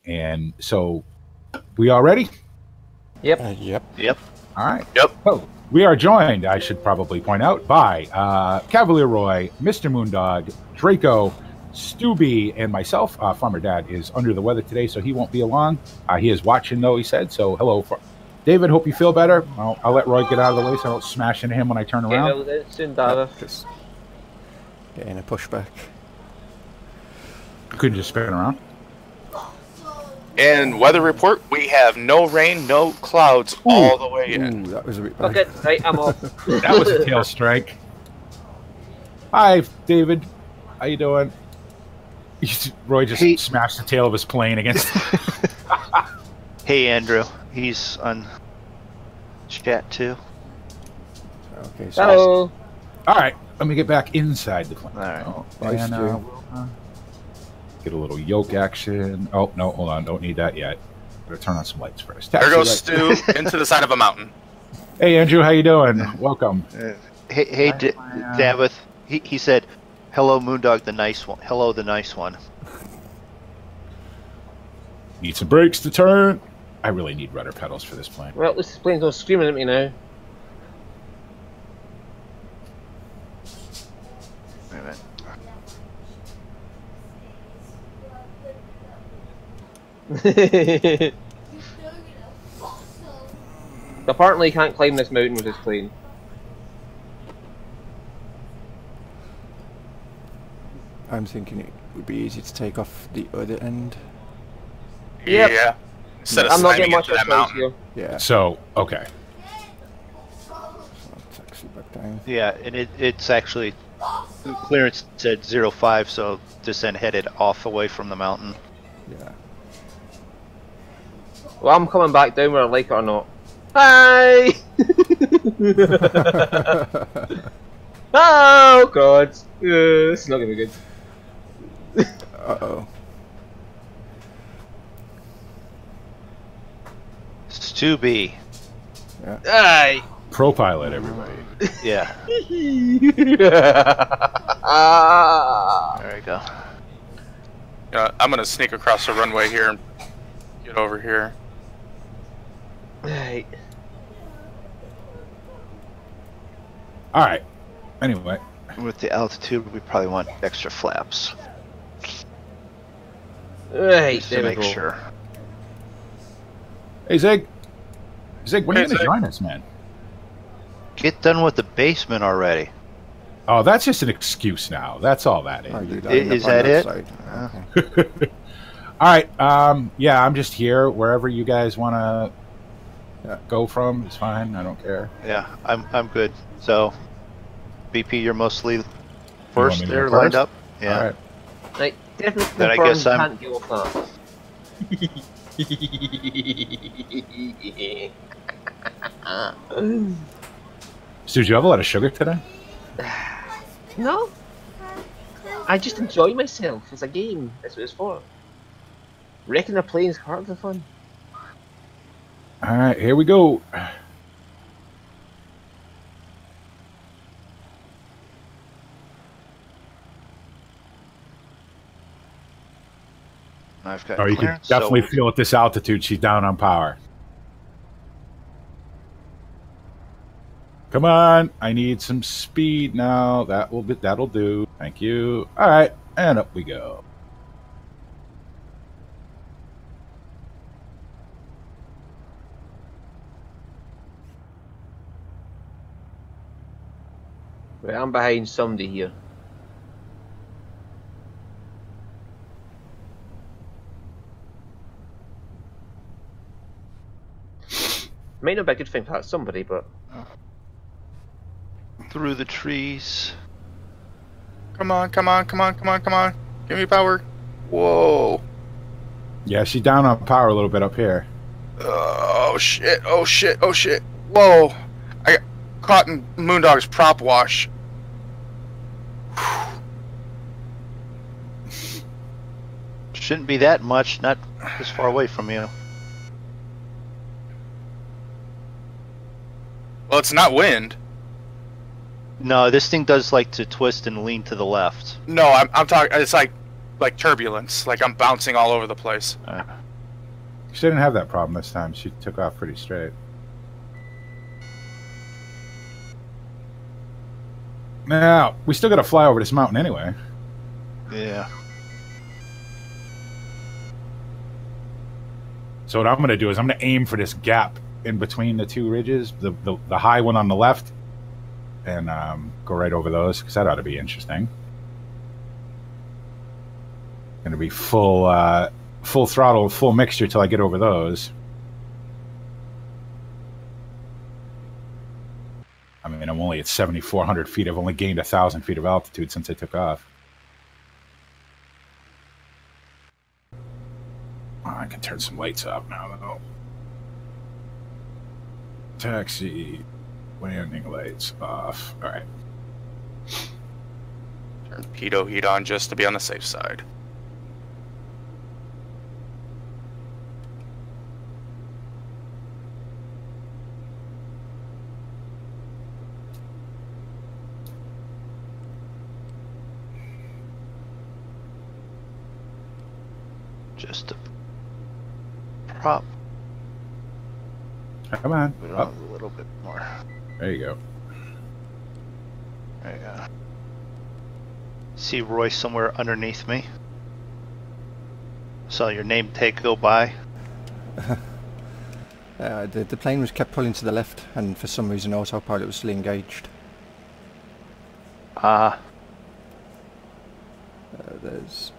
And so, we all ready? Yep. Yep. All right. Yep. So, we are joined, I should probably point out, by Cavalier Roy, Mr. Moondog, Draco, Stubby, and myself. Farmer Dad is under the weather today, so he won't be along. He is watching, though, he said. So, hello, David. Hope you feel better. I'll let Roy get out of the way so I don't smash into him when I turn around. Soon, Dada. Just getting a pushback. Couldn't just spin around. And weather report, we have no rain, no clouds all the way in. Ooh, that was a bit bad. Okay, right, I'm off. That was a tail strike. Hi, David. How you doing? Roy just smashed the tail of his plane against. Hey, Andrew. He's on chat too. Okay, so Hello. All right, let me get back inside the plane. All right. Nice, Stu. Get a little yoke action. Oh no, hold on, don't need that yet. Better turn on some lights first. There goes Stu into the side of a mountain. Hey, Andrew, how you doing? Welcome. Hey, Davith. He said, "Hello, Moondog, the nice one. Hello, the nice one." Need some brakes to turn. I really need rudder pedals for this plane. Well, this plane's not screaming at me now. Wait a minute. Apparently, you can't climb this mountain with this plane. I'm thinking it would be easy to take off the other end. Yep. Yeah. Instead of I'm not slamming getting much into of that a mountain. here. Yeah. So, okay. So I'll taxi back down. Yeah, and it's actually clearance said 05, so descent headed off away from the mountain. Yeah. Well, I'm coming back down whether I like it or not. Hi! Oh, God. This is not going to be good. Uh-oh. Stu B. Aye! Pro pilot, everybody. Yeah. Ah! There we go. I'm going to sneak across the runway here and get over here. Right. All right. Anyway. With the altitude, we probably want extra flaps. Right, Just there to we make go. sure. Hey, Zig. Zig, when are you Hey, going to Zig. join us, man? Get done with the basement already. Oh, that's just an excuse now. That's all that is. Oh, you Is that it? Side. Okay. All right. Yeah, I'm just here. Wherever you guys want to go from, it's fine. I don't care. Yeah, I'm good. So, BP, you're mostly want first me to there, go lined first? up. Yeah. All right. Right, definitely Then I confirmed guess I'm- can't get off that. Stu, did you have a lot of sugar today? No. I just enjoy myself. It's a game. That's what it's for. Wrecking a plane's part of the fun. All right, here we go. I've got Oh, you can clearance, definitely so feel at this altitude she's down on power. Come on, I need some speed now. That'll do. Thank you. All right, and up we go. Right, I'm behind somebody here. Might not be a good thing for that somebody, but through the trees. Come on, come on, come on, come on, come on. Give me power. Whoa. Yeah, she's down on power a little bit up here. Oh, shit. Oh, shit. Oh, shit. Whoa. I got caught in Moondog's prop wash. Shouldn't be that much, not this far away from you. Well, it's not wind. No, this thing does like to twist and lean to the left. No, I'm talking. It's like like turbulence, like I'm bouncing all over the place. She didn't have that problem this time. She took off pretty straight. Now, we still got to fly over this mountain anyway. Yeah. So what I'm going to do is I'm going to aim for this gap in between the two ridges, the high one on the left, and go right over those, because that ought to be interesting. Going to be full throttle, full mixture till I get over those. I mean, I'm only at 7,400 feet. I've only gained 1,000 feet of altitude since I took off. Oh, I can turn some lights up now, though. Taxi, landing lights off. All right. Turn pitot heat on just to be on the safe side. Just a prop. Come on. Put it Up. on a little bit more. There you go. There you go. See Roy somewhere underneath me. Saw your name tag go by. The plane was kept pulling to the left, and for some reason autopilot was still engaged. There's...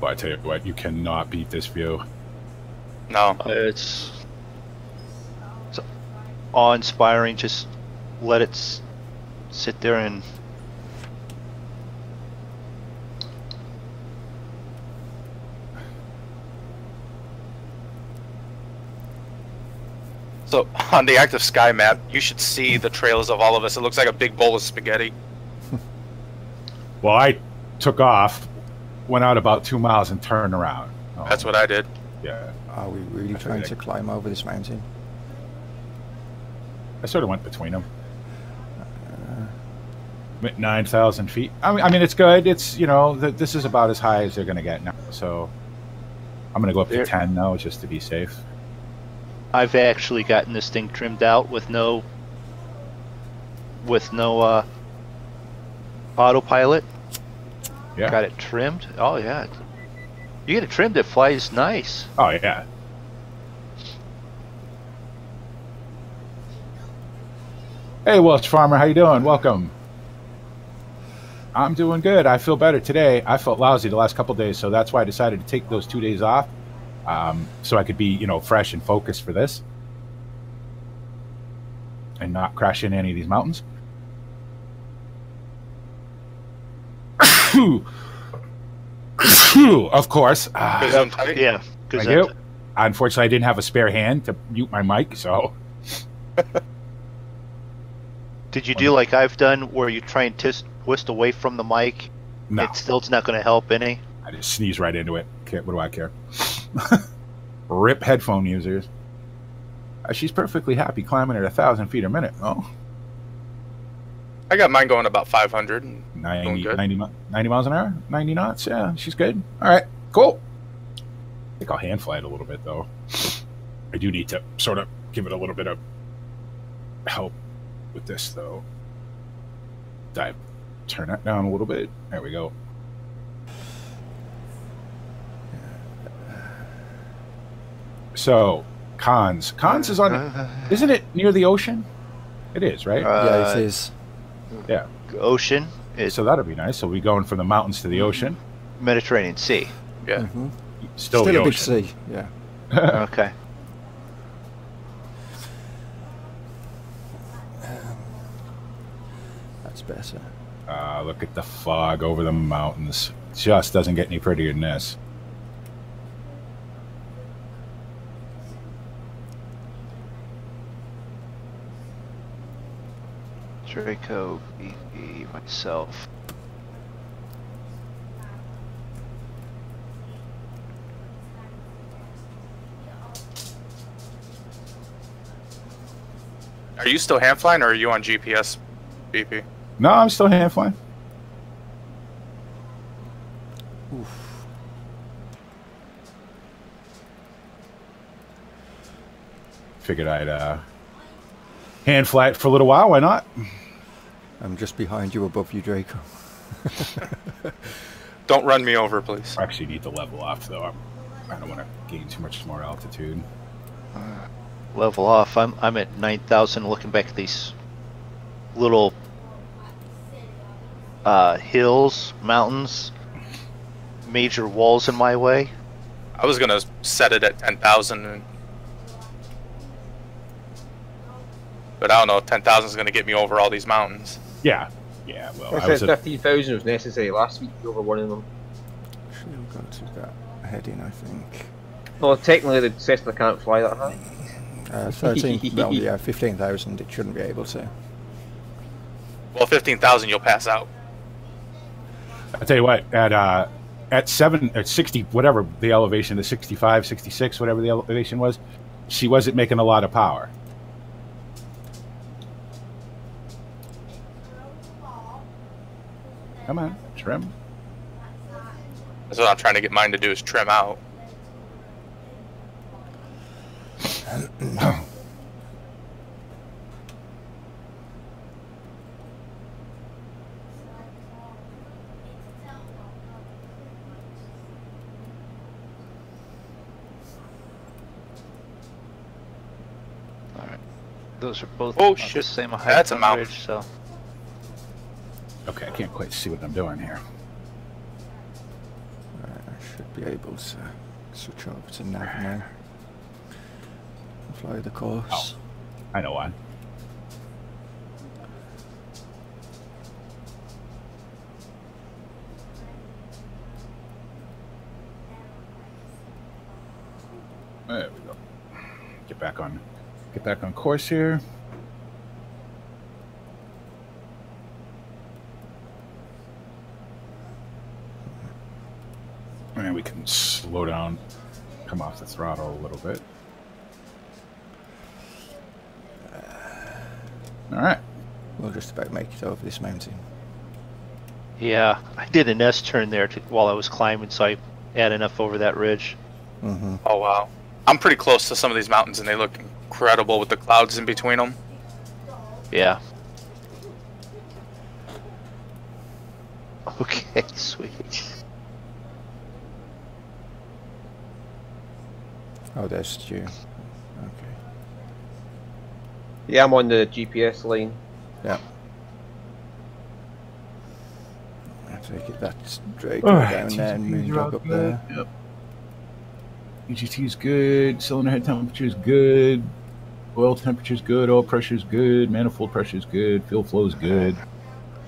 But I tell you what, you cannot beat this view. No. It's awe-inspiring. Just let it sit there and So on the active sky map, you should see the trails of all of us. It looks like a big bowl of spaghetti. Well, I took off, went out about 2 miles, and turned around. Oh, That's what I did. Yeah. Are we really trying to climb over this mountain? I sort of went between them. 9,000 feet. I mean, it's good. It's, you know, this is about as high as they're going to get now. So I'm going to go up to 10 now, just to be safe. I've actually gotten this thing trimmed out with no autopilot. Yeah. Got it trimmed. Oh yeah. You get it trimmed, it flies nice. Oh, yeah. Hey, Welsh Farmer, how you doing? Welcome. I'm doing good. I feel better today. I felt lousy the last couple of days, so that's why I decided to take those 2 days off, so I could be, you know, fresh and focused for this, and not crash into any of these mountains. Of course. Yeah. Thank you. Unfortunately, I didn't have a spare hand to mute my mic, so. Did you do like I've done, where you try and twist away from the mic? No. It still's not going to help any. I just sneeze right into it. What do I care? Rip headphone users. She's perfectly happy climbing at 1,000 feet a minute. Oh. I got mine going about 500. 90 miles an hour? 90 knots? Yeah, she's good. All right, cool. I think I'll hand fly it a little bit, though. I do need to sort of give it a little bit of help with this, though. Turn that down a little bit. There we go. So, Cons. Cons is on... Isn't it near the ocean? It is, right? Yeah, it is. Yeah. Ocean. So that'll be nice. So we're going from the mountains to the ocean. Mediterranean Sea. Yeah. Mm-hmm. Still a the big ocean. sea, yeah. Okay. That's better. Look at the fog over the mountains. Just doesn't get any prettier than this. Draco, BB, myself. Are you still hand flying or are you on GPS, BP? No, I'm still hand flying. Oof. Figured I'd hand fly it for a little while. Why not? I'm just behind you, above you, Draco. Don't run me over, please. I actually need to level off, though. I don't want to gain too much more altitude. Level off. I'm at 9,000. Looking back at these little hills, mountains, major walls in my way. I was gonna set it at 10,000, but I don't know if 10,000 is gonna get me over all these mountains. Yeah. Yeah, well, I I was said 15,000 was necessary last week over one of them. Actually, we'll go to that heading, I think. No, technically the Cessna can't fly that high. 13, well, yeah, 15,000, it shouldn't be able to. Well, 15,000 you'll pass out. I tell you what, at 60, whatever the elevation, the 65, 66, whatever the elevation was, she wasn't making a lot of power. Come on, trim. That's what I'm trying to get mine to do, is trim out. Alright. Those are both Oh, about shit. the same height That's a on mountain. ridge, so Okay, I can't quite see what I'm doing here. I should be able to switch over to nav now. Fly the course. Oh. I know why. There we go. Get back on course here. And we can slow down, come off the throttle a little bit. All right. We'll just about make it over this mountain. yeah, I did an S turn there while I was climbing, so I had enough over that ridge. Mm-hmm. Oh, wow. I'm pretty close to some of these mountains, and they look incredible with the clouds in between them. Yeah. Okay, sweet. Oh, there's Stu. Okay. Yeah, I'm on the GPS line. Yeah. I take it that's Draco Alright, down there and TTPs are Moondog all up good. there. Yep. EGT is good. Cylinder head temperature is good. Oil temperature is good. Oil pressure is good. Manifold pressure is good. Fuel flow is good.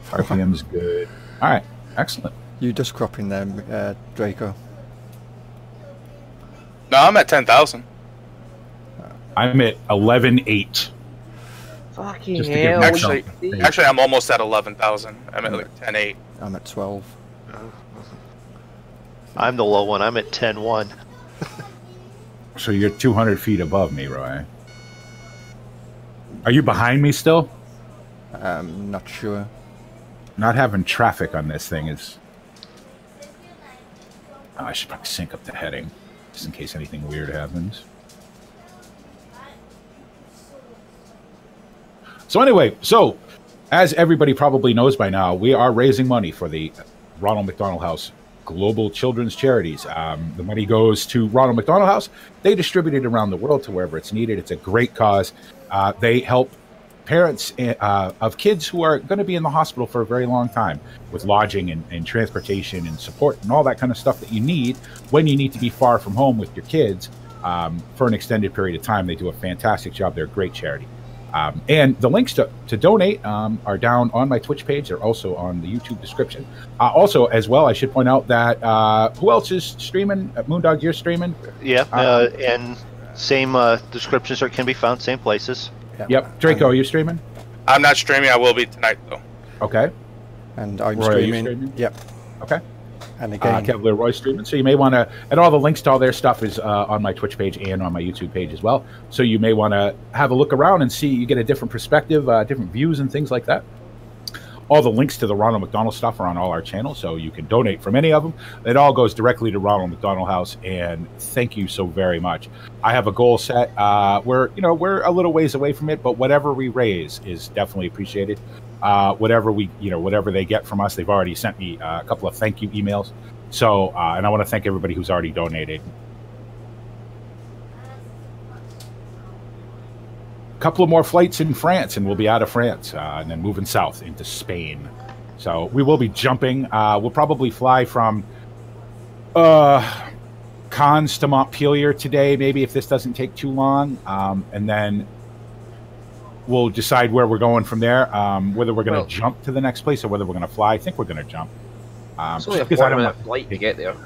RPM is good. All right, excellent. You just cropping there, Draco. No, I'm at 10,000. I'm at 11.8. Fucking Just to give hell. myself- Actually, I'm almost at 11,000. I'm at like 10.8. I'm at 12. I'm the low one. I'm at 10-1. So you're 200 feet above me, Roy. Are you behind me still? Not sure. Not having traffic on this thing is... Oh, I should probably sync up the heading, just in case anything weird happens. So anyway, as everybody probably knows by now, we are raising money for the Ronald McDonald House Global Children's Charities. The money goes to Ronald McDonald House. They distribute it around the world to wherever it's needed. It's a great cause. They help parents of kids who are going to be in the hospital for a very long time with lodging and transportation and support and all that kind of stuff that you need when you need to be far from home with your kids for an extended period of time. They do a fantastic job. They're a great charity. And the links to donate are down on my Twitch page. They're also on the YouTube description. Also, as well, I should point out that who else is streaming? Moondog, you're streaming? Yeah, and same descriptions can be found same places. Yep. Draco, are you streaming? I'm not streaming. I will be tonight, though. Okay. And I'm Roy, are you streaming. streaming? Yep. Okay. And again, Cavalier Roy streaming. So you may want to, and all the links to all their stuff is on my Twitch page and on my YouTube page as well. So you may want to have a look around and see, you get a different perspective, different views and things like that. All the links to the Ronald McDonald stuff are on all our channels, so you can donate from any of them. It all goes directly to Ronald McDonald House, and thank you so very much. I have a goal set. We're a little ways away from it, but whatever we raise is definitely appreciated. Whatever they get from us, they've already sent me a couple of thank you emails. So, and I want to thank everybody who's already donated. Couple of more flights in France, and we'll be out of France, and then moving south into Spain. So we will be jumping. We'll probably fly from Cannes to Montpellier today, maybe, if this doesn't take too long, and then we'll decide where we're going from there, whether we're going to jump to the next place or whether we're going to fly. I think we're going to jump. It's only a 4-minute flight to get there.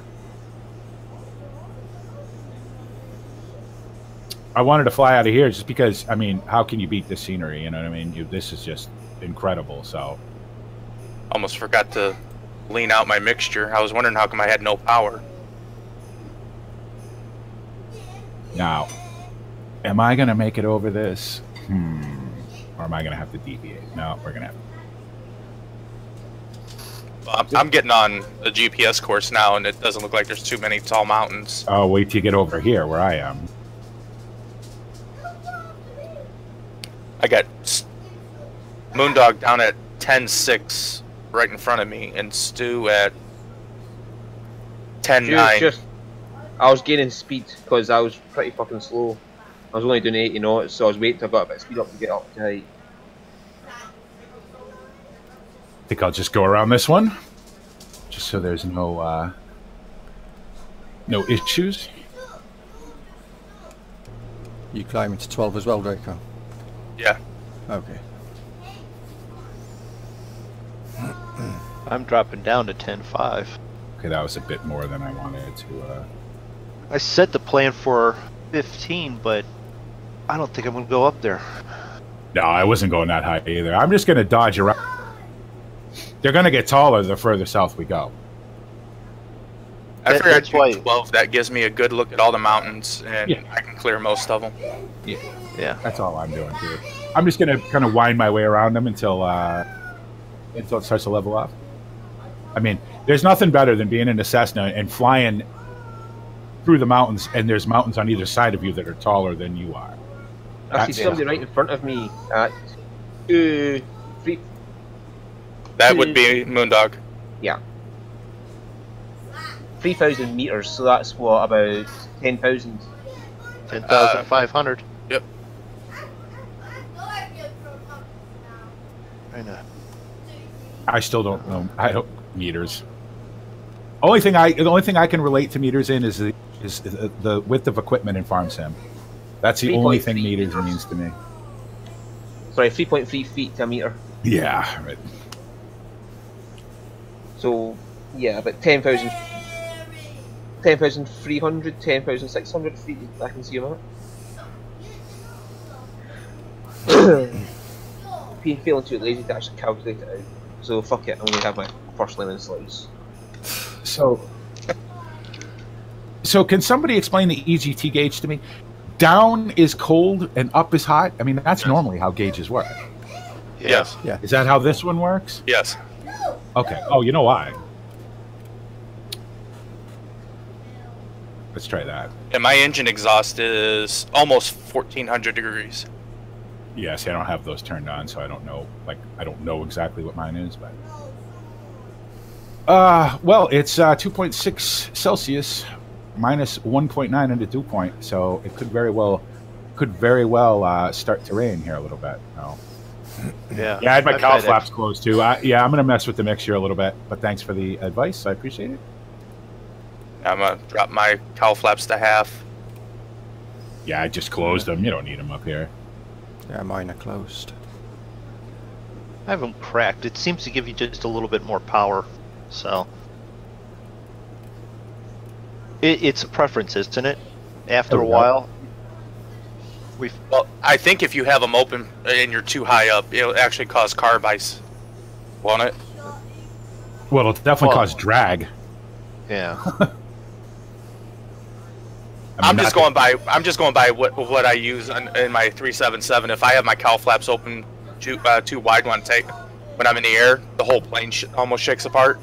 I wanted to fly out of here just because, I mean, how can you beat this scenery? You know what I mean? This is just incredible. So, Almost forgot to lean out my mixture. I was wondering how come I had no power. now, am I going to make it over this? Or am I going to have to deviate? No, we're going to have to. I'm getting on a GPS course now, and it doesn't look like there's too many tall mountains. Oh, wait till you get over here where I am. I got Moondog down at 10.6 right in front of me, and Stu at 10.9. I was gaining speed because I was pretty fucking slow. I was only doing 80 knots, so I was waiting till I got a bit of speed up to get up to height. I think I'll just go around this one, just so there's no issues. you climbing to 12 as well, Draco? Yeah. Okay. I'm dropping down to 10.5. Okay, that was a bit more than I wanted to. I set the plan for 15, but I don't think I'm going to go up there. No, I wasn't going that high either. I'm just going to dodge around. They're going to get taller the further south we go. I figured that's why 12. That gives me a good look at all the mountains, and Yeah. I can clear most of them. Yeah. That's all I'm doing too. I'm just going to kind of wind my way around them until it starts to level off. I mean, there's nothing better than being in a Cessna and flying through the mountains, and there's mountains on either side of you that are taller than you are. I see somebody right in front of me at 2, 3. That would be Moondog. Yeah. 3,000 meters, so that's what, about 10,000? 10,500. Yep. I still don't know. I don't meters. The only thing I can relate to meters in is the width of equipment in Farm Sim. That's the only thing 3.3 meters meters. means to me. Sorry, 3.3 feet to a meter. Yeah, right. So, yeah, about 10,000. 10,300, 10,600 feet, I can see them at. Being feeling too lazy to actually calculate it out. So fuck it, I'm gonna have my first lemon slice. So can somebody explain the EGT gauge to me? Down is cold and up is hot? I mean, that's normally how gauges work. Yes. Yeah. Is that how this one works? Yes. Okay. Oh, you know why? Let's try that. And my engine exhaust is almost 1,400 degrees. Yeah, see, I don't have those turned on, so I don't know. Like, I don't know exactly what mine is, but. Well, it's 2.6 Celsius minus 1.9 under dew point, so it could very well start to rain here a little bit. No. Yeah. Yeah, I had my I've cow had flaps closed too. Yeah, I'm gonna mess with the mixture a little bit, but thanks for the advice. I appreciate it. I'm gonna drop my cowl flaps to half. Yeah, I just closed them. You don't need them up here. Yeah, mine are closed. I have them cracked. It seems to give you just a little bit more power. So it's a preference, isn't it? After a while, Well, I think if you have them open and you're too high up, it'll actually cause carb ice, won't it? Well, it'll definitely cause drag. Yeah. I'm just going by what I use in my 377. If I have my cowl flaps open too wide when I'm in the air, the whole plane almost shakes apart,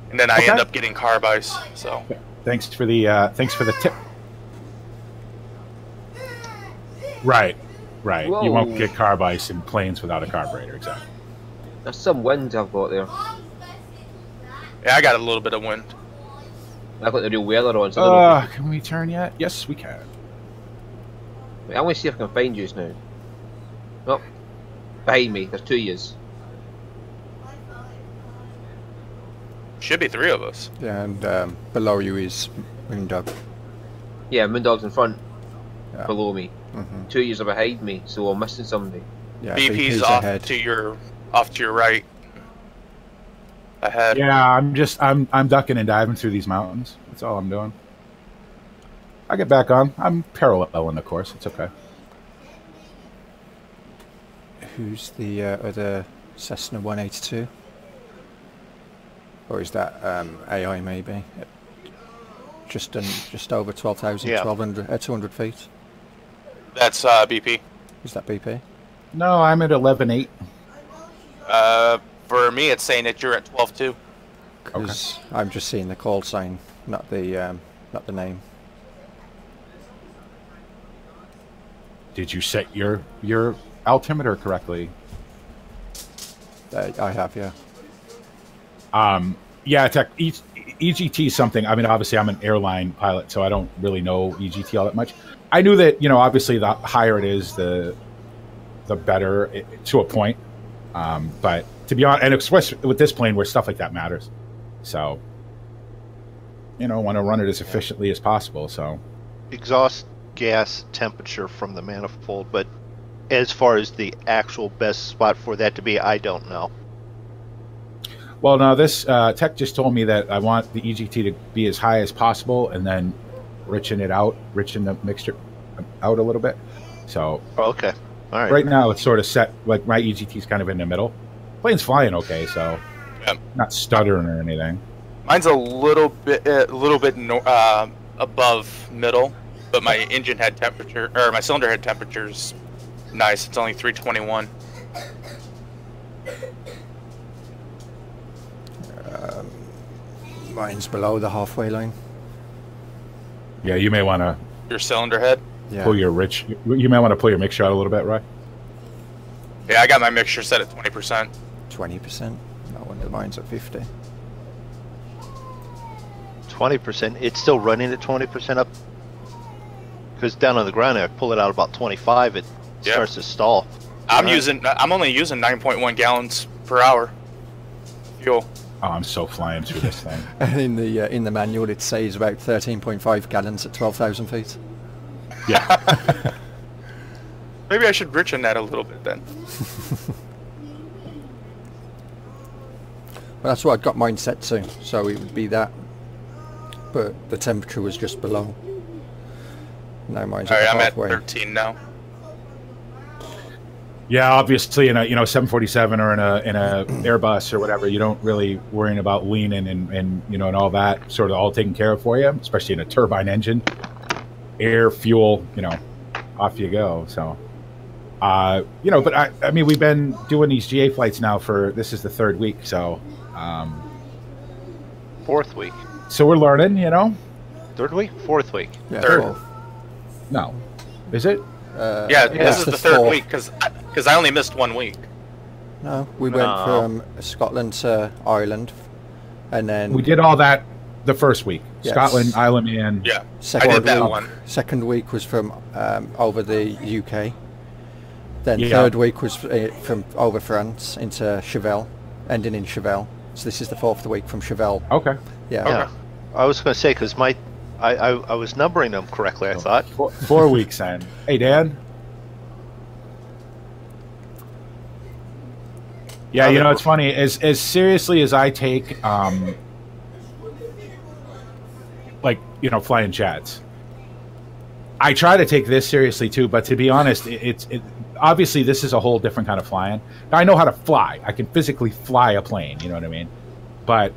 and then I end up getting carb ice. So thanks for the tip. Right. Whoa. You won't get carb ice in planes without a carburetor, exactly. There's some wind I've got there. yeah, I got a little bit of wind. I've got the real weather on, so I don't know if Can we turn yet? Yes, we can. Wait, I'm going to see if I can find you now. Oh, behind me, there's 2 years. Should be 3 of us. Yeah, and below you is Moondog. Yeah, Moondog's in front, Yeah. below me. 2 years are behind me, so I'm missing somebody. Yeah, BP's off to your right. Ahead. Yeah, I'm ducking and diving through these mountains. That's all I'm doing. I get back on. I'm paralleling the course. It's okay. Who's the other Cessna 182? Or is that AI maybe? Just over 12,000, Yeah. 200 feet. That's BP. Is that BP? No, I'm at 11.8. For me, it's saying that you're at 12.2. Because I'm just seeing the call sign, not the name. Did you set your altimeter correctly? I have, yeah. Yeah, EGT is something. I mean, obviously, I'm an airline pilot, so I don't really know EGT all that much. I knew that, obviously, the higher it is, the better to a point. But to be honest, and especially with this plane where stuff like that matters, so want to run it as efficiently as possible. So Exhaust gas temperature from the manifold, but as far as the actual best spot for that to be, I don't know. Well, no, this tech just told me that I want the EGT to be as high as possible, and then richen the mixture out a little bit. So, Okay. All right. Right now it's sort of set, like my EGT is kind of in the middle. Plane's flying okay, so not stuttering or anything. Mine's a little bit above middle, but my engine head temperature, or my cylinder head temperature's nice. It's only 321. Mine's below the halfway line. Yeah, you may want to Your cylinder head? Yeah. pull your you may want to pull your mixture out a little bit, right? Yeah, I got my mixture set at 20%. 20%. No wonder mine's at 50. 20%. It's still running at 20% up. Because down on the ground, I pull it out about 25. It starts to stall. I'm only using 9.1 gallons per hour fuel. Oh, I'm so flying through this thing. in the manual, it says about 13.5 gallons at 12,000 feet. Yeah. Maybe I should richen that a little bit then. Well, that's what I got mine set to, so it would be that. But the temperature was just below. Now mine's Alright, at I'm at halfway. 13 now. Yeah, obviously in a 747 or in a Airbus or whatever, you don't really worrying about leaning and and all that sort of all taken care of for you, especially in a turbine engine. Air, fuel, off you go. So but I mean we've been doing these GA flights now this is the 3rd week, so 4th week. so we're learning, 3rd week? 4th week. Yeah, Third. fourth. No. Is it? Yeah, this is the 3rd fourth. week because I only missed 1 week. No, we went from Scotland to Ireland, and then We did all that the first week. Yes. Scotland, Isle of Man. Yeah, second I did that week, one. Second week was from over the UK. Then Yeah. third week was from over France into Chevelle, ending in Chevelle. So this is the 4th week from Chevelle. Okay. Yeah. Okay. Yeah. I was going to say, because I was numbering them correctly, I thought. 4 weeks then. Hey, Dan. Yeah, it's funny. As seriously as I take, flying Chads, I try to take this seriously too. But to be honest, it's obviously this is a whole different kind of flying. Now, I know how to fly. I can physically fly a plane. You know what I mean? But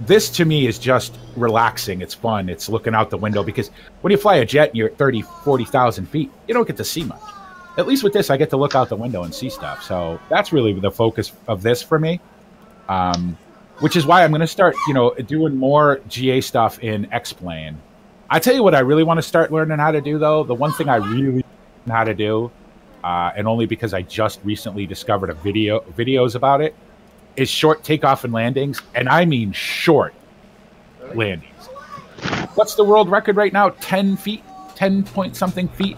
this to me is just relaxing. It's fun. It's looking out the window, because when you fly a jet and you're at 30, 40,000 feet, you don't get to see much. At least with this, I get to look out the window and see stuff. So that's really the focus of this for me. Which is why I'm going to start, doing more GA stuff in X-Plane. I tell you what I really want to start learning how to do, though. The one thing I really know how to do, and only because I just recently discovered videos about it, is short takeoff and landings. And I mean short landings. What's the world record right now? 10 feet? 10 point something feet?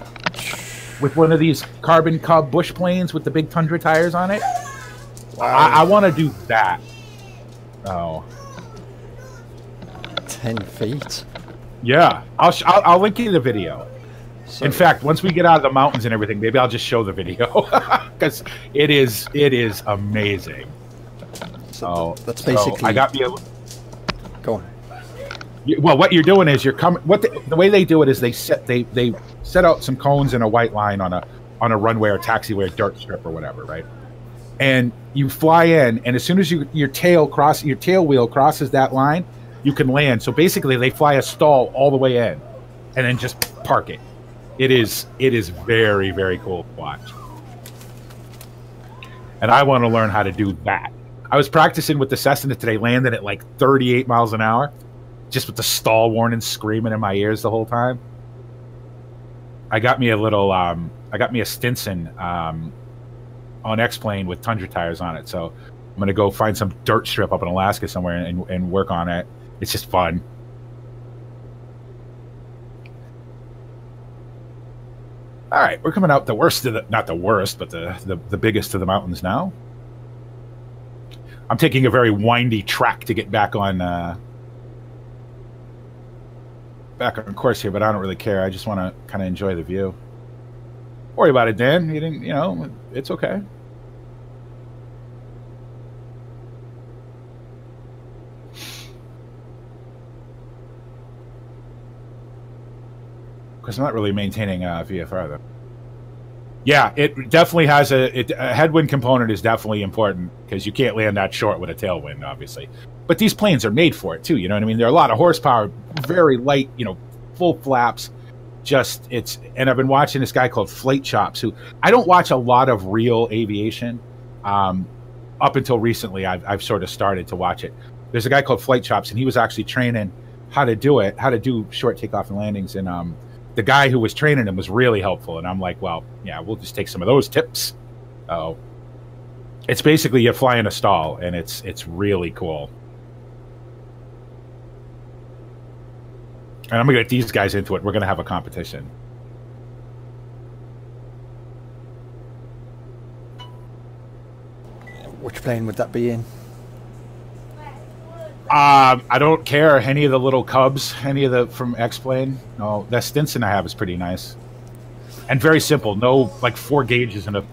With one of these carbon cub bush planes with the big Tundra tires on it? Wow. I want to do that. Oh. 10 feet? Yeah. I'll link you the video. So, in fact, once we get out of the mountains and everything, maybe I'll just show the video. Because it is amazing. So that's basically... I got me a... Go on. Well, what you're doing is you're coming... The way they do it is they set out some cones in a white line on a runway or taxiway or dirt strip or whatever, right? And you fly in, and as soon as your tail wheel crosses that line, you can land. So basically, they fly a stall all the way in, and then just park it. It is very, very cool to watch. And I want to learn how to do that. I was practicing with the Cessna today, landing at like 38 miles an hour, just with the stall warning screaming in my ears the whole time. I got me a Stinson on X-Plane with Tundra tires on it. So I'm going to go find some dirt strip up in Alaska somewhere and work on it. It's just fun. All right, we're coming out the worst of not the worst, but the biggest of the mountains now. I'm taking a very windy track to get back on course here, but I don't really care. I just want to kind of enjoy the view. Don't worry about it, Dan. You didn't, it's okay. Because I'm not really maintaining VFR though. Yeah, it definitely has a headwind component is definitely important, because you can't land that short with a tailwind, obviously. But these planes are made for it too. You know what I mean? They're a lot of horsepower, very light, full flaps. And I've been watching this guy called Flight Chops, who I don't watch a lot of real aviation. Up until recently, I've sort of started to watch it. There's a guy called Flight Chops, and he was actually training how to do short takeoff and landings, and the guy who was training him was really helpful, and I'm like, well, yeah, we'll just take some of those tips. It's basically you fly in a stall, and it's really cool. And I'm gonna get these guys into it. We're gonna have a competition. Which plane would that be in? I don't care. Any of the little Cubs, from X-Plane. No, that Stinson I have is pretty nice. And very simple. No, like 4 gauges and a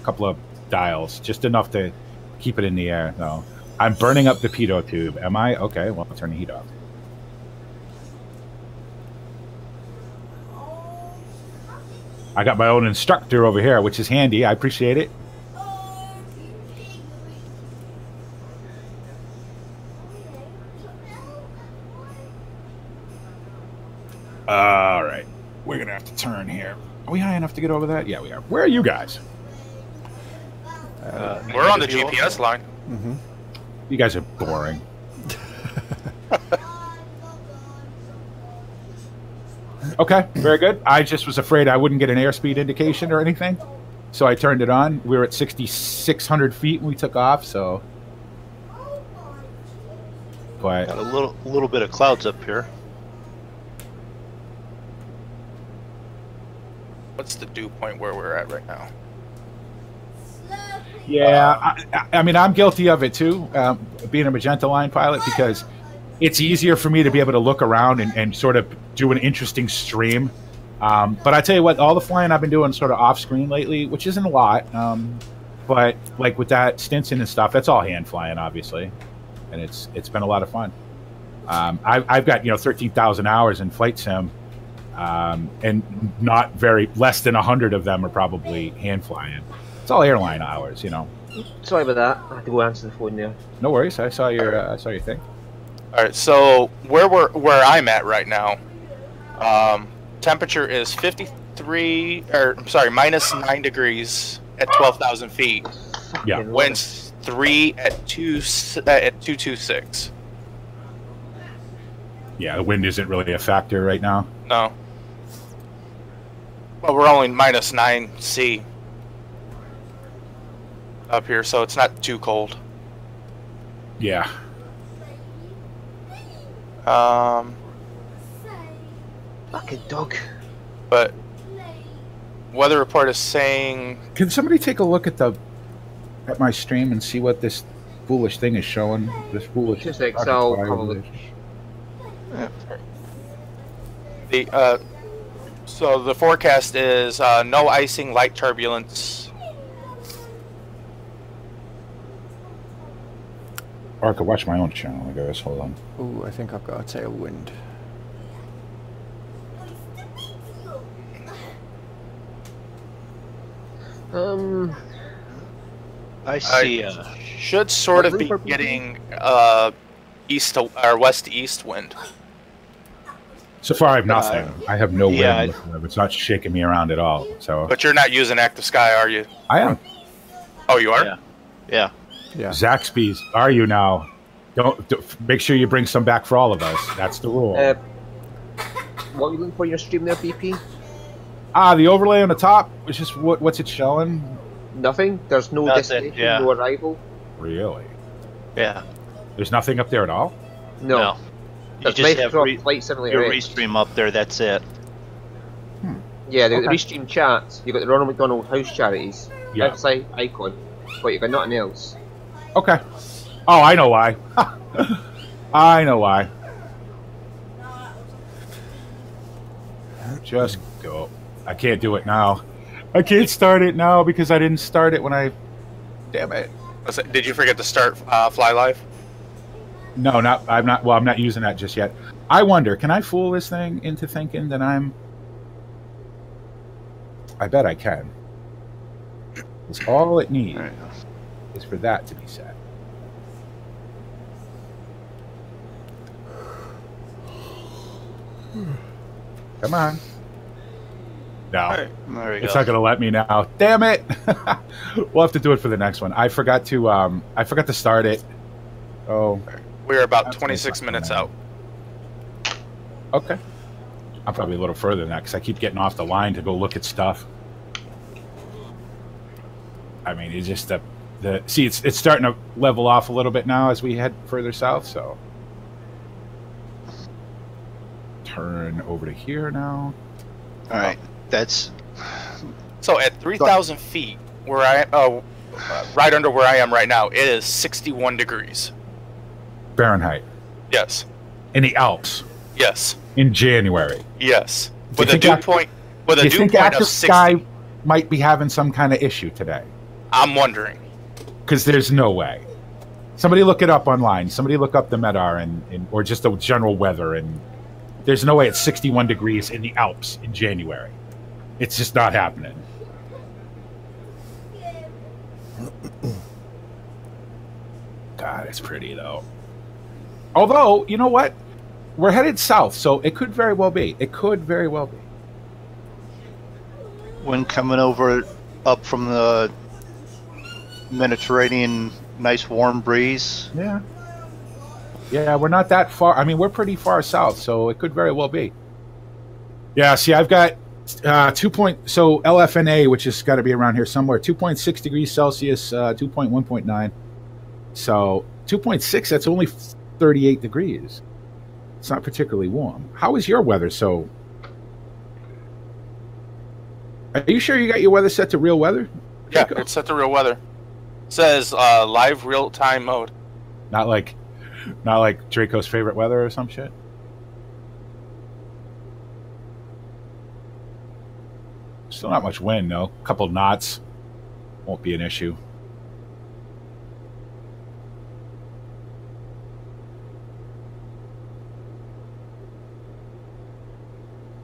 couple of dials. Just enough to keep it in the air. No. I'm burning up the pitot tube. Am I? Okay, well, I'll turn the heat off. I got my own instructor over here, which is handy. I appreciate it. All right, we're gonna have to turn here. Are we high enough to get over that? Yeah, we are. Where are you guys? We're on the GPS line. Mm-hmm. You guys are boring. Okay, very good. I just was afraid I wouldn't get an airspeed indication or anything, so I turned it on. We were at 6,600 feet when we took off, so. But got a little bit of clouds up here. What's the dew point where we're at right now? yeah, I mean, I'm guilty of it too, being a Magenta Line pilot, because it's easier for me to be able to look around and sort of do an interesting stream. But I tell you what, all the flying I've been doing sort of off screen lately, which isn't a lot, but like with that Stinson and stuff, that's all hand flying, obviously, and it's been a lot of fun. I've got 13,000 hours in flight sim, and not less than 100 of them are probably hand flying. It's all airline hours, Sorry about that. I had to go answer the phone there. No worries. I saw your thing. All right, so where I'm at right now, temperature is 53, or I'm sorry, -9 degrees at 12,000 feet. Yeah. Winds 3 at 226. Yeah, the wind isn't really a factor right now. No. Well, we're only -9 C up here, so it's not too cold. Yeah. Fucking dog. But weather report is saying Can somebody take a look at my stream and see what this foolish thing is showing? This foolish. Just like so, rocket probably. so the forecast is no icing, light turbulence. Or I could watch my own channel, I guess. Hold on. Ooh, I think I've got a tailwind. I see. Should sort of be getting east to, or west to east wind. So far, I have nothing. I have no yeah, wind whatsoever. It's not shaking me around at all. So But you're not using active sky, are you? I am. Oh, you are? Yeah. Yeah. Yeah. Zaxby's, are you now? Don't make sure you bring some back for all of us. That's the rule. What are you looking for in your stream there, BP? The overlay on the top is just what's it showing? Nothing. There's no Nothing, destination, yeah. no arrival. Really? Yeah. There's nothing up there at all? No. You There's just have Flight Simulator your X. restream up there. That's it. Yeah, the Okay. restream chats. You've got the Ronald McDonald House Charities. Yeah. Website icon. But you've got nothing else. Okay. Oh, I know why. I know why. Just go. I can't do it now. I can't start it now because I didn't start it when I... Damn it. Did you forget to start Fly Live? No, I'm not using that just yet. I wonder, can I fool this thing into thinking that I'm... I bet I can. It's all it needs is for that to be said. Come on. No. There we It's go. not going to let me now. Damn it! We'll have to do it for the next one. I forgot to start it. Oh, We're about That's 26 gonna minutes suck, out. okay. I'm probably a little further than that because I keep getting off the line to go look at stuff. I mean, it's just see, it's starting to level off a little bit now as we head further south. So turn over to here now. All right. That's So at 3,000 feet, where right under where I am right now, it is 61 degrees. Fahrenheit Yes. in the Alps Yes. in January. Yes. Do you With a think dew Ac- point. With Do a you dew think point Active of 60. Sky might be having some kind of issue today? I'm wondering. Because there's no way. Somebody look it up online. Somebody look up the MEDAR or just the general weather, and there's no way it's 61 degrees in the Alps in January. It's just not happening. God, it's pretty though. Although, you know what? We're headed south, so it could very well be. It could very well be. wind coming over up from the Mediterranean, nice warm breeze. Yeah. Yeah, we're not that far. I mean, we're pretty far south, so it could very well be. Yeah, see, I've got so LFNA, which has got to be around here somewhere, 2.6 degrees Celsius, 2.1.9. So 2.6, that's only 38 degrees. It's not particularly warm. How is your weather? So, are you sure you got your weather set to real weather? Yeah, Draco? it's set to real weather. It says live real time mode. Not like Draco's favorite weather or some shit. Still not much wind, though. A couple knots won't be an issue.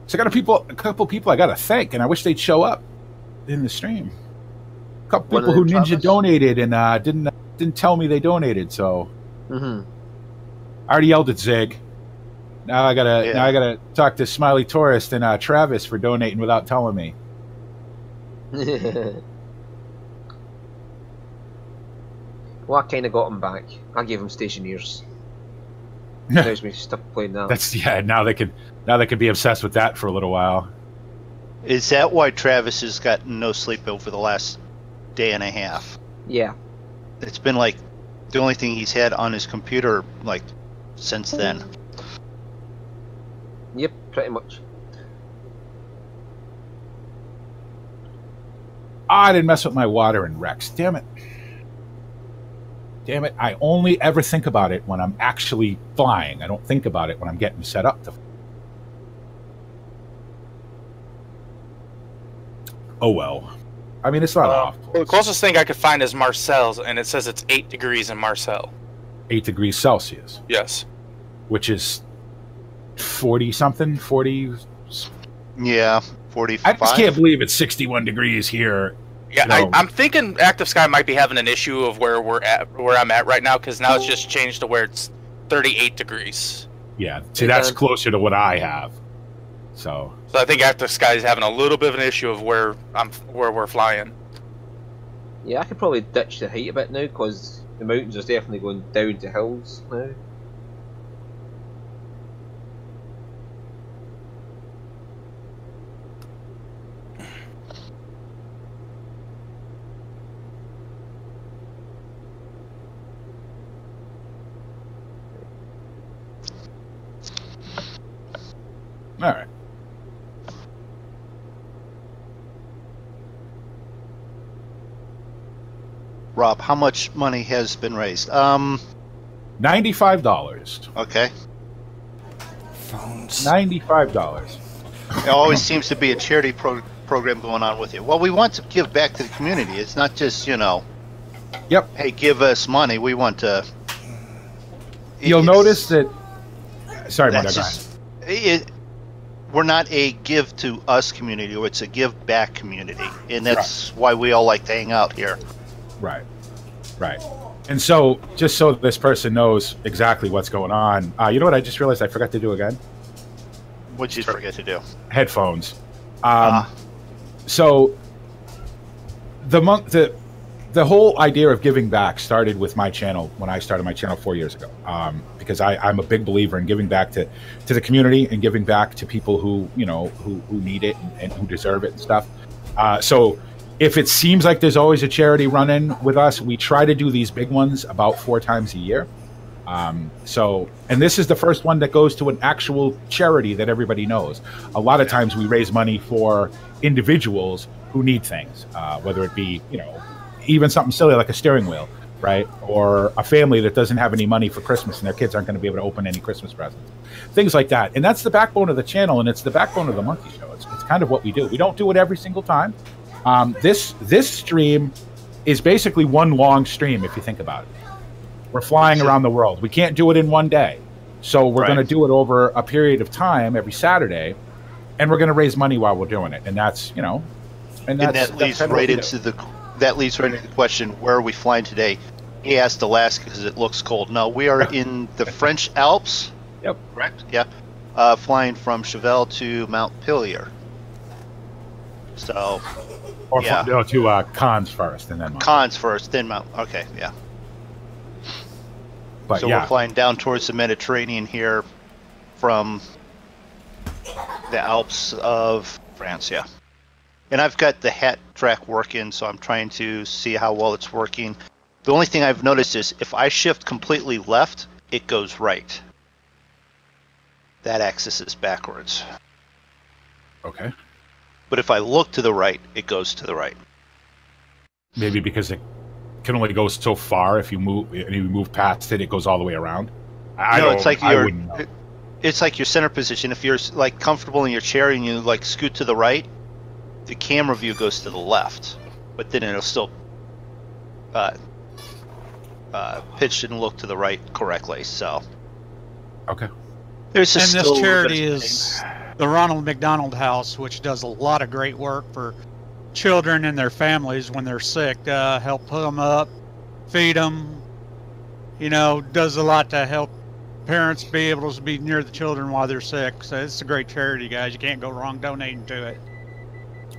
So I got a couple people I got to thank, and I wish they'd show up in the stream. A couple One people of who the Ninja Travis? donated and didn't tell me they donated. So Mm-hmm. I already yelled at Zig. Now I gotta talk to Smiley Tourist and Travis for donating without telling me. Well, I kind of got him back. I gave him Stationeers. Allows me to stop playing that. Now they could be obsessed with that for a little while. Is that why Travis has gotten no sleep over the last day and a half? Yeah. It's been like the only thing he's had on his computer like since then. Yep, pretty much. I didn't mess with my water and Rex. Damn it. Damn it. I only ever think about it when I'm actually flying. I don't think about it when I'm getting set up to fly. Oh well. I mean, it's not off. The closest thing I could find is Marcel's, and it says it's 8 degrees in Marcel. 8 degrees Celsius. Yes. Which is 40-something? 40... Yeah, 45. I just can't believe it's 61 degrees here. Yeah, You know. I'm thinking Active Sky might be having an issue of where I'm at right now, because now it's just changed to where it's 38 degrees. Yeah, see, that's closer to what I have. So I think Active Sky is having a little bit of an issue of where we're flying. Yeah, I could probably ditch the height a bit now, because the mountains are definitely going down to hills now. all right. Rob, how much money has been raised? $95. Okay. Phones. $95. There always seems to be a charity program going on with you. Well, we want to give back to the community. It's not just, Yep. hey, give us money. We want to... You'll notice that... Sorry about that, just, we're not a give to us community, or it's a give back community. And that's why we all like to hang out here. Right. And so, just so this person knows exactly what's going on, you know what I just realized I forgot to do again? What'd you forget to do? Headphones. So, the whole idea of giving back started with my channel when I started my channel 4 years ago, because I'm a big believer in giving back to the community and giving back to people who need it and who deserve it and stuff. So if it seems like there's always a charity run-in with us, we try to do these big ones about 4 times a year. And this is the first one that goes to an actual charity that everybody knows. A lot of times we raise money for individuals who need things, whether it be, even something silly like a steering wheel, right? Or a family that doesn't have any money for Christmas and their kids aren't going to be able to open any Christmas presents. Things like that. And that's the backbone of the channel, and it's the backbone of the Monkey Show. It's kind of what we do. We don't do it every single time. This stream is basically one long stream, if you think about it. We're flying around the world. We can't do it in one day. So we're going to do it over a period of time every Saturday, and we're going to raise money while we're doing it. And that's, and that leads right into the question, where are we flying today? He asked Alaska because it looks cold. No, we are in the French Alps. Yep. Correct? Yeah. Flying from Chevelle to Mount Pillier. So... Or to Cons first, and then Mount. Cons first, then Mount. Okay, yeah. But so we're flying down towards the Mediterranean here from the Alps of France, yeah. And I've got the hat track working, so I'm trying to see how well it's working. The only thing I've noticed is if I shift completely left, it goes right. That axis is backwards. Okay. But if I look to the right, it goes to the right. Maybe because it can only go so far. If you move past it, it goes all the way around. It's like your center position. If you're like comfortable in your chair and you like scoot to the right, the camera view goes to the left, but then it'll still pitch and look to the right correctly. So okay. This charity is the Ronald McDonald House, which does a lot of great work for children and their families when they're sick. Help put them up, feed them. Does a lot to help parents be able to be near the children while they're sick. So it's a great charity, guys. You can't go wrong donating to it.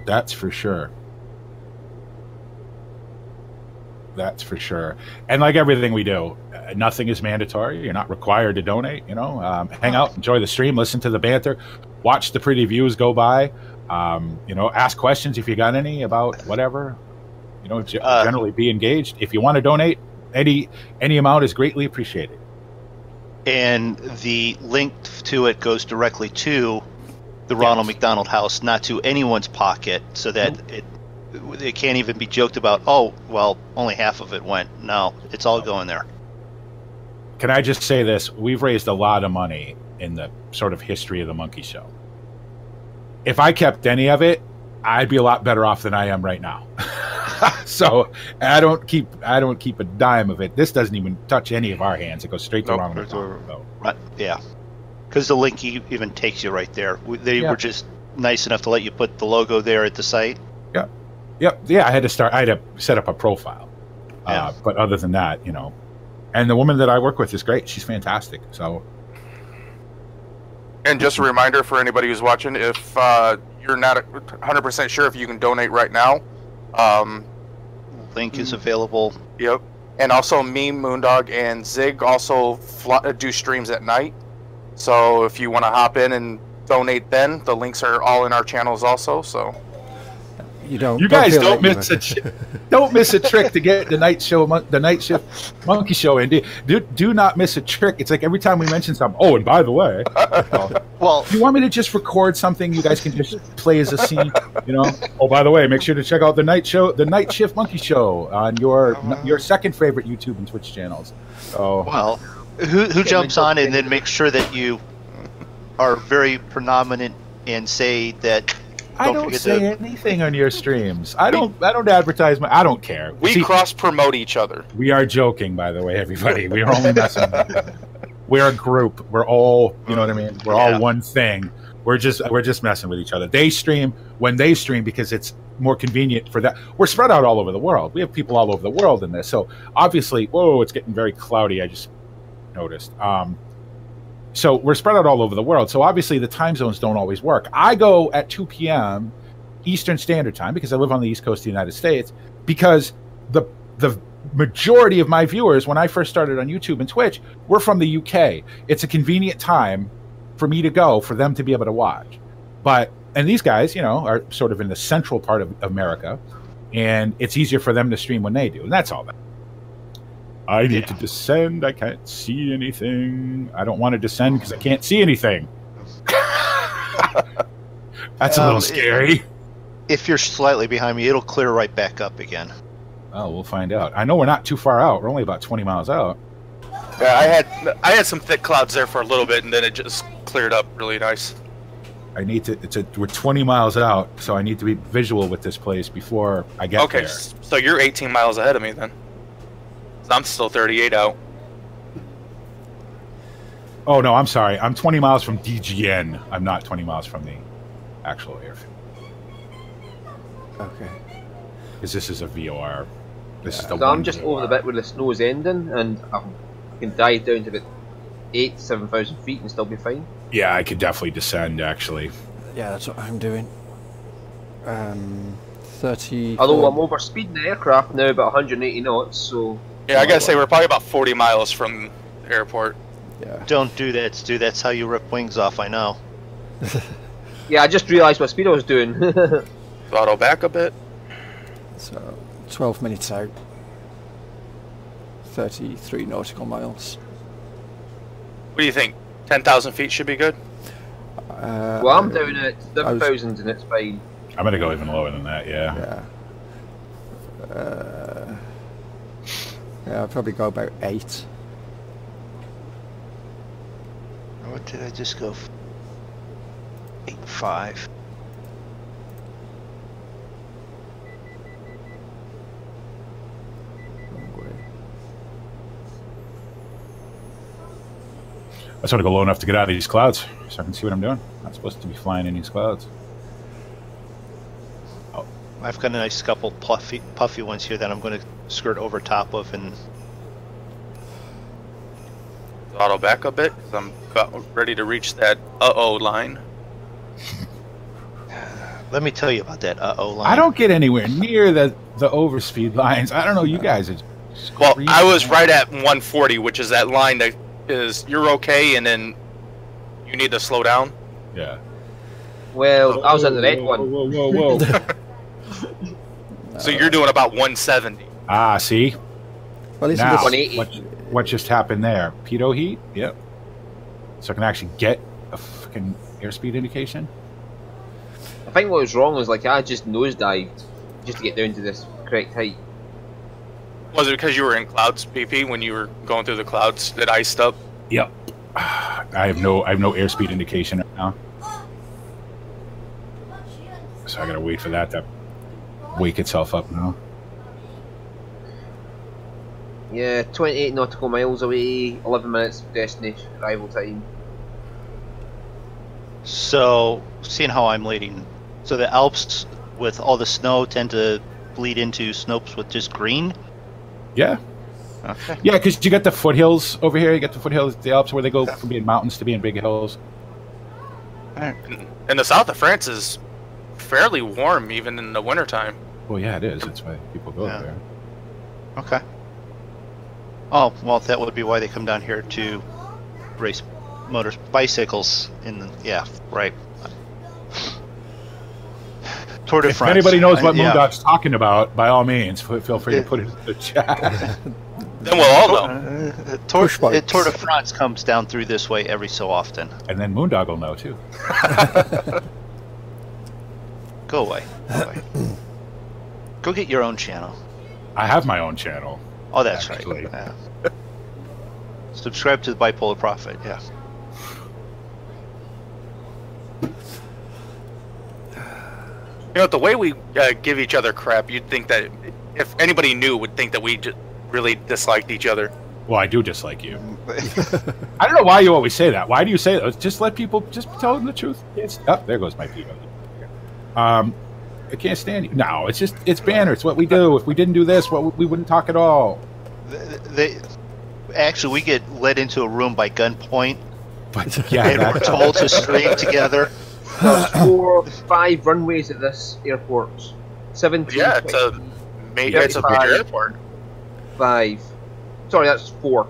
That's for sure. That's for sure. And like everything we do, nothing is mandatory. You're not required to donate. You know, hang out, enjoy the stream, listen to the banter, watch the pretty views go by. You know, ask questions if you got any about whatever. You know, generally be engaged. If you want to donate, any amount is greatly appreciated. And the link to it goes directly to the Ronald McDonald House, not to anyone's pocket, so that it can't even be joked about, oh, well, only half of it went. No, it's all going there. Can I just say this? We've raised a lot of money in the sort of history of the Monkey Show. If I kept any of it, I'd be a lot better off than I am right now. So I don't keep a dime of it. This doesn't even touch any of our hands. It goes straight to Ronald McDonald. Right, yeah. Because the link even takes you right there. They were just nice enough to let you put the logo there at the site. Yeah, I had to set up a profile. But other than that, you know, and the woman that I work with is great. She's fantastic. So, and just a reminder for anybody who's watching, if you're not 100% sure if you can donate right now, link is available. Yep. And also me, Moondog, and Zig also do streams at night. So if you want to hop in and donate then, the links are all in our channels also. So you guys don't miss don't miss a trick to get the night shift Monkey Show in. Do not miss a trick. It's like every time we mention something. Oh, and by the way, well, you want me to just record something you guys can just play as a scene, you know? Oh, by the way, make sure to check out the night shift Monkey Show on your second favorite YouTube and Twitch channels. Oh, well, who jumps on and then makes sure that you are very predominant and say that. I don't say anything on your streams. I don't advertise I don't care. We cross promote each other. We are joking, by the way, everybody. We are only messing. We're a group. We're all, you know what I mean? We're all one thing. We're just messing with each other. They stream when they stream because it's more convenient for that. We're spread out all over the world. We have people all over the world in this. So obviously, whoa, it's getting very cloudy. I just noticed. So we're spread out all over the world. So obviously the time zones don't always work. I go at 2 p.m. Eastern Standard Time because I live on the East Coast of the United States, because the majority of my viewers when I first started on YouTube and Twitch were from the UK. It's a convenient time for me to go for them to be able to watch. And these guys, you know, are sort of in the central part of America, and it's easier for them to stream when they do. And that's all that. I need to descend. I can't see anything. I don't want to descend because I can't see anything. That's a little scary. If you're slightly behind me, it'll clear right back up again. Oh, we'll find out. I know we're not too far out. We're only about 20 miles out. Yeah, I had some thick clouds there for a little bit, and then it just cleared up really nice. I need to. We're 20 miles out, so I need to be visual with this place before I get there. Okay, so you're 18 miles ahead of me then. I'm still 38 out. Oh, no, I'm sorry. I'm 20 miles from DGN. I'm not 20 miles from the actual airfield. Okay. Because this is a VOR. This is the so one I'm just VOR. over the bit where the snow's ending, and I can dive down to about 7,000 feet and still be fine. Yeah, I could definitely descend, actually. Yeah, that's what I'm doing. 30. Although I'm over speeding the aircraft now about 180 knots, so... Yeah, I gotta say, we're probably about 40 miles from the airport. Yeah. Don't do that, Stu. That's how you rip wings off, I know. Yeah, I just realised what speed I was doing. Throttle back a bit. So, 12 minutes out. 33 nautical miles. What do you think? 10,000 feet should be good? Well, I'm down at 7,000 and it's fine. I'm going to go even lower than that, Yeah. Yeah, I'll probably go about 8. What did I just go? 8.5. I just want to go low enough to get out of these clouds so I can see what I'm doing. I'm not supposed to be flying in these clouds. Oh. I've got a nice couple puffy ones here that I'm going to skirt over top of, and throttle back a bit because I'm about ready to reach that uh-oh line. Let me tell you about that line. I don't get anywhere near the overspeed lines. I don't know. You guys are. Well, I was right at 140, which is that line that is you're okay, and then you need to slow down. Yeah. Well, I was on the red one. Whoa. So you're doing about 170. Ah, see. Well, isn't Now, this, 180. what just happened there? Pitot heat? Yep. So I can actually get a fucking airspeed indication? I think what was wrong was like I just nosedived just to get down to this correct height. Was it because you were in clouds, PP, when you were going through the clouds that iced up? Yep. I have no airspeed indication right now. So I gotta wait for that to wake itself up now. Yeah, 28 nautical miles away, 11 minutes destination arrival time. So, seeing how I'm leading, so the Alps with all the snow tend to bleed into slopes with just green? Yeah. Okay. Yeah, because you got the foothills over here. You got the foothills, the Alps, where they go from being mountains to being big hills. And the south of France is fairly warm even in the wintertime. Well, yeah, it is. That's why people go Yeah. there. Okay. Oh, well, that would be why they come down here to race bicycles in the, yeah, right. Tour de If France. anybody knows what Yeah. Moondog's talking about, by all means, feel free to put it in the chat. Then we'll all know. Push bikes. Tour de France comes down through this way every so often. And then Moondog will know, too. Go away. Go away. Go get your own channel. I have my own channel. Oh, that's Actually. right. Yeah. Subscribe to the Bipolar Prophet. Yeah. You know, the way we give each other crap, you'd think that if anybody knew, would think that we just really disliked each other. Well, I do dislike you. I don't know why you always say that. Why do you say that? Just let people, just tell them the truth. Oh, there goes my Pitot. I can't stand you. No, it's just, it's banner. It's what we do. If we didn't do this, we wouldn't talk at all. Actually, we get led into a room by gunpoint, But yeah, and we're told to stream together. There's 4 or 5 runways at this airport. 17. Yeah, it's a major 35. airport. 5. Sorry, that's 4.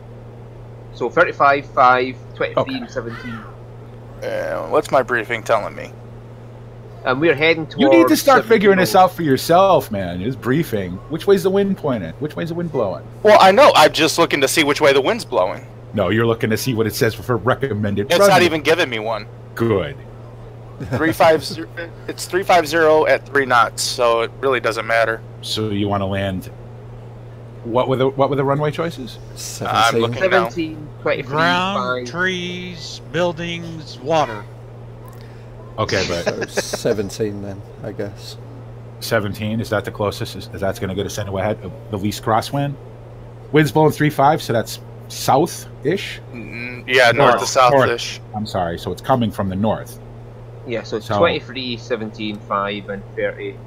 So 35, 5, 23, Okay. and 17. What's my briefing telling me? And we're heading towards. you need to start 17 figuring this miles. out for yourself, man. It's briefing. Which way's the wind pointing? Which way's the wind blowing? Well, I know. I'm just looking to see which way the wind's blowing. No, you're looking to see what it says for recommended. It's not running. even giving me one. Good. 350. It's 350 at 3 knots, so it really doesn't matter. So you want to land? What were the runway choices? 17. looking- 17, 23, Ground, 5. trees, buildings, water. Okay, but So 17 then, I guess. 17, is that the closest? Is that's going to get us anywhere ahead? The least crosswind? Wind's blowing 3-5, so that's south-ish? Yeah, north to North. south-ish. I'm sorry, so it's coming from the north. Yeah, so So- 23, 17, 5, and 33,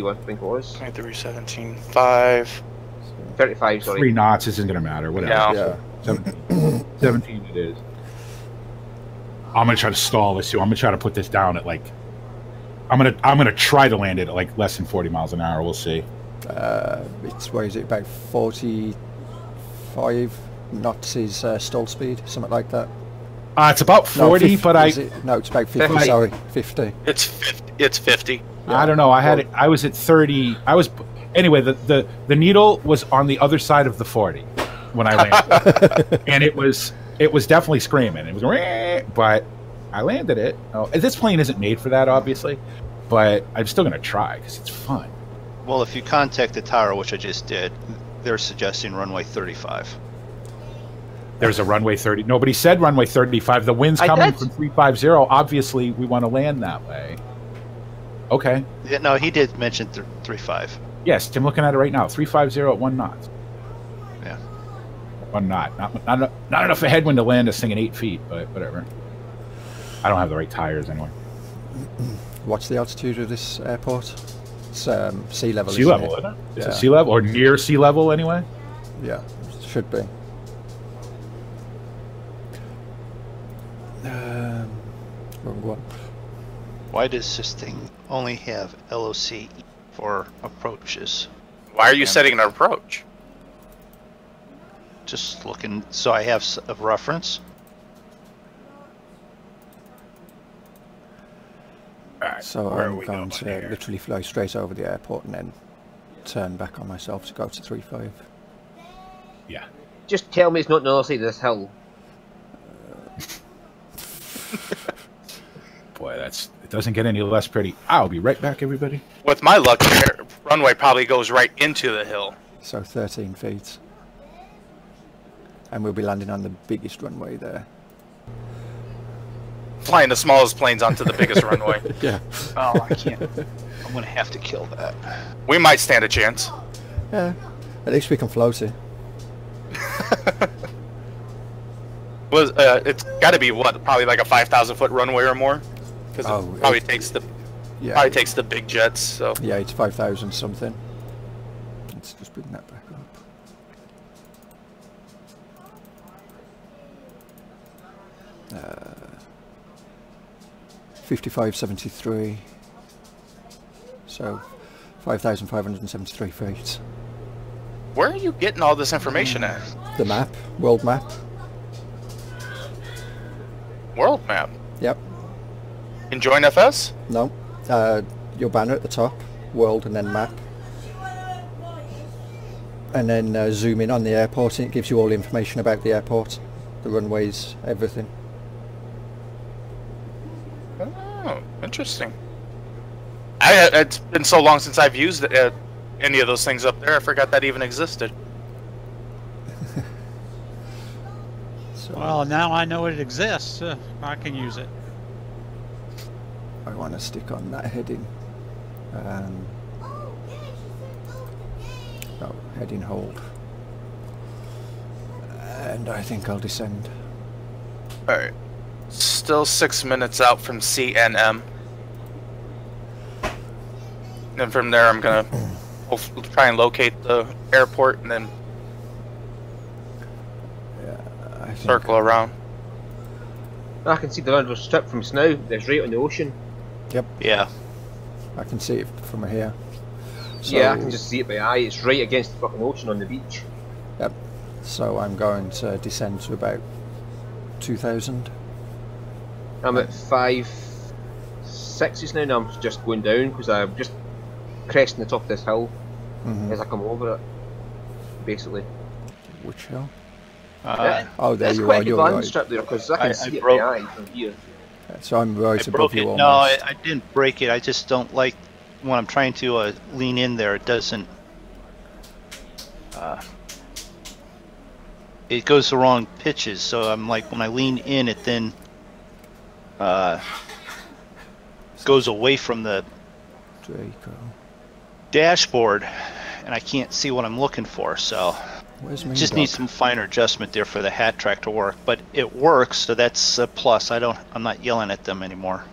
I think it was. 23, 17, 5. 35, sorry. 3 knots isn't going to matter, whatever. Yeah. Yeah. 17 it is. I'm going to try to stall this too. I'm going to try to put this down at like... I'm gonna try to land it at like less than 40 miles an hour. We'll see. It's, where is it, about 45 knots is stall speed, something like that. It's about 40, but No, it's about 50, 50. sorry, 50. It's 50. It's 50. I don't know. I was at 30. Anyway, the needle was on the other side of the 40 when I landed. And it was definitely screaming. It was going, but I landed it. Oh, this plane isn't made for that, obviously, but I'm still going to try because it's fun. Well, if you contact the tower, which I just did, they're suggesting runway 35. There's a runway 30. Nobody said runway 35. The wind's I coming did. from 350. Obviously, we want to land that way. Okay. Yeah, no, he did mention 35. Yes, I'm looking at it right now. 350 at 1 knot. Yeah. 1 knot. Not enough a headwind to land this thing at 8 feet, but whatever. I don't have the right tires anyway. What's the altitude of this airport? It's sea level, Sea isn't level, it? isn't it? Is Yeah. it sea level or near sea level anyway? Yeah, should be. Wrong one. Why does this thing only have LOC for approaches? Why are you setting an approach? Just looking so I have a reference. Alright, So where are I'm we going to here? literally fly straight over the airport and then turn back on myself to go to 3.5. Yeah. Just tell me it's not on the other side of this hill. Boy, it doesn't get any less pretty. I'll be right back, everybody. With my luck, the runway probably goes right into the hill. So 13 feet. And we'll be landing on the biggest runway there. Flying the smallest planes onto the biggest runway. Yeah. Oh, I can't. I'm gonna have to kill that. We might stand a chance. Yeah. At least we can float it. It's got to be what, probably like a 5,000 foot runway or more, because it probably takes the big jets. So Yeah, it's 5,000 something. Let's just bring that back up. 5573. So 5,573 feet. where are you getting all this information at? The map, world map. World map. Yep. In Join FS? No. Your banner at the top, world and then map. And then zoom in on the airport and it gives you all the information about the airport, the runways, everything. Oh, interesting. It's been so long since I've used any of those things up there. I forgot that even existed. So Well, now I know it exists. I can use it. I want to stick on that heading. No, heading hold. And I think I'll descend. Alright. Still 6 minutes out from CNM. And from there I'm gonna try and locate the airport and then I think circle around. I can see the Landwehr Strip from Snow. It's right on the ocean. Yeah. I can see it from here. So, Yeah, I can just see it by eye. It's right against the fucking ocean on the beach. Yep. So I'm going to descend to about 2,000. I'm at 5.6 now, and I'm just going down because I'm just cresting the top of this hill as I come over it, basically. Which hill? Oh, there It's you quite are. a good You're landing right. strip there because I can see it broke- by eye from here. So I'm right I above broke you it. almost. No, I didn't break it. I just don't like when I'm trying to lean in there. It doesn't. It goes the wrong pitches. So I'm like when I lean in, it then goes away from the Draco. dashboard, and I can't see what I'm looking for. So Where's me? just need some finer adjustment there for the hat track to work. But it works, so that's a plus. I'm not yelling at them anymore.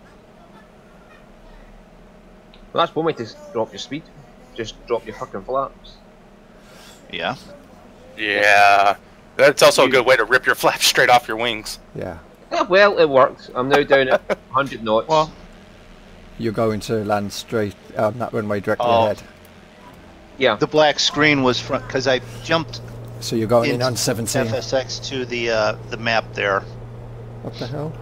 Well, that's one way to drop your speed. Just drop your fucking flaps. Yeah. Yeah. That's also a good way to rip your flaps straight off your wings. Yeah. Yeah, well, it worked. I'm now down at 100 knots. Well, You're going to land straight on that runway directly Oh. ahead. yeah. the black screen was front because I jumped So you're going in into on 17. FSX to the map there What the hell?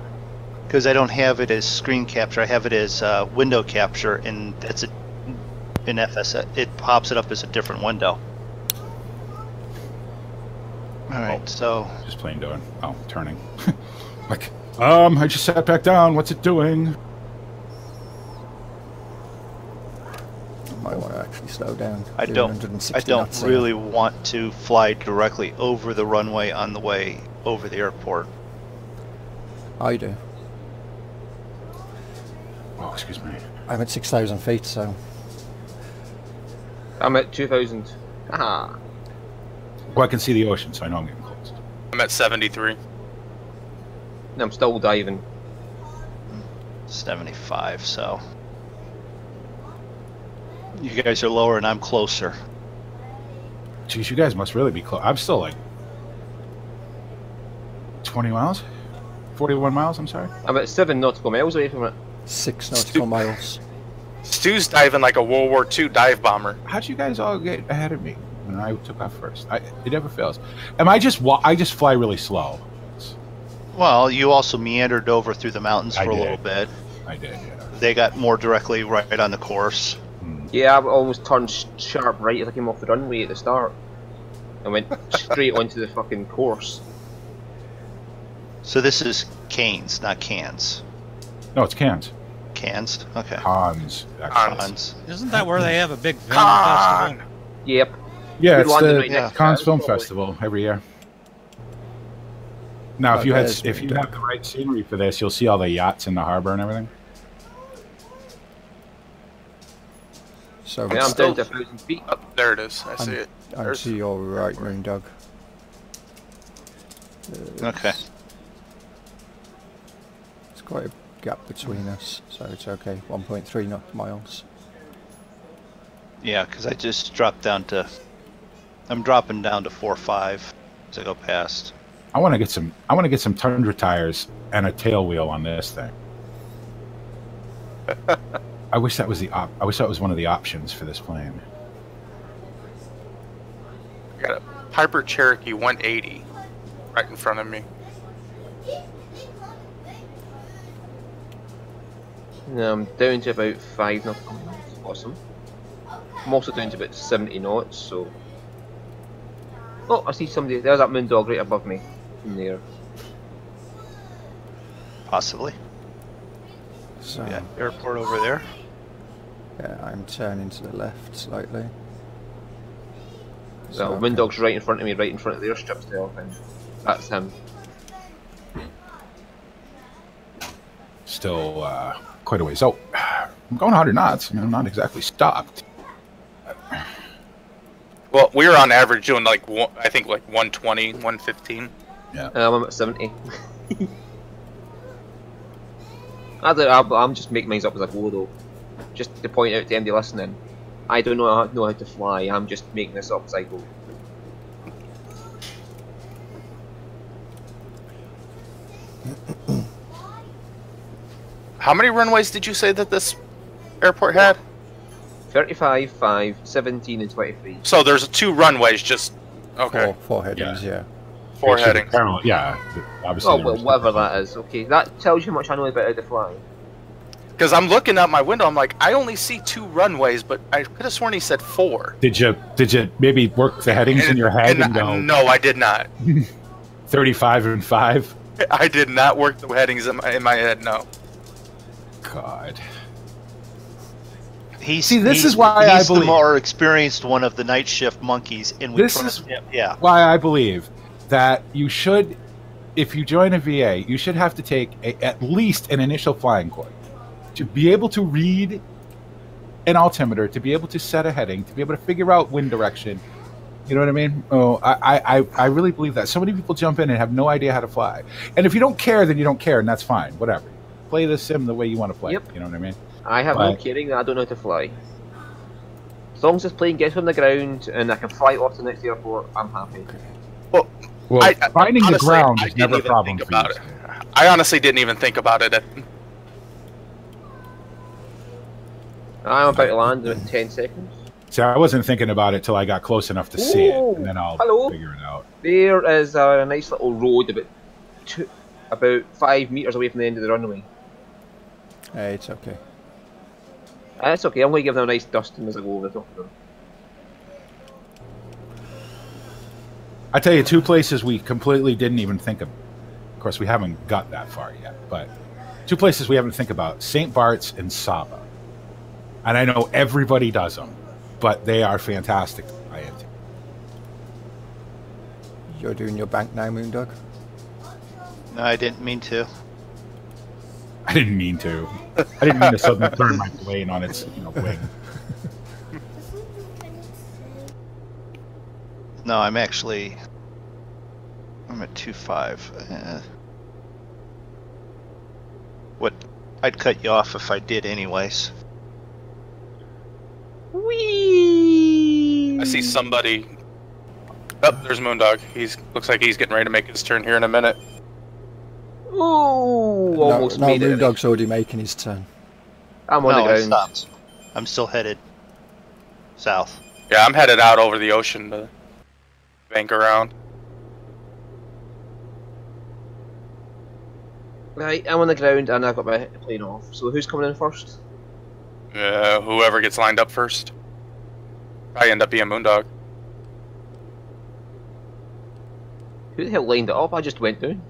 because I don't have it as screen capture. I have it as window capture, and that's it. In FSX, it pops it up as a different window. All right, so Just plain doing. Oh, turning. Like, I just sat back down. What's it doing? Might want to actually slow down. I Do don't 160 knots in. really want to fly directly over the runway on the way over the airport. I do. Oh, excuse me. I'm at 6,000 feet, so I'm at 2,000. Haha. Well, I can see the ocean, so I know I'm getting close. I'm at 73. And I'm still diving. 75. So you guys are lower, and I'm closer. Jeez, you guys must really be close. I'm still like 20 miles. 41 miles, I'm sorry? I'm about 7 nautical miles away from it. 6 nautical miles. Stu's diving like a World War II dive bomber. How'd you guys all get ahead of me when I took off first? It never fails. I just fly really slow. Well, you also meandered over through the mountains for a little bit. I did, yeah. They got more directly right on the course. Yeah, I almost turned sharp right as I came off the runway at the start. And went straight onto the fucking course. So this is Canes, not Cans. No, it's Cans. Cans? Okay. Cons. Cons. Isn't that where they have a big film festival? Yep. Yeah, Good it's London the right next to Cannes it, Film probably. Festival every year. Now, if you have the right scenery for this, you'll see all the yachts in the harbor and everything. So Yeah, I'm down to 1,000 feet. Oh, there it is. I see it. I'm to your right, Moondog. Okay. It's quite a gap between us, so it's okay. 1.3 miles. Yeah, because I just dropped down to... I'm dropping down to 4.5 as I go past. I want to get some Tundra tires and a tail wheel on this thing. I wish that was one of the options for this plane. I got a Piper Cherokee 180 right in front of me. I'm down to about 5 nautical miles. Awesome. I'm also down to about 70 knots, so... Oh, I see somebody. There's that Moondog right above me. In there. Possibly. So, Yeah, airport over there. yeah, I'm turning to the left slightly. So okay. Moondog's right in front of me, right in front of the airstrip still, and that's him. Still quite a ways. Oh, I'm going 100 knots. I mean, I'm not exactly stopped. Well, we were on average doing like I think like 120, 115. Yeah. I'm at 70. I'm just making mine up as I go though. Just to point out to anybody listening, I don't know how to fly. I'm just making this up as I go. How many runways did you say that this airport had? 35, 5, 17, and 23. So there's 2 runways, just okay. Four headings, yeah. 4 Actually, headings. parallel- yeah, obviously. Oh, well, whatever that is. Okay, that tells you how much I know about how to fly. Because I'm looking out my window, I'm like, I only see 2 runways, but I could have sworn he said 4. Did you maybe work the headings in your head and go No, I did not. 35 and 5? I did not work the headings in my head. No. God. He's why I he's believe the more experienced one of the night shift monkeys, and we This trust is- him. Yeah. Why I believe that you should, if you join a VA, you should have to take at least an initial flying course to be able to read an altimeter, to be able to set a heading, to be able to figure out wind direction. You know what I mean? Oh, I really believe that. So many people jump in and have no idea how to fly. And if you don't care, then you don't care, and that's fine. Whatever. Play the sim the way you want to play. Yep. You know what I mean? I have no But- caring that I don't know how to fly. As long as this plane gets on the ground and I can fly off to the next airport, I'm happy. Well, Well, finding the honestly, ground I is didn't never a even problem think for you. about it. I honestly didn't even think about it. I'm about to land in 10 seconds. See, I wasn't thinking about it till I got close enough to see it, and then I'll Hello. figure it out. There is a nice little road about 5 meters away from the end of the runway. Hey, it's okay. That's okay, I'm going to give them a nice dusting as I go over the top of them. I tell you, 2 places we completely didn't even think of. Of course, we haven't got that far yet, but 2 places we haven't think about: St. Bart's and Saba. And I know everybody does them, but they are fantastic to fly into. You're doing your bank now, Moondog? No, I didn't mean to. I didn't mean to. I didn't mean to suddenly turn my plane on its wing. No, I'm at 2.5. What? I'd cut you off if I did, anyways. Whee! I see somebody. Oh, there's Moondog. Looks like he's getting ready to make his turn here in a minute. Oh, almost no, made it. Moondog's already making his turn. I'm on No, the I ground. stopped. I'm still headed south. Yeah, I'm headed out over the ocean to bank around. Right, I'm on the ground and I've got my plane off. So who's coming in first? Whoever gets lined up first. I end up being Moondog. Who the hell lined it up? I just went down.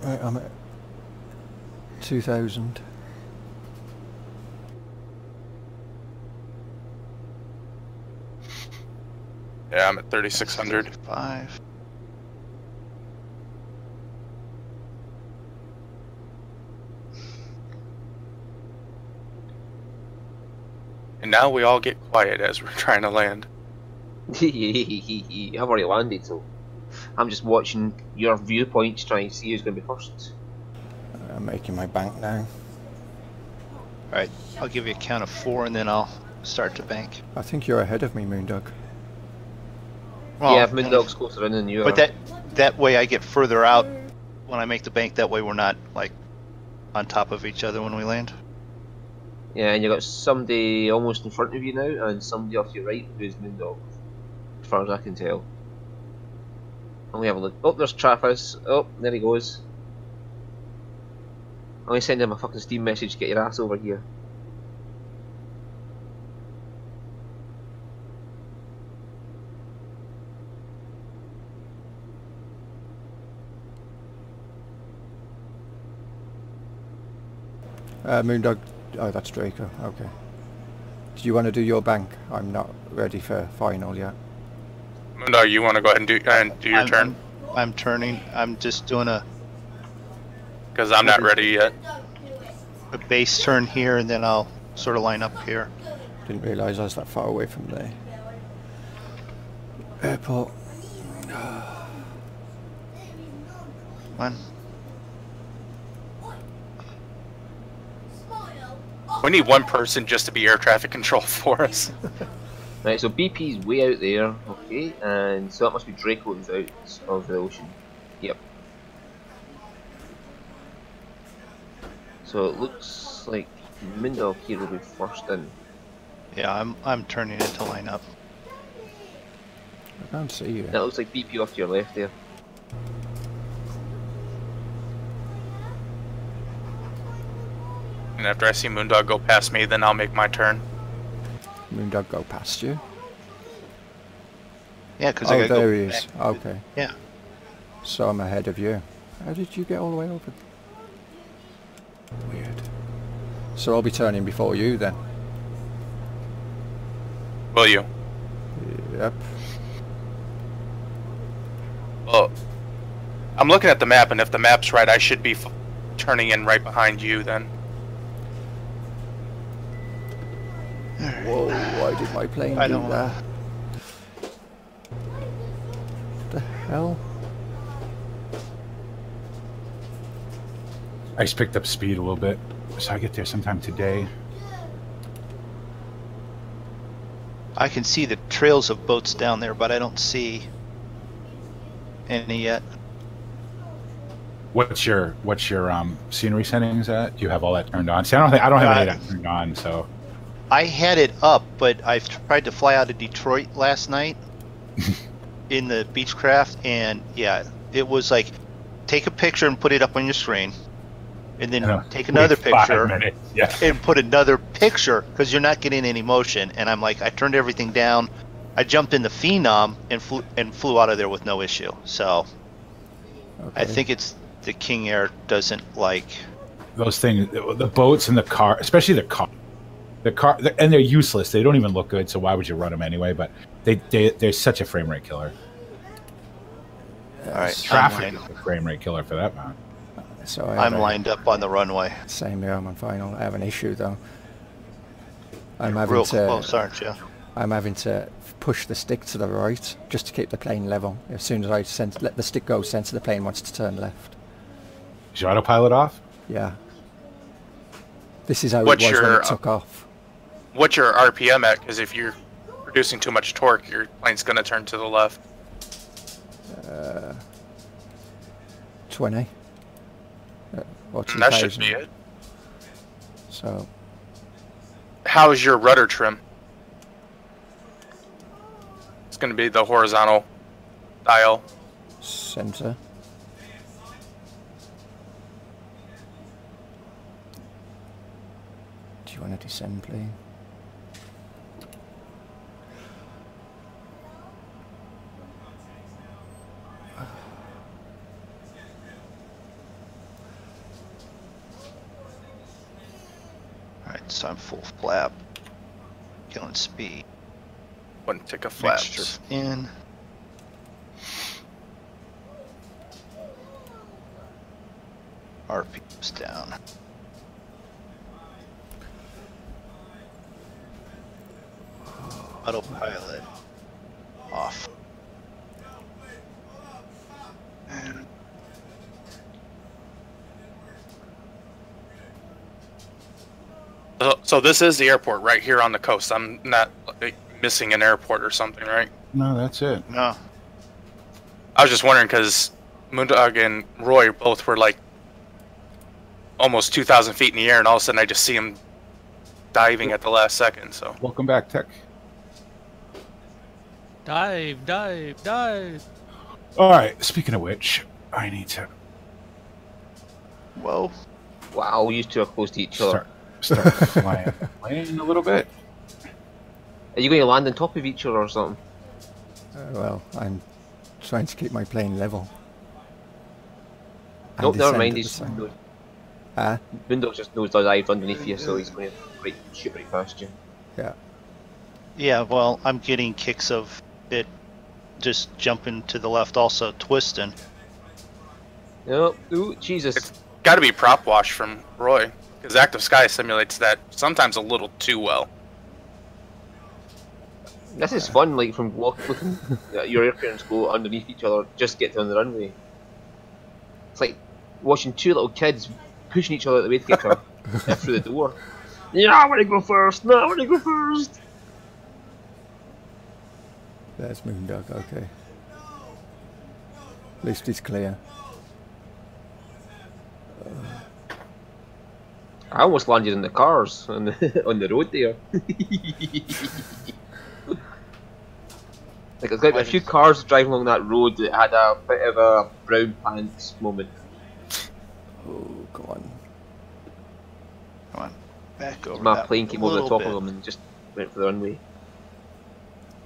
Right, I'm at 2,000. Yeah, I'm at 3,600. 5. And now we all get quiet as we're trying to land. I've already landed, so I'm just watching your viewpoints, trying to see who's going to be first. I'm making my bank now. Alright, I'll give you a count of 4 and then I'll start to bank. I think you're ahead of me, Moondog. Well, yeah, if Moondog's closer in than you but are. that way I get further out when I make the bank. That way we're not like on top of each other when we land. Yeah, and you've got somebody almost in front of you now, and somebody off your right who's Moondog, as far as I can tell. Let me have a look. Oh, there's Travis. Oh, there he goes. I'm going to send him a fucking Steam message, get your ass over here. Moondog, oh that's Draco, okay. Do you want to do your bank? I'm not ready for final yet. Moondog, you want to go ahead and do your turn? I'm turning. I'm just doing a Because I'm not ready yet. base turn here and then I'll sort of line up here. Didn't realise I was that far away from the airport. One. We need one person just to be air traffic control for us. Right, so BP's way out there, okay, and so that must be Draco who's out of the ocean. Yep. So it looks like Moondog here will be first in. Yeah, I'm turning it to line up. I can't see you. That looks like BP off to your left there. And after I see Moondog go past me, then I'll make my turn. Moondog go past you? Yeah, because I Oh, gotta go there he is. back. Okay. Yeah. So I'm ahead of you. How did you get all the way over? Weird. So I'll be turning before you then. Will you? Yep. Well, I'm looking at the map, and if the map's right, I should be turning in right behind you then. Whoa, why did my plane I do don't- that? The hell? I just picked up speed a little bit, so I get there sometime today. I can see the trails of boats down there, but I don't see any yet. What's your scenery settings at? Do you have all that turned on? See, I don't have any of that turned on, so. I had it up, but I've tried to fly out of Detroit last night in the Beechcraft, and yeah, it was like, take a picture and put it up on your screen, and then take another Wait 5 picture minutes. Yeah. and put another picture, because you're not getting any motion. And I'm like, I turned everything down. I jumped in the Phenom and flew out of there with no issue. So I Okay. think it's the King Air doesn't like. Those things, the boats and the car, especially the car, and they're useless. They don't even look good. So why would you run them anyway? But they're such a frame rate killer. All right, Traffic is a frame rate killer for that man. So I I'm have a- lined up on the runway. Same here, I'm on final. I have an issue though. I'm having Real to. close, aren't you? I'm having to push the stick to the right just to keep the plane level. As soon as I let the stick go, sense the plane wants to turn left. Is your autopilot off? Yeah. This is how What's it was when your, it took off. What's your RPM at? Because if you're producing too much torque, your plane's going to turn to the left. 20. Or And that 2000. should be it. So, How's your rudder trim? It's going to be the horizontal dial. center. Do you want to descend, please? Alright, so I'm full flap. Killing speed. One tick of Mixture flaps. in. RPM's down. Autopilot off. And So this is the airport right here on the coast. I'm not like, missing an airport or something, right? No, that's it. no, I was just wondering because Moondog and Roy both were like almost 2,000 feet in the air, and all of a sudden I just see him diving at the last second. So Welcome back, Tech. Dive, dive, dive. All right. Speaking of which, I need to whoa. Wow, you two are close to each other. start flying plane a little bit. Are you going to land on top of each other or something? Well, I'm trying to keep my plane level. And Nope, never descend mind. at the He's same- Ah, Moondog just knows the dive underneath you, so he's going to shoot right past you. yeah. Yeah, well, I'm getting kicks of it just jumping to the left, also twisting. Oh, ooh, Jesus. It's got to be prop wash from Roy because Active Sky simulates that sometimes a little too well. This is fun, like from looking at your airplanes go underneath each other, just get on the runway. It's like watching two little kids pushing each other out the way to get her through the door. Yeah, I want to go first. No, I want to go first. There's Moondog, okay. At least he's clear. I almost landed in the cars on the on the road there. Like, there's got a few cars driving along that road that had a bit of a brown pants moment. Oh, go on. Come on, back over My that plane a came over the little top of bit. them and just went for the runway.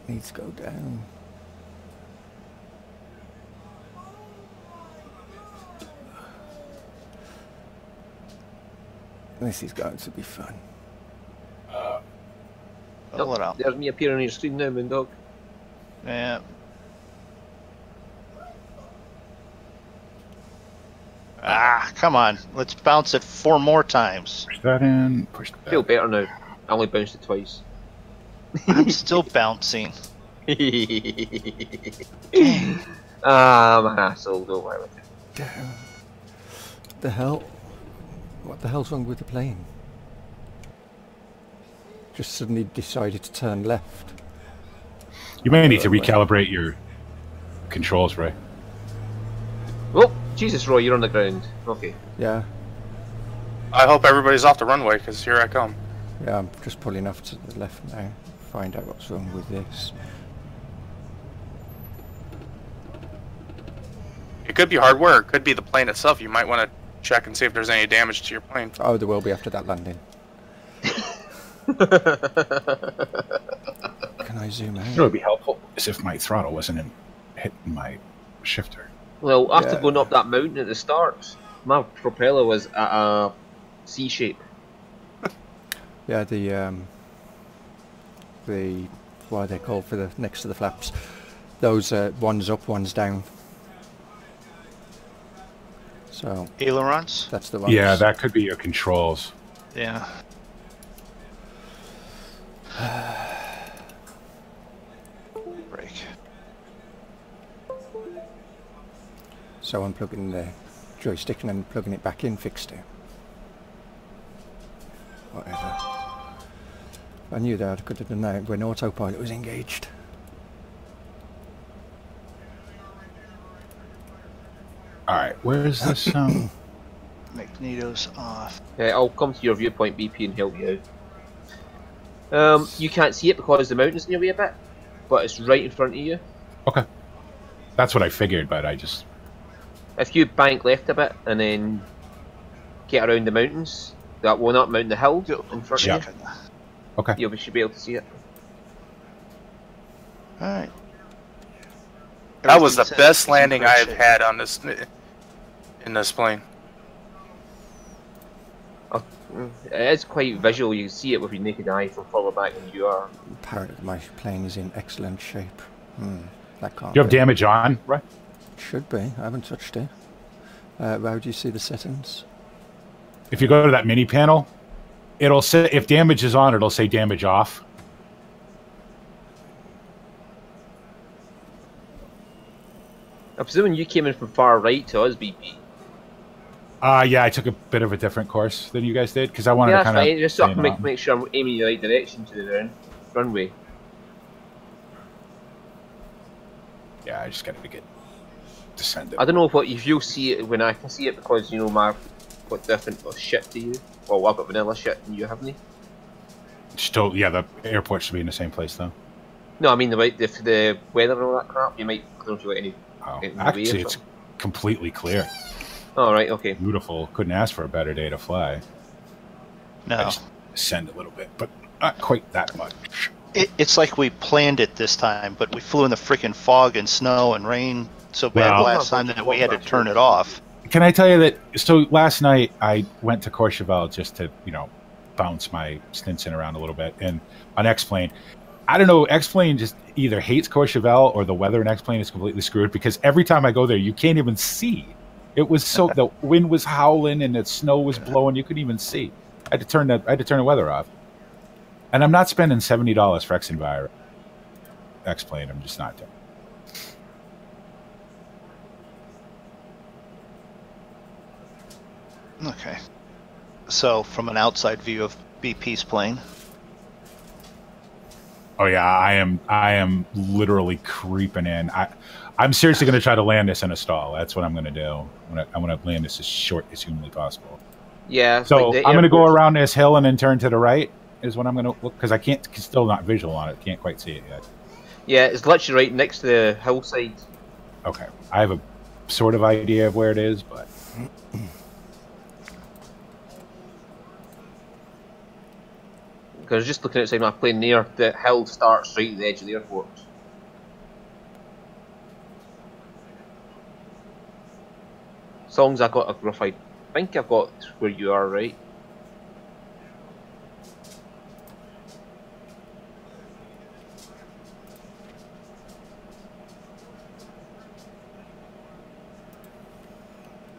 Needs to go down. This is going to be fun. Level it out. There's me appearing on your screen now, Moondog. Yeah. Ah, come on. Let's bounce it 4 more times. Push that in. Push I feel that. better now. I only bounced it twice. I'm still bouncing. Ah, I'm an asshole, don't worry about it. Damn. The hell? What the hell's wrong with the plane? Just suddenly decided to turn left. You may need to recalibrate your controls, Ray. Oh, Jesus, Roy, you're on the ground. Okay. Yeah, I hope everybody's off the runway because here I come. yeah, I'm just pulling off to the left now. Find out what's wrong with this. It could be hardware. It could be the plane itself. You might want to check and see if there's any damage to your plane. Oh, there will be after that landing. Can I zoom You know what out? would be helpful is if my throttle wasn't hitting my shifter. Well, after Yeah. going up that mountain at the start, my propeller was at a C shape. Yeah, the what are they called for the next to the flaps? Those one's up, one's down. So Ailerons? that's the one. Yeah, that could be your controls. Yeah. Break. So I'm plugging the joystick and then plugging it back in, fixed it. whatever. I knew that I could have done that when autopilot was engaged. Alright, where is this? Magneto's off. Yeah, I'll come to your viewpoint, BP, and help you out. You can't see it because the mountain's in your way a bit, but it's right in front of you. Okay. That's what I figured, but I just... If you bank left a bit and then get around the mountains, that will not mount the hill in front of you. Okay. You should be able to see it. Alright. That was the best landing I've had on this in this plane. It is quite visual. You can see it with your naked eye from further back than you are. Apparently my plane is in excellent shape. That can't You have be. damage on, right? Should be. I haven't touched it. How do you see the settings? If you go to that mini panel, it'll say, if damage is on, it'll say damage off. I'm presuming you came in from far right to us, BP. Yeah, I took a bit of a different course than you guys did, because I wanted Yeah, to that's kind fine. of... Just so I can make sure I'm aiming in the right direction to the runway. Yeah, I just got to get descended. I don't know if you'll see it when I can see it, because you know my what different shit to you. Well, I've got vanilla shit and you haven't. Still, yeah, the airport should be in the same place, though. No, I mean the weather and all that crap. You might don't feel like any. Oh, in the way or actually, it's something. completely clear. All right, okay. Beautiful. Couldn't ask for a better day to fly. I No. just descend a little bit, but not quite that much. It's like we planned it this time, but we flew in the freaking fog and snow and rain so bad Well- last time that we had to turn it off. Can I tell you that? So last night I went to Courchevel just to, bounce my Stinson around a little bit, and on X-Plane, I don't know, X-Plane just either hates Courchevel or the weather in X-Plane is completely screwed, because every time I go there, you can't even see. It was so the wind was howling and the snow was blowing, you couldn't even see. I had to turn the weather off, and I'm not spending $70 for X-Plane. I'm just not doing. Okay. So, from an outside view of BP's plane, Oh yeah, I am literally creeping in. I'm seriously going to try to land this in a stall. That's what I'm going to do. I'm going to land this as short as humanly possible. Yeah. it's So like the I'm going to go airport- around this hill and then turn to the right. Is what I'm going to look, because I can't, still not visual on it. Can't quite see it yet. Yeah, it's literally right next to the hillside. Okay, I have a sort of idea of where it is, but Because just looking outside my plane there, the hill starts right at the edge of the airport. As long as I got a rough idea. I think I've got where you are, right?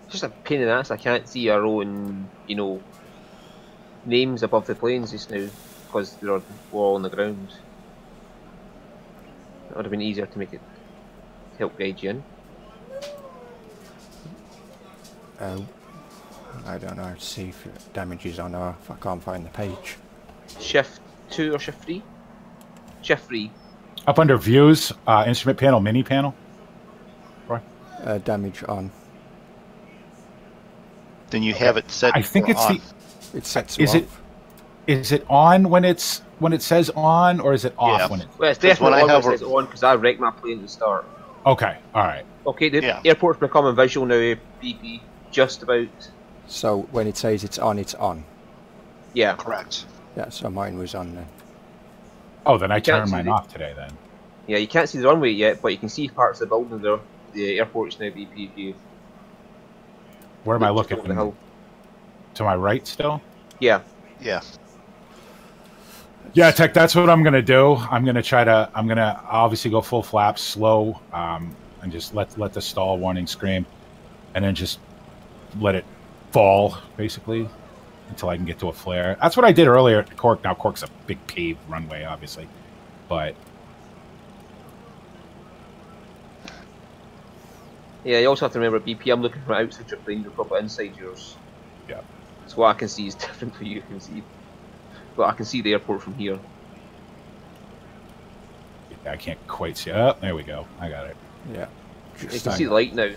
It's just a pain in the ass. I can't see our own, names above the planes just now because we're all on the ground. That would have been easier to make it help guide you in. I don't know how to see if damage is on or if I can't find the page. Shift 2 or Shift 3? Shift 3. up under views, instrument panel, mini panel. Roy? Damage on. Then you have it set. I think for it's on. It sets Is off. Is it on when it says on, or is it off Yeah. when it? Well, it's That's what definitely I on when it have- says on because I wrecked my plane at the start. Okay, all right. Okay, the Yeah. airport's becoming visual now, BP. Just about. So when it says it's on, it's on. Yeah. Correct. Yeah, so mine was on then. Oh, then I Can't turned see mine the- off today. Then Yeah, you can't see the runway yet, but you can see parts of the building there. The airport's now BP if you where am I look looking? over the hill. To my right still? Yeah. Yeah. Yeah, Tech, that's what I'm going to do. I'm going to obviously go full flaps, slow, and just let the stall warning scream, and then just let it fall, basically, until I can get to a flare. That's what I did earlier at Cork. Now, Cork's a big paved runway, obviously, but Yeah, you also have to remember BP, I'm looking from outside your plane, you're probably inside yours. yeah. So what I can see is different to what you can see. but I can see the airport from here. I can't quite see. Oh, there we go. I got it. Yeah. You can see the light now.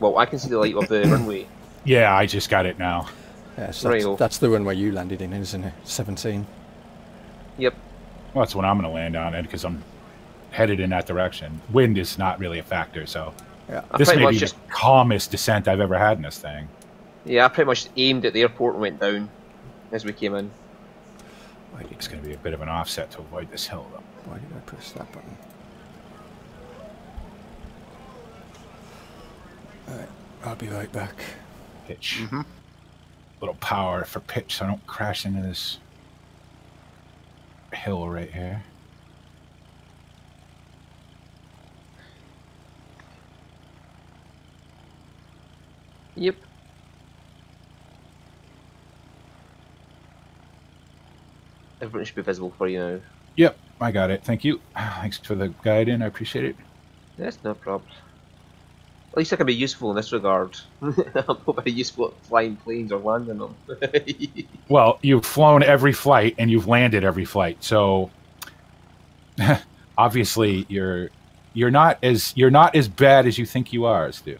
Well, I can see the light of the runway. Yeah, I just got it now. Yes, Right. that's the runway you landed in, isn't it? 17. Yep. Well, that's what I'm going to land on it because I'm headed in that direction. Wind is not really a factor, so Yeah. this pretty may much be just- the calmest descent I've ever had in this thing. Yeah, I pretty much aimed at the airport and went down as we came in. It's going to be a bit of an offset to avoid this hill, though. Why did I press that button? Alright, I'll be right back. Pitch. Little power for pitch so I don't crash into this hill right here. Yep. Everything should be visible for you now. Yep, I got it. Thank you. Thanks for the guide in. I appreciate it. That's no problem. At least I can be useful in this regard. I'm not very useful at flying planes or landing them. Well, you've flown every flight and you've landed every flight, so obviously you're not as bad as you think you are, Stu.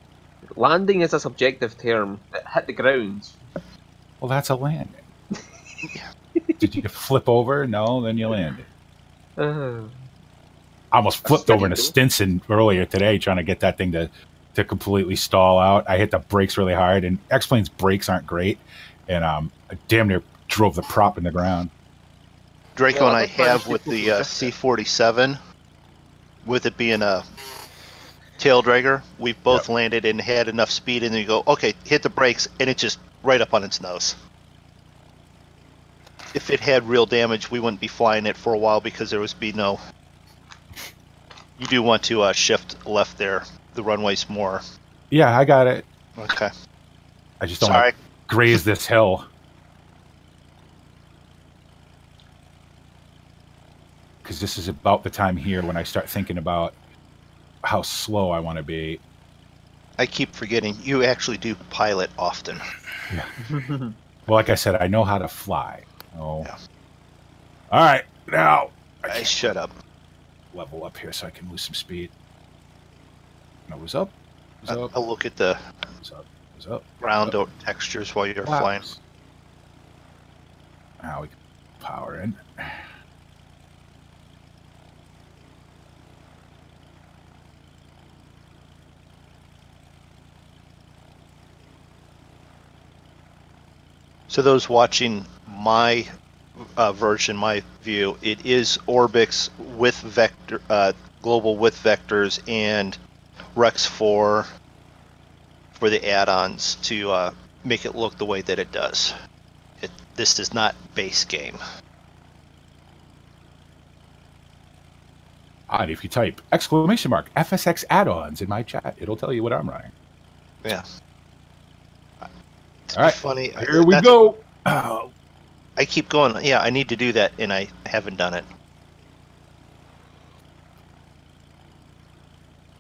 Landing is a subjective term. It hit the ground. Well, that's a landing. Did you flip over? No, then you landed. I almost flipped over in a Stinson earlier today trying to get that thing to completely stall out. I hit the brakes really hard, and X-Plane's brakes aren't great, and I damn near drove the prop in the ground. Draco Yeah, and I that's fine. have with the C-47, with it being a tail dragger, we've both landed and had enough speed, and then you go, okay, hit the brakes, and it's just right up on its nose. If it had real damage, we wouldn't be flying it for a while because there would be no... You do want to shift left there. The runway's more... Yeah, I got it. Okay. I just don't Sorry. want to graze this hill. Because this is about the time here when I start thinking about how slow I want to be. I keep forgetting. You actually do pilot often. Well, like I said, I know how to fly. Oh. Yeah. All right, now I shut up. level up here so I can lose some speed. Nose up. Nose up. I'll look at the Nose up. Nose up. ground or textures while you're flying. Flaps. Now we can power in. So those watching my version, my view, it is Orbix with vector, global with vectors, and Rex 4 for the add-ons to make it look the way that it does. This is not base game. And if you type exclamation mark FSX add-ons in my chat, it'll tell you what I'm running. Yeah. All right, Funny. here we go. Oh, I keep going. Yeah, I need to do that, and I haven't done it.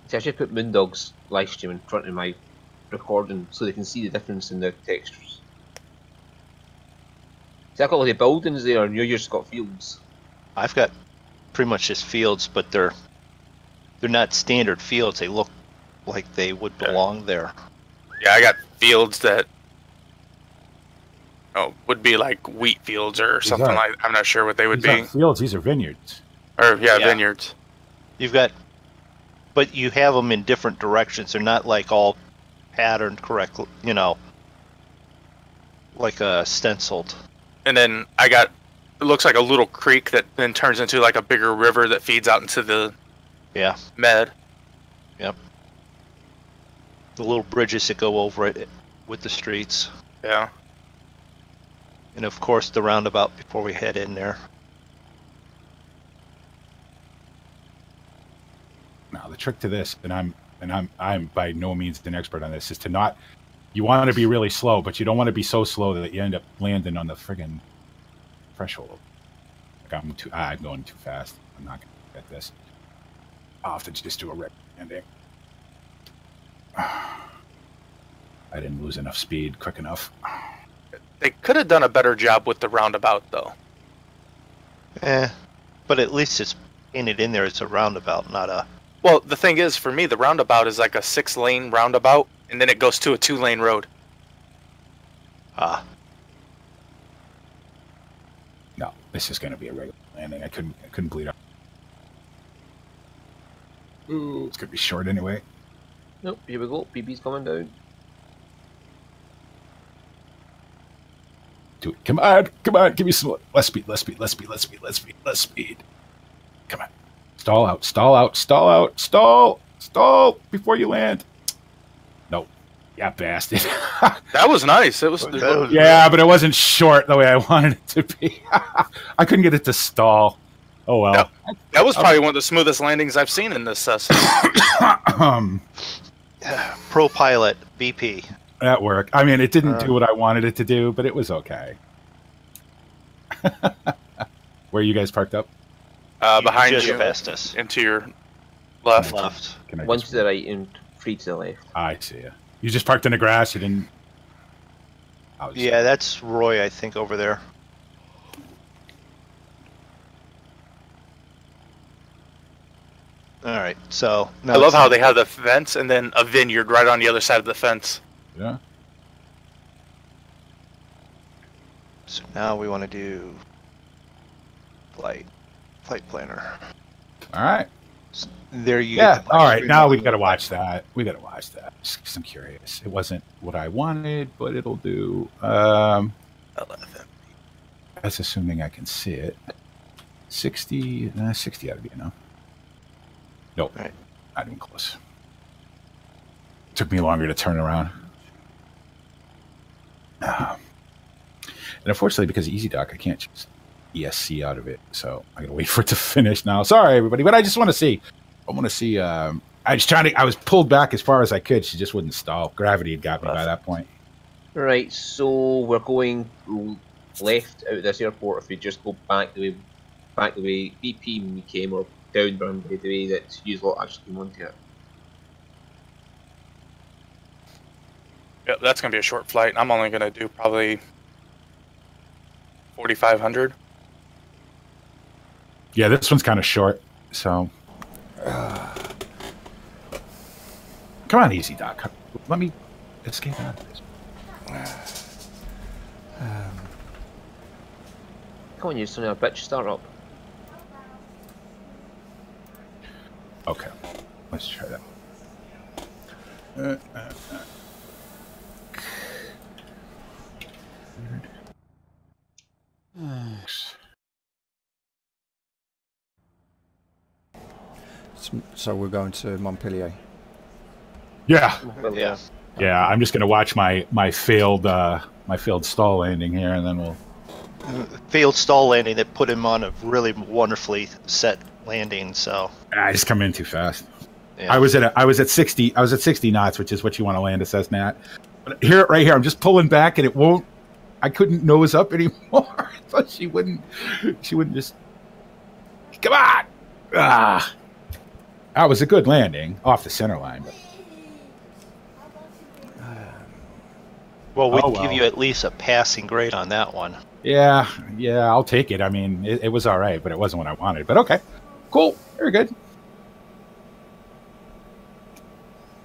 See, I should put Moondog's live stream in front of my recording so they can see the difference in the textures. See, I've got all the buildings there, and you've just got fields. I've got pretty much just fields, but they're not standard fields. They look like they would belong there. Yeah, I got fields that would be like wheat fields or something are. like. I'm not sure what they would these be. aren't fields, these are vineyards. Or Yeah. vineyards. You've got, but you have them in different directions. They're not like all patterned correctly, like stenciled. And then I got, it looks like a little creek that then turns into like a bigger river that feeds out into the Yeah, med. the little bridges that go over it with the streets, Yeah. and of course the roundabout before we head in there. Now the trick to this, and I'm by no means an expert on this, is to not. You want to be really slow, but you don't want to be so slow that you end up landing on the friggin' threshold. Like I'm going too fast. I'm not gonna get this. I'll have to just do a red landing. I didn't lose enough speed quick enough. They could have done a better job with the roundabout though. But at least it's painted in there. It's a roundabout, not a. Well, the thing is, for me, the roundabout is like a 6-lane roundabout, and then it goes to a 2-lane road. Ah. No, this is going to be a regular landing. I couldn't bleed out. Ooh, it's going to be short anyway. Nope, here we go. BB's coming down. Do it. Come on, give me some less speed. Come on. Stall before you land. Nope. Yeah, bastard. That was nice. It was. Yeah, but it wasn't short the way I wanted it to be. I couldn't get it to stall. Oh well. That was probably one of the smoothest landings I've seen in this session. Pro pilot BP. That worked. I mean, it didn't do what I wanted it to do, but it was okay. Where are you guys parked up? Behind just you, past us. and to your left. One to the right and 3 to the left. I see you. You just parked in the grass. You didn't. Yeah, that's Roy, I think, over there. All right, so I love how they have the fence and then a vineyard right on the other side of the fence. Yeah. So now we want to do flight planner. All right. There you Yeah. get the All right. Now we remote. got to watch that. Just 'cause I'm curious. It wasn't what I wanted, but it'll do. That's assuming I can see it. 60 ought to be enough. Nope. Right. Not even close. Took me longer to turn around. And unfortunately, because of EasyDock, I can't just ESC out of it. So I gotta wait for it to finish now. Sorry, everybody, but I just want to see. I want to see. I was pulled back as far as I could. She just wouldn't stall. Gravity had got me by that point. Right, so we're going left out of this airport. If we just go back the way BP when we came, or down runway the way that you lot actually came onto it. Yep, that's gonna be a short flight. I'm only gonna do probably 4,500. Yeah, this one's kind of short. So, come on, EasyDock. Let me escape out of this. Come on, you son of a bitch, start up. Okay, let's try that. So we're going to Montpellier. Yeah, Yeah. I'm just gonna watch my failed stall landing here, and then we'll. Failed stall landing that put him on a really wonderfully set landing. So I just come in too fast. yeah. I was at 60 knots, which is what you want to land a Cessna at. But right here, I'm just pulling back, and it won't. I couldn't nose up anymore. I thought she wouldn't just. Come on! That was a good landing off the center line, but. Well, we'd give you at least a passing grade on that one. Yeah, I'll take it. I mean, it was all right, but it wasn't what I wanted. But okay, cool, very good.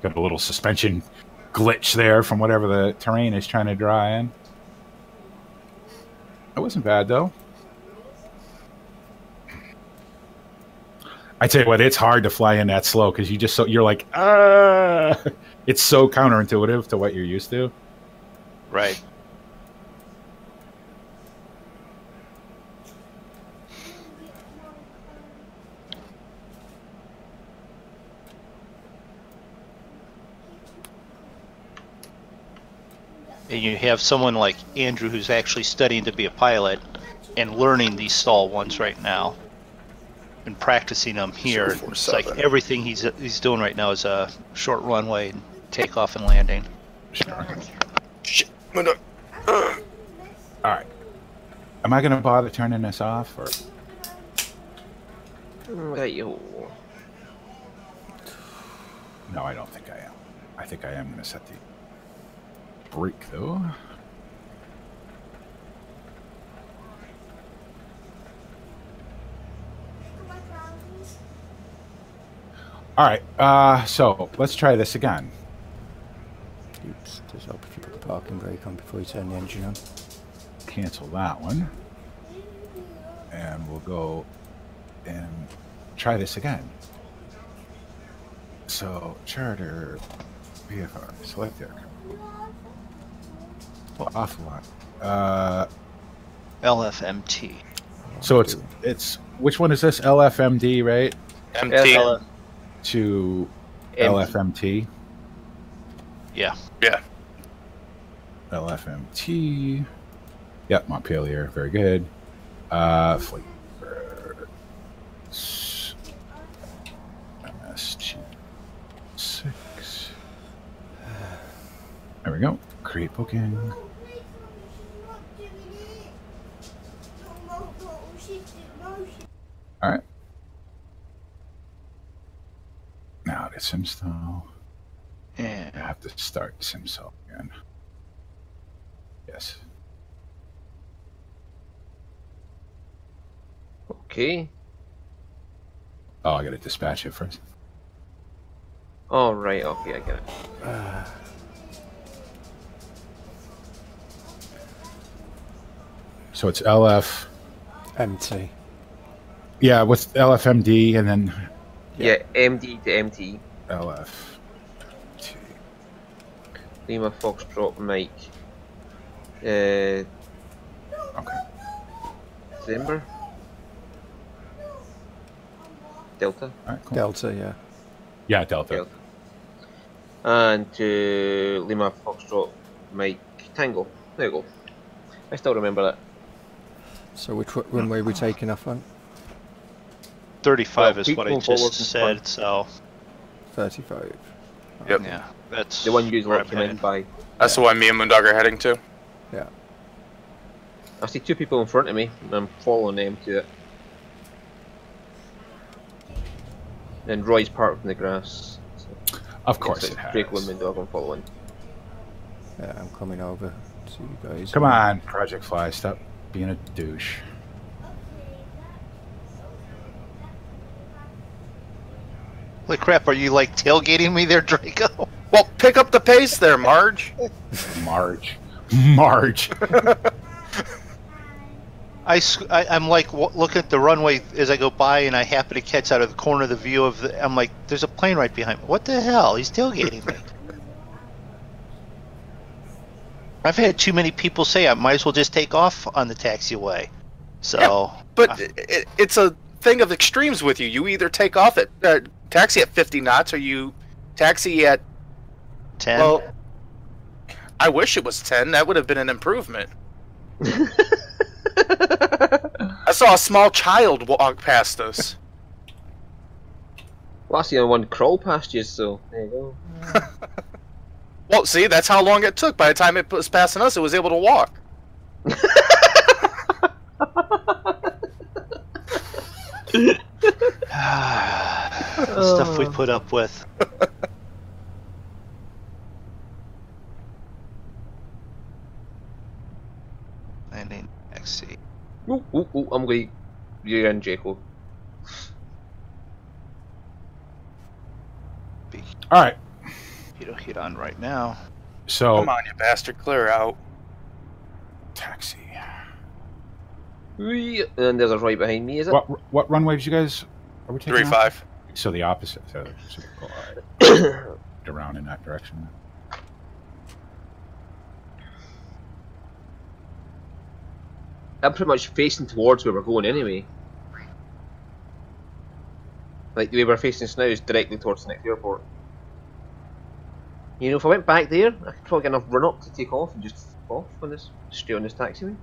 Got a little suspension glitch there from whatever the terrain is trying to draw in. It wasn't bad though. I tell you what, it's hard to fly in that slow because you're like, it's so counterintuitive to what you're used to. Right. And you have someone like Andrew who's actually studying to be a pilot and learning these stall ones right now and practicing them here. It's like everything he's doing right now is a short runway, takeoff and landing. Sure. Shit. All right. Am I going to bother turning this off? Or? Right, yo. No, I don't think I am. I think I am going to set the brake, though. All right. So let's try this again. Oops, just hope if you put the parking brake on before you turn the engine on. Cancel that one. And we'll go and try this again. So, charter, VFR, select aircraft. Offline. LFMT. So it's which one is this? LFMD, right? MT. To MT. LFMT. Yeah. Yeah. LFMT. Yep, Montpelier. Very good. Flight. MSG 6. There we go. Create booking. All right. Now to SimStyle. Yeah. I have to start SimStyle again. Yes. Okay. Oh, I gotta dispatch it first. All right. Okay, I get it. So it's LF. MT. Yeah, what's LFMD and then Yeah, MD to MT. LF. Lima Foxtrot Mike. Okay. December. Delta. All right, cool. Delta, yeah. Yeah, Delta. Delta. And to Lima Foxtrot Mike Tango. There you go. I still remember that. So which runway are we taking off on? 35 Well, is what I people forward just and said, front. so 35. Yep. yeah, that's The one you where I'm recommend headed. by. That's the one me and Moondog are heading to. Yeah. I see two people in front of me, and I'm following them to it. And Roy's parked in the grass. So Of course it's it has. Draco and Moondog I'm following. Yeah, I'm coming over to you guys. Come on, Project Fly, stop being a douche. Holy crap, are you like tailgating me there, Draco? Well, pick up the pace there, Marge. Marge. Marge. I'm like looking at the runway as I go by, and I happen to catch out of the corner of the view of the. I'm like, there's a plane right behind me. What the hell? He's tailgating me. I've had too many people say I might as well just take off on the taxiway. So, Yeah, but it's a thing of extremes with you. You either take off at taxi at 50 knots, or you taxi at 10. Well, I wish it was 10. That would have been an improvement. I saw a small child walk past us. Well, I see one crawl past you, so there you go. Well, see, that's how long it took. By the time it was passing us, it was able to walk. The stuff we put up with. Landing taxi. Ooh, ooh, ooh, I'm going to you and Jaco. All right. Hit on right now. So Come on, you bastard, clear out. taxi. Whee! And there's a right behind me, is it? What runways you guys are we taking? 3-5. So the opposite. So we'll go all right. Around in that direction. I'm pretty much facing towards where we're going anyway. Like the way we're facing now is directly towards the next airport. You know, if I went back there, I could probably get enough run up to take off and just off on this straight on this taxiway.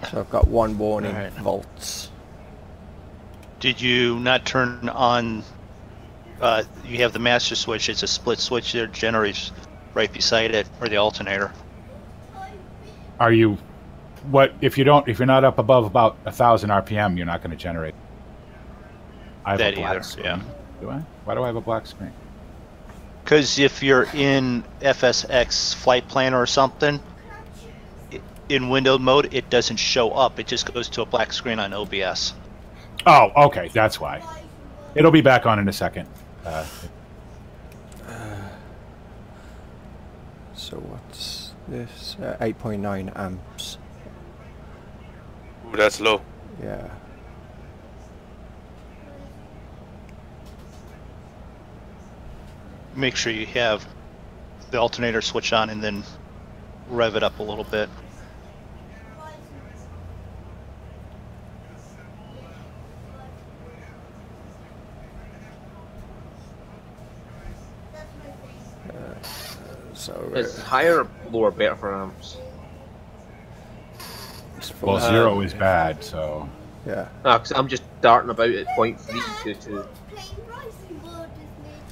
So I've got one warning, Alright. volts. Did you not turn on? You have the master switch. It's a split switch there. Generates right beside it, or the alternator. Are you? What if you don't? If you're not up above about 1,000 RPM, you're not going to generate. I have That a black either, screen. yeah. Do I? Why do I have a black screen? Because if you're in FSX flight plan or something, in windowed mode, it doesn't show up. It just goes to a black screen on OBS. Oh, okay, that's why. It'll be back on in a second. So what's this? 8.9 amps. Ooh, that's low. Yeah. Make sure you have the alternator switch on and then rev it up a little bit. So Is higher or lower better for amps? Well, 0 is bad, so... Yeah. Because I'm just darting about at 0.322.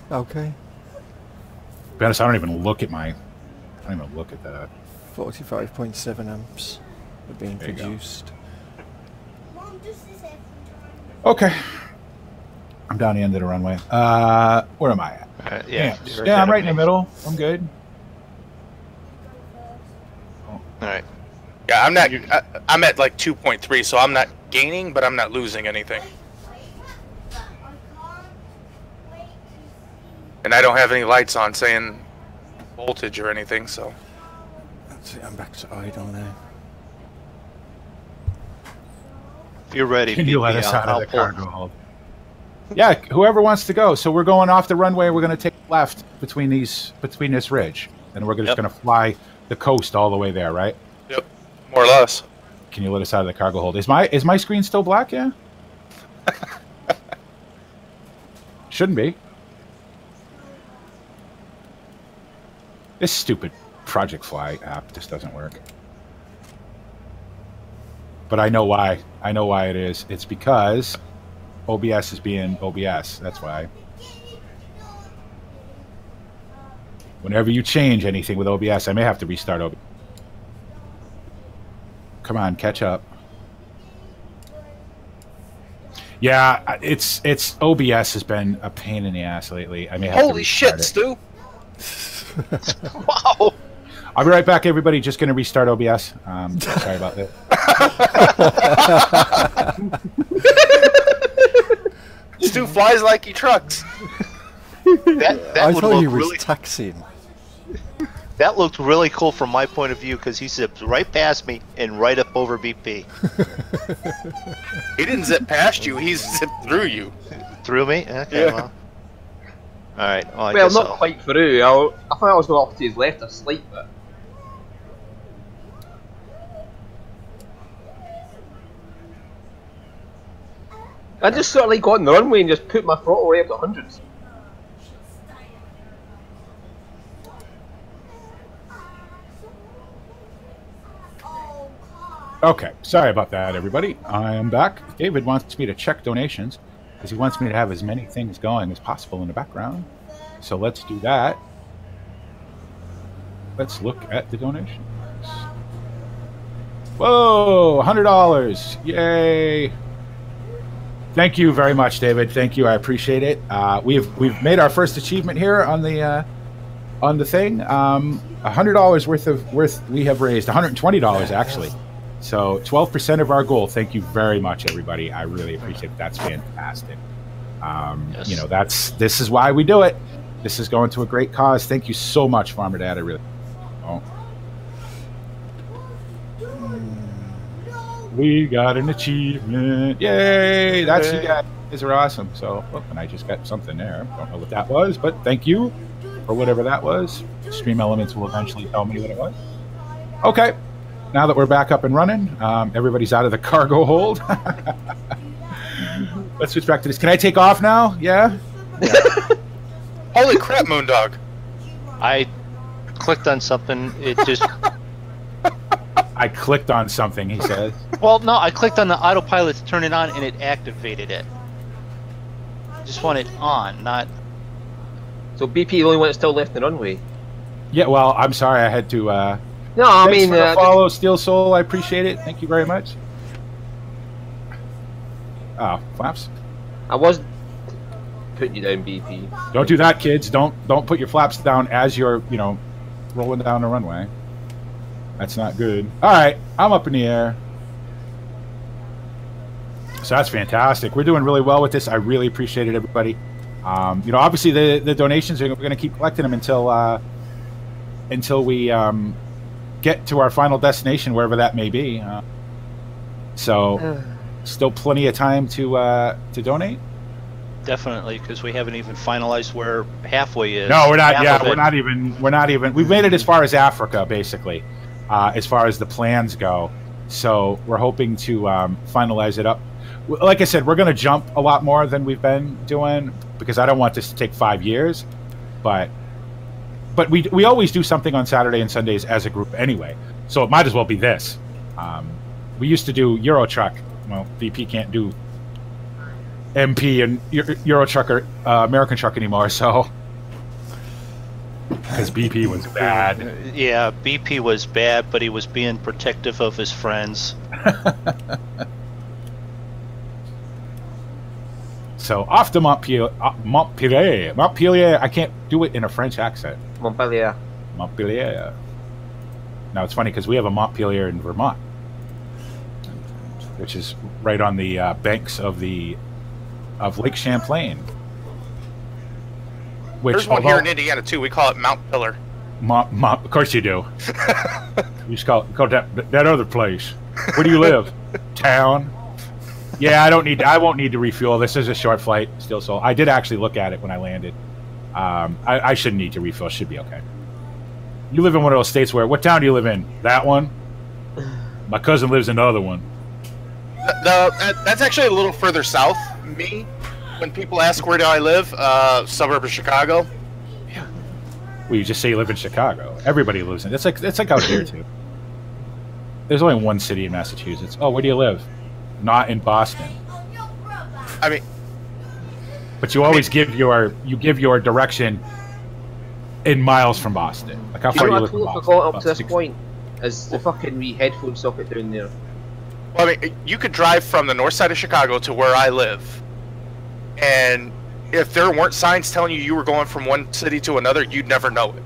Okay. To be honest, I don't even look at my... I don't even look at that. 45.7 amps are being There you go. produced. Okay. I'm down the end of the runway. Where am I at? Yeah, Yeah, I'm right in the middle. I'm good. All right. Yeah, I'm not. I'm at like 2.3, so I'm not gaining, but I'm not losing anything. And I don't have any lights on saying voltage or anything, so. That's it, I'm back to idle now. If you're ready, Can you let BP, us out I'll of the pull. cargo hold? Yeah, whoever wants to go. So we're going off the runway. We're going to take left between this ridge, and we're just Yep. going to fly the coast all the way there, right? Yep. More or less. Can you let us out of the cargo hold? Is my screen still black? Yeah. Shouldn't be. This stupid Project Fly app just doesn't work. But I know why. I know why it is. It's because OBS is being OBS. That's why. Whenever you change anything with OBS, I may have to restart OBS. Come on, catch up. Yeah, it's OBS has been a pain in the ass lately. I may have to Holy shit, restart it. Stu! Wow. I'll be right back, everybody. Just going to restart OBS. Sorry about that. Stu flies like he trucks. That I would thought look he was really. taxiing. That looked really cool from my point of view because he zipped right past me and right up over BP. He didn't zip past you, he zipped through you. Through me? Okay, Yeah. well. Alright, well, I Well, guess not I'll- quite through. I thought I was going off to his left a slight bit. I just sort of like got on the runway and just put my throttle right up to 100. Okay, sorry about that, everybody. I am back. David wants me to check donations because he wants me to have as many things going as possible in the background. So let's do that. Let's look at the donations. Whoa, $100! Yay! Thank you very much, David. Thank you. I appreciate it. We've made our first achievement here on the thing. $100 worth we have raised. $120 actually. So 12% of our goal. Thank you very much, everybody. I really appreciate it. That's fantastic. Yes. You know, this is why we do it. This is going to a great cause. Thank you so much, Farmer Dad. I really. Oh. We got an achievement. Yay! That's you guys are awesome. So, oh, and I just got something there. Don't know what that was, but thank you for whatever that was. Stream Elements will eventually tell me what it was. Okay. Now that we're back up and running, everybody's out of the cargo hold. Let's switch back to this. Can I take off now? Yeah? Holy crap, Moondog. I clicked on something, it just... I clicked on something, he says. Well, no, I clicked on the autopilot to turn it on and it activated it. I just want it on, not... So BP the only one that's still left in the runway. Yeah, well, I'm sorry I had to... No, I thanks mean, for the follow, Steel Soul. I appreciate it. Thank you very much. Oh, flaps. I was putting you down, BP. Don't do that, kids. Don't put your flaps down as you're, rolling down the runway. That's not good. All right, I'm up in the air. So that's fantastic. We're doing really well with this. I really appreciate it, everybody. You know, obviously the donations, we're going to keep collecting them until we get to our final destination, wherever that may be. So still plenty of time to donate. Definitely, because we haven't even finalized where halfway is. No, we're not. Yeah, we're not even. We've made it as far as Africa, basically, as far as the plans go. So we're hoping to finalize it up. Like I said, we're going to jump a lot more than we've been doing because I don't want this to take 5 years. But we always do something on Saturday and Sundays as a group anyway. So it might as well be this. We used to do Euro Truck. Well, VP can't do MP and Euro Truck or American Truck anymore, so because BP was bad. Yeah, BP was bad, but he was being protective of his friends. So off to Montpellier. I can't do it in a French accent. Montpellier. Now it's funny because we have a Montpelier in Vermont, which is right on the banks of Lake Champlain. Which, there's one here in Indiana too. We call it Mount Pillar. Of course you do. You just call that other place. Where do you live? Town. Yeah, I won't need to refuel. This is a short flight. Still, so I did actually look at it when I landed. I shouldn't need to refuel. Should be okay. You live in one of those states where, what town do you live in? That one? My cousin lives in the other one. That's actually a little further south. Me, when people ask where do I live, suburb of Chicago. Yeah. Well, you just say you live in Chicago. Everybody lives in. It's like out here too. There's only one city in Massachusetts. Oh, where do you live? Not in Boston. I mean, but you always give your direction in miles from Boston. Like how far you live from Boston? Forgot up to this point is the fucking wee headphone socket down there. Well, I mean, you could drive from the north side of Chicago to where I live, and if there weren't signs telling you were going from one city to another, you'd never know it.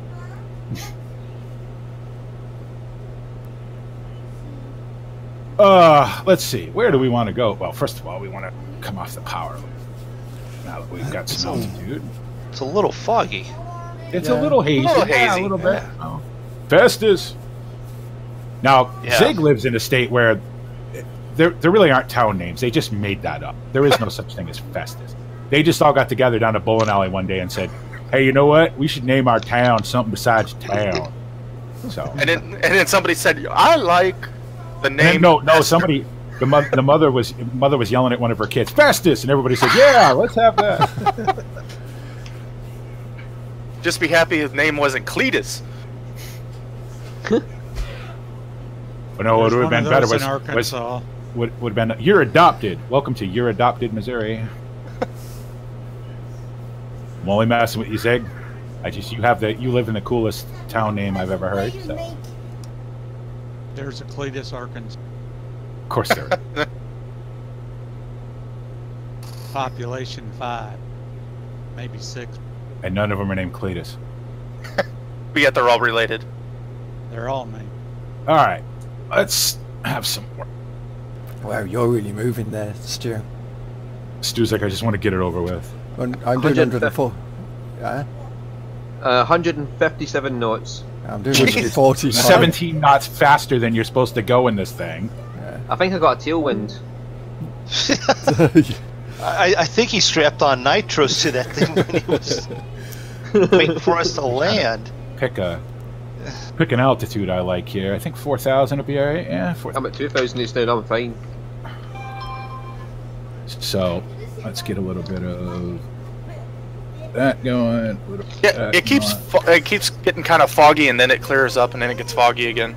Let's see. Where do we want to go? Well, first of all, we want to come off the power. Now that we've got some altitude. It's a little foggy. It's a little hazy. A little bit. Yeah. Oh. Festus. Now, Zig lives in a state where there really aren't town names. They just made that up. There is no such thing as Festus. They just all got together down at bowling alley one day and said, "Hey, you know what? We should name our town something besides town." So. And then somebody said, "I like the name." No. Somebody. The mother was yelling at one of her kids, "Festus," and everybody said, "Yeah, let's have that." Just be happy his name wasn't Cletus. But no, what would have been better would have been "You're adopted." Welcome to You're Adopted, Missouri. I'm only messing with you, Zig. You live in the coolest town name I've ever heard. So. There's a Cletus, Arkansas. Of course there is. Population 5, maybe 6. And none of them are named Cletus. But yet they're all related. They're all named. All right, let's have some more. Wow, you're really moving there, Stu. Stu's like, I just want to get it over with. I'm doing 104. Yeah. 157 knots. I'm doing 140. 17 knots faster than you're supposed to go in this thing. Yeah. I think I got a tailwind. I think he strapped on nitros to that thing when he was waiting for us to land. Pick an altitude I like here. I think 4,000 would be all right. Yeah, 4,000. I'm at 2,000 each now. I'm fine. So let's get a little bit of that going. Yeah, it keeps getting kind of foggy, and then it clears up, and then it gets foggy again.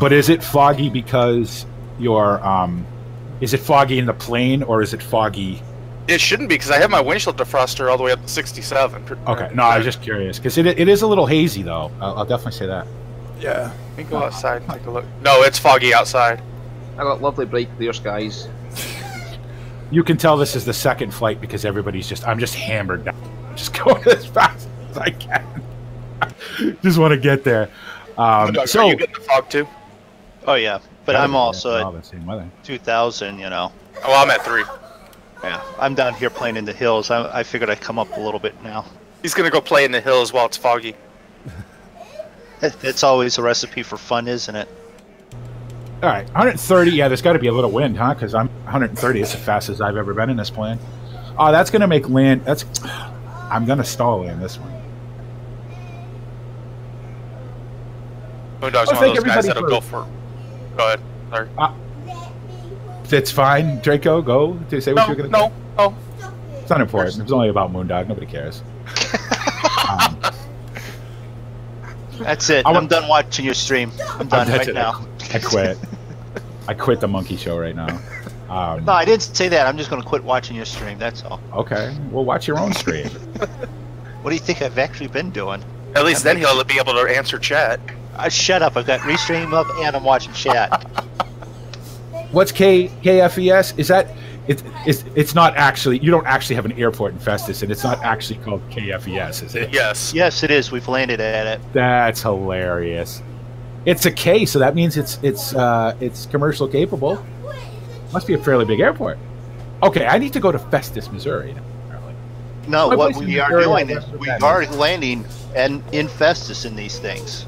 But is it foggy because you're is it foggy in the plane, or is it foggy? It shouldn't be, because I have my windshield defroster all the way up to 67. Okay, no, I was just curious because it is a little hazy though. I'll definitely say that. Yeah. Let me go outside and take a look. No, it's foggy outside. I got lovely bright clear skies. You can tell this is the second flight because everybody's I'm just hammered down. I'm just going as fast as I can. Just want to get there. Are So you getting the fog too? Oh yeah, but I'm also all the same weather. at 2,000. You know. Oh, I'm at 3. Yeah, I'm down here playing in the hills. I figured I'd come up a little bit now. He's gonna go play in the hills while it's foggy. It's always a recipe for fun, isn't it? All right, 130. Yeah, there's got to be a little wind, huh? Because I'm 130. It's the fastest I've ever been in this plane. Oh, that's gonna make land. That's. I'm gonna stall in this one. Moondog's Oh, one thank of those guys everybody that'll for- go for. Go ahead. Sorry. It's fine, Draco. Go to say what No, you're gonna. no. It's not important. It's only about Moondog. Nobody cares. That's it. I'm done watching your stream. I'm done That's right it. now. I quit. I quit the monkey show right now. No, I didn't say that. I'm just going to quit watching your stream. That's all. Okay, well, watch your own stream. What do you think I've actually been doing? At least then he'll be able to answer chat. Shut up. I've got Restream up and I'm watching chat. What's KFES? Is that it's not actually, you don't actually have an airport in Festus, and it's not actually called KFES, is it? Yes. Yes, it is. We've landed at it. That's hilarious. It's a K, so that means it's commercial capable. Must be a fairly big airport. Okay, I need to go to Festus, Missouri. Apparently. No, My what place we in are Missouri, doing I is guess, we that are is. landing and in Festus in these things.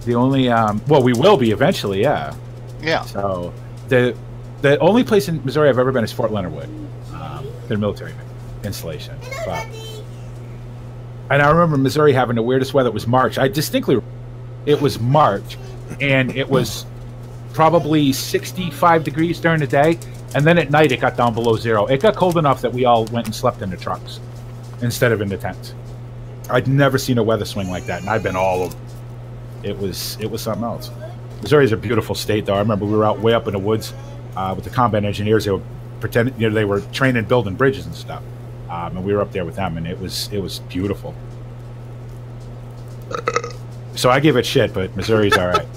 The only well, we will be eventually, yeah. Yeah. So the only place in Missouri I've ever been is Fort Leonard Wood, their military installation. But, and I remember Missouri having the weirdest weather. It was March. I distinctly, it was March, and it was probably 65 degrees during the day, and then at night it got down below 0. It got cold enough that we all went and slept in the trucks instead of in the tents. I'd never seen a weather swing like that, and I've been all over. It was something else. Missouri is a beautiful state, though. I remember we were out way up in the woods with the combat engineers. They were pretending, they were training, building bridges and stuff, and we were up there with them, and it was beautiful. So I give it shit, but Missouri's all right.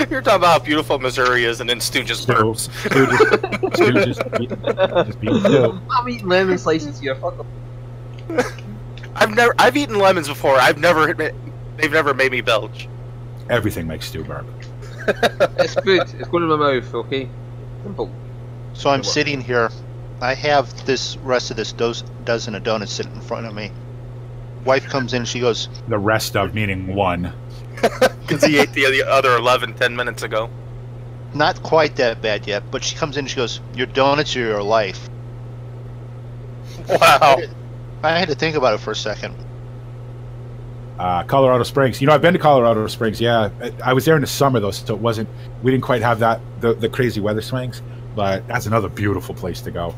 You're talking about how beautiful Missouri is, and then Stu just burps. Stu just being Stu. I'm eating lemon slices here. Fuck them. I've eaten lemons before. They've never made me belch. Everything makes Stu burp. It's good. It's going in my mouth. Okay. Simple. So I'm sitting here. I have this rest of this dozen of donuts sitting in front of me. Wife comes in and she goes, The rest of meaning one. Because he ate the other 11 10 minutes ago. not quite that bad yet, but she comes in and she goes, your donuts are your life. Wow. I had to think about it for a second. Colorado Springs. You know, I've been to Colorado Springs. Yeah, I was there in the summer though, so it wasn't. We didn't quite have that the crazy weather swings, but that's another beautiful place to go.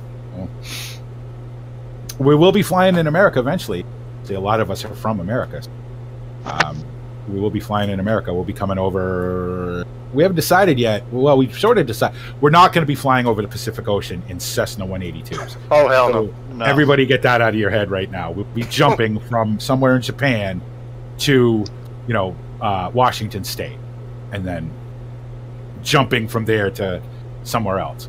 We will be flying in America eventually. See, a lot of us are from America. We will be flying in America. We'll be coming over. We haven't decided yet. Well, we sort of decided. We're not going to be flying over the Pacific Ocean in Cessna 182s. Oh, hell So no. everybody get that out of your head right now. We'll be jumping from somewhere in Japan to, you know, Washington State, and then jumping from there to somewhere else.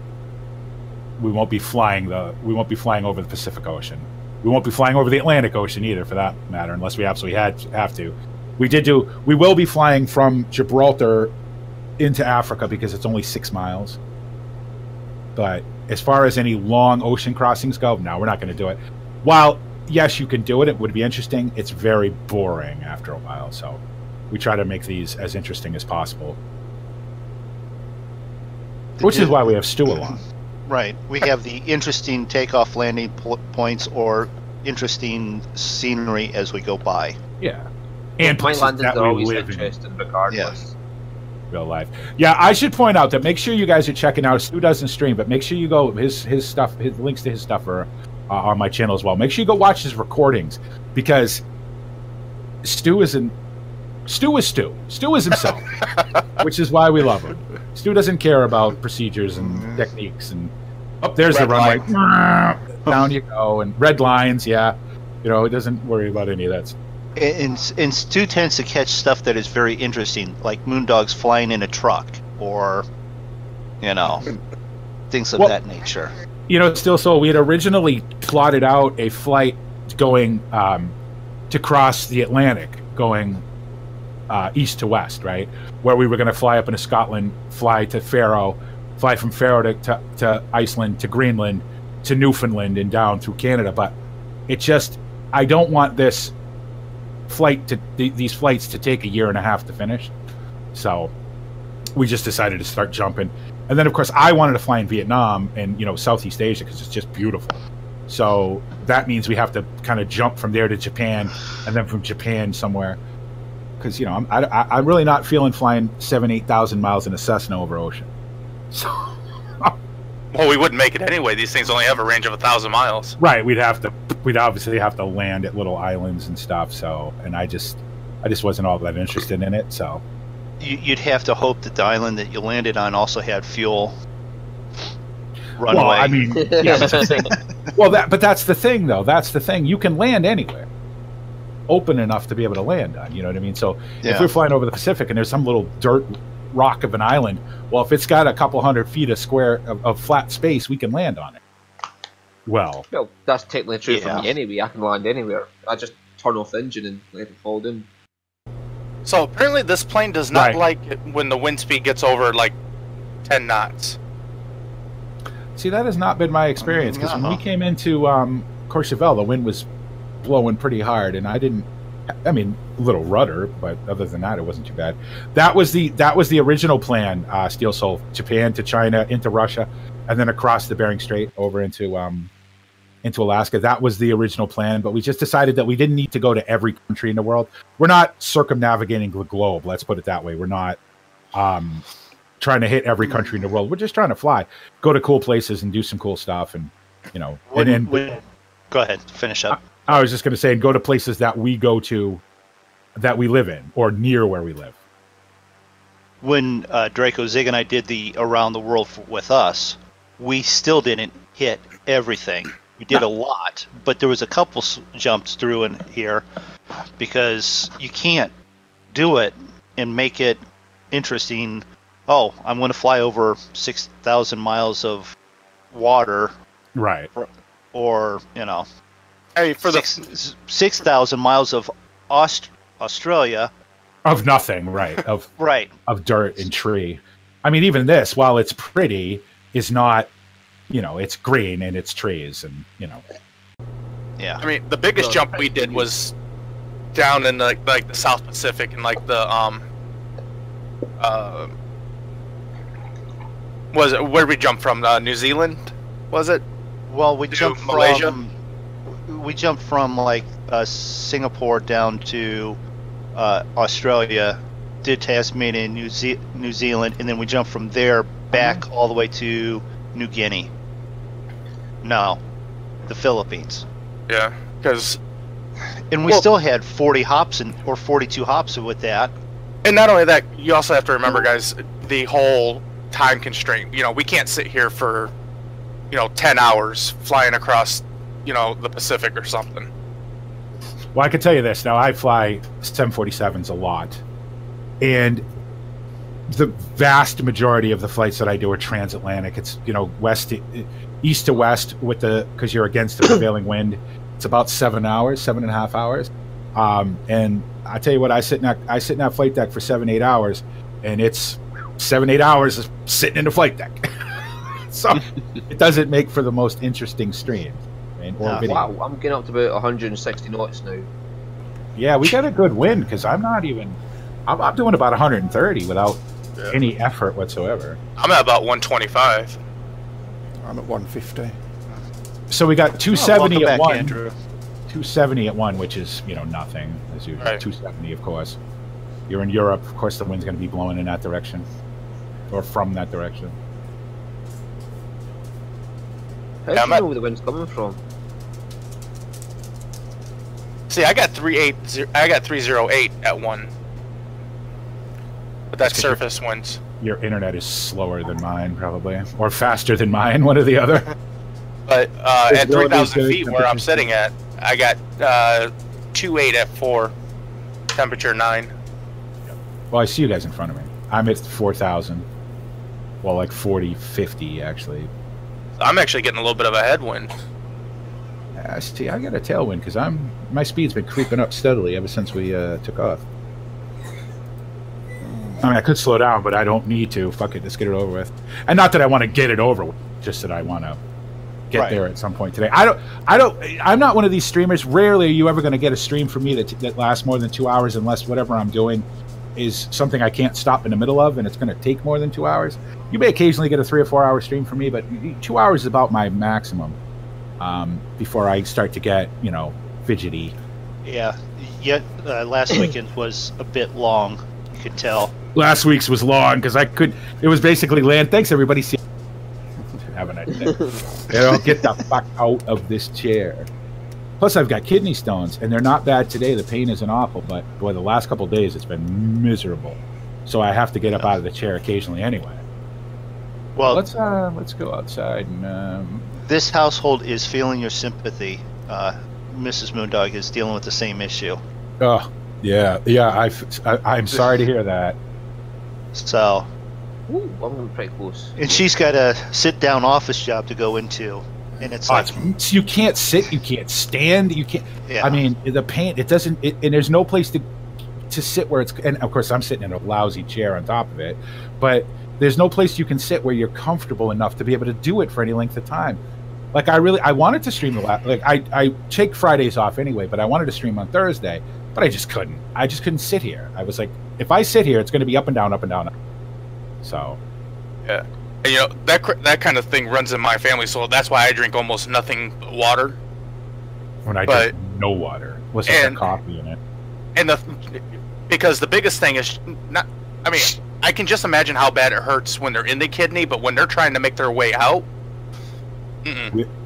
We won't be flying over the Pacific Ocean. We won't be flying over the Atlantic Ocean either, for that matter, unless we absolutely have to. We will be flying from Gibraltar into Africa because it's only 6 miles. But as far as any long ocean crossings go, no, we're not going to do it. While yes, you can do it, it would be interesting. It's very boring after a while, so we try to make these as interesting as possible. Which is why we have Stu along. Right. We have the interesting takeoff landing points or interesting scenery as we go by. Yeah. And my places landings that are we always live in interesting regardless. Yes. real life. Yeah, I should point out that make sure you guys are checking out. Stu doesn't stream, but make sure you go his stuff. His links to his stuff are on my channel as well. Make sure you go watch his recordings because Stu is Stu. Stu is himself, which is why we love him. Stu doesn't care about procedures and techniques and there's the runway. Down you go, and red lines. Yeah, you know, it doesn't worry about any of that stuff. And Stu tends to catch stuff that is very interesting, like Moondog's flying in a truck, or, you know, things of that nature. You know, still, so we had originally plotted out a flight going to cross the Atlantic, going east to west, right? Where we were going to fly up into Scotland, fly to Faroe, fly from Faroe to Iceland, to Greenland, to Newfoundland, and down through Canada. But it just, I don't want this these flights to take a year and a half to finish. So we just decided to start jumping. And then, of course, I wanted to fly in Vietnam and, Southeast Asia because it's just beautiful. So that means we have to kind of jump from there to Japan, and then from Japan somewhere. Because, I'm really not feeling flying 8,000 miles in a Cessna over ocean. So, well, we wouldn't make it anyway. These things only have a range of 1,000 miles. Right. We'd obviously have to land at little islands and stuff. So, and I just wasn't all that interested in it. So you'd have to hope that the island that you landed on also had fuel runway. Well, I mean, yeah, that's the thing. But that's the thing, though. That's the thing. You can land anywhere open enough to be able to land on. You know what I mean? So if we're flying over the Pacific and there's some little dirt rock of an island, well, if it's got a couple 100 feet of flat space, we can land on it. Well, that's technically true for me anyway. I can land anywhere. I just turn off the engine and let it fall down. So apparently this plane does not like it when the wind speed gets over like 10 knots. See, that has not been my experience, because when we came into Courchevel, the wind was blowing pretty hard, and a little rudder, but other than that, it wasn't too bad. That was the original plan, Steel Soul, Japan to China, into Russia, and then across the Bering Strait over into Alaska. That was the original plan, but we just decided that we didn't need to go to every country in the world. We're not circumnavigating the globe, let's put it that way. We're not trying to hit every country in the world. We're just trying to fly, go to cool places and do some cool stuff, and go ahead, finish up. I was just going to say, and go to places that we go to, that we live in, or near where we live. When Draco, Zig, and I did the Around the World with us, we still didn't hit everything. We did a lot, but there was a couple jumps through in here, because you can't do it and make it interesting. Oh, I'm going to fly over 6,000 miles of water. Right. Or, Hey, for 6,000 miles of Australia. Of nothing, right. Of dirt and tree. I mean, even this, while it's pretty, is not, it's green and it's trees and, Yeah. I mean, the biggest jump we did was down in the South Pacific and was it, where we jumped from? New Zealand, was it? Well, we jumped from Malaysia. We jumped from Singapore down to Australia, did Tasmania and New Zealand, and then we jumped from there back all the way to New Guinea. No, the Philippines. Yeah, because... And we still had 40 hops or 42 hops with that. And not only that, you also have to remember, guys, the whole time constraint. We can't sit here for, 10 hours flying across, the Pacific or something. Well, I can tell you this. Now, I fly 747s a lot. And the vast majority of the flights that I do are transatlantic. It's, east to west because you're against the prevailing wind. It's about 7.5 hours. And I tell you what, I sit in that flight deck for 7-8 hours, and it's 7-8 hours of sitting in the flight deck. So it doesn't make for the most interesting stream. Video. Wow, I'm getting up to about 160 knots now. Yeah, we got a good wind, because I'm doing about 130 without any effort whatsoever. I'm at about 125. I'm at 150. So we got 270 at one. Andrew. 270 at one, which is nothing as usual. Right. 270, of course. You're in Europe, of course. The wind's going to be blowing in that direction, or from that direction. How do you know where the wind's coming from? See, I got 308 at 1. But that's surface winds. Your internet is slower than mine, probably, or faster than mine, one or the other. But at 3,000 feet, where I'm sitting at, I got 2.8 at 4, temperature 9. Well, I see you guys in front of me. I'm at 4,000. Well, like 40, 50 actually. I'm actually getting a little bit of a headwind. See, I got a tailwind because my speed's been creeping up steadily ever since we took off. I mean, I could slow down, but I don't need to. Fuck it, let's get it over with. And not that I want to get it over with, just that I want to get there at some point today. I'm not one of these streamers. Rarely are you ever going to get a stream from me that lasts more than 2 hours, unless whatever I'm doing is something I can't stop in the middle of, and it's going to take more than 2 hours. You may occasionally get a 3 or 4 hour stream from me, but 2 hours is about my maximum before I start to get, fidgety. Yeah. Yet last weekend was a bit long. You could tell. Last week's was long because it was basically land. Thanks, everybody. See, have a nice day. Get the fuck out of this chair. Plus, I've got kidney stones, and they're not bad today. The pain isn't awful, but boy, the last couple of days it's been miserable. So I have to get up out of the chair occasionally anyway. Well, let's go outside and. This household is feeling your sympathy. Mrs. Moondog is dealing with the same issue. Oh, yeah. I'm sorry to hear that. So. Ooh, I'm pretty close. And she's got a sit-down office job to go into, and it's like you can't sit, you can't stand, you can't. Yeah. I mean, the pain. It doesn't. And there's no place to sit where it's. And of course, I'm sitting in a lousy chair on top of it, but there's no place you can sit where you're comfortable enough to be able to do it for any length of time. Like I wanted to stream I take Fridays off anyway, but I wanted to stream on Thursday, but I just couldn't. I just couldn't sit here. I was like, if I sit here, it's going to be up and down, up and down. So, yeah, and, that kind of thing runs in my family, so that's why I drink almost nothing but water. When I drink no water, with some coffee in it. And because the biggest thing is not. I mean, I can just imagine how bad it hurts when they're in the kidney, but when they're trying to make their way out.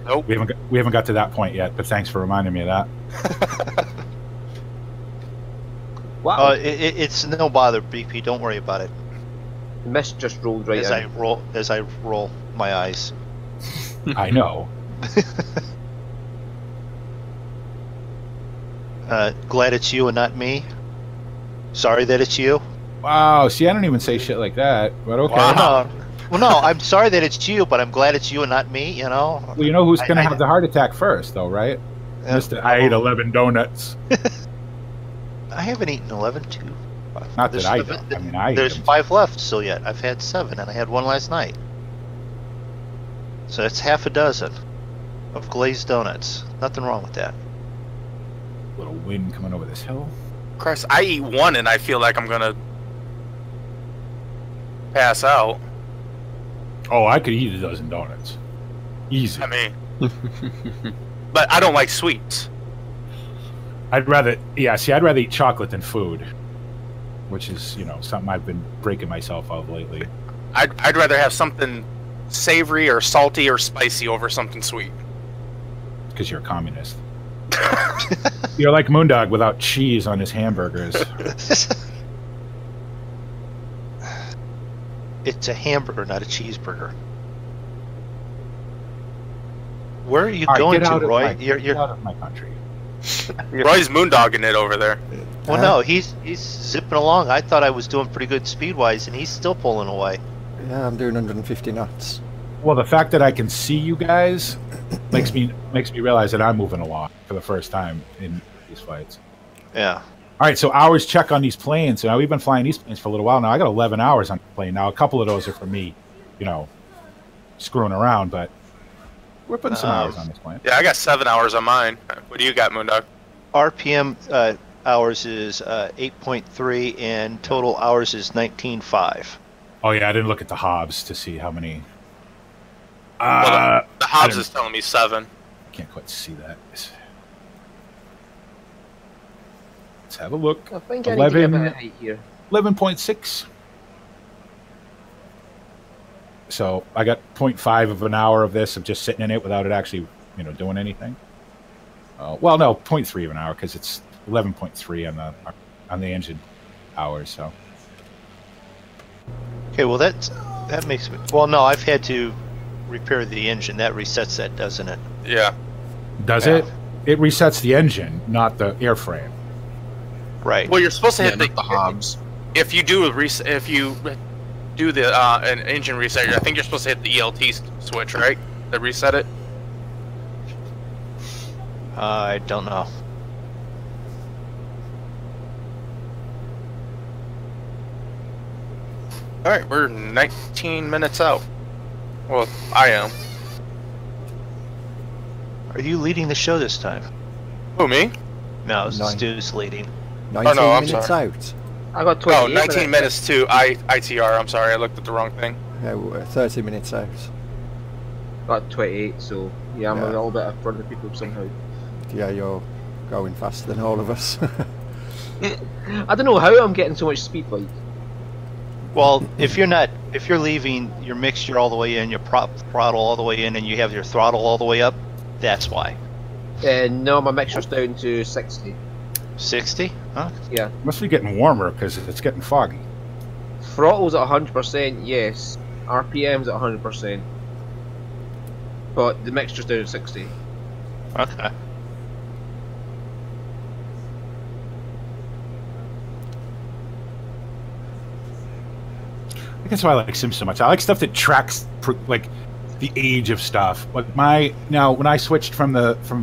Nope. We haven't got to that point yet, but thanks for reminding me of that. Wow. It's no bother, BP. Don't worry about it. The mist just rolled right as I roll my eyes. I know. Glad it's you and not me. Sorry that it's you. Wow. See, I don't even say shit like that, but okay. Wow. Well, no, I'm sorry that it's you, but I'm glad it's you and not me, Well, you know who's going to have the heart attack first, though, right? I ate 11 donuts. I haven't eaten 11, too. Not that I don't. I mean, there's 5 left still yet. I've had 7, and I had 1 last night. So that's half a dozen of glazed donuts. Nothing wrong with that. Little wind coming over this hill. Christ, I eat 1 and I feel like I'm going to pass out. Oh, I could eat a dozen donuts. Easy. I mean, but I don't like sweets. I'd rather eat chocolate than food, which is, something I've been breaking myself of lately. I'd rather have something savory or salty or spicy over something sweet. Because you're a communist. You're like Moondog without cheese on his hamburgers. It's a hamburger, not a cheeseburger. Where are you going to, Roy? You're out of my country. Roy's moondogging it over there. Well, no, he's zipping along. I thought I was doing pretty good speed-wise, and he's still pulling away. Yeah, I'm doing 150 knots. Well, the fact that I can see you guys makes me realize that I'm moving along for the first time in these fights. Yeah. All right, so hours check on these planes. So now we've been flying these planes for a little while now. I got 11 hours on the plane now. A couple of those are for me, screwing around, but we're putting some hours on this plane. Yeah, I got 7 hours on mine. What do you got, Moondog? RPM hours is 8.3, and total hours is 19.5. Oh yeah, I didn't look at the Hobbs to see how many. Well, the Hobbs is telling me 7. I can't quite see that. Let's have a look. I think 11, I need to get a height here. 11.6. So I got 0.5 of an hour of this of just sitting in it without it actually, doing anything. Well, no, 0.3 of an hour because it's 11.3 on the engine hours. So. Okay, well that makes me. Well, no, I've had to repair the engine. That resets that, doesn't it? Yeah. Does it? It resets the engine, not the airframe. Right. Well, you're supposed to hit the Hobbs. If you do an engine reset, I think you're supposed to hit the ELT switch, right? To reset it. I don't know. Alright, we're 19 minutes out. Well, I am. Are you leading the show this time? Who, me? No, Nine. Stu's leading. 19 no, I'm minutes sorry. out. I got 28 Oh, 19 minutes to ITR. I'm sorry, I looked at the wrong thing. Yeah, we're 30 minutes out. Got 28, so yeah, I'm Yeah. a little bit in front of people somehow. Yeah, you're going faster than all of us. I don't know how I'm getting so much speed, like. Well, if you're leaving your mixture all the way in, your prop throttle all the way in, and you have your throttle all the way up, that's why. No, my mixture's down to 60. 60? Huh? Yeah. Must be getting warmer because it's getting foggy. Throttle's at 100%, yes. RPM's at 100%. But the mixture's down to 60. Okay. I think that's why I like Sims so much. I like stuff that tracks like the age of stuff. Like now when I switched from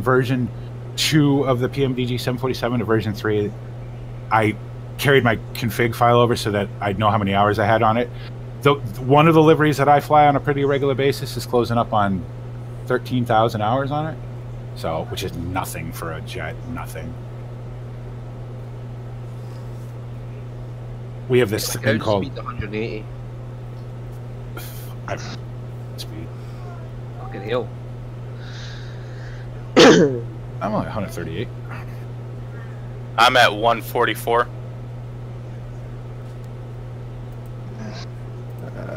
version 2 of the PMDG 747 to version 3, I carried my config file over so that I'd know how many hours I had on it. One of the liveries that I fly on a pretty regular basis is closing up on 13,000 hours on it. So, which is nothing for a jet, nothing. We have this thing Ground called speed 180. speed. Fucking hell. I'm only 138. I'm at 144.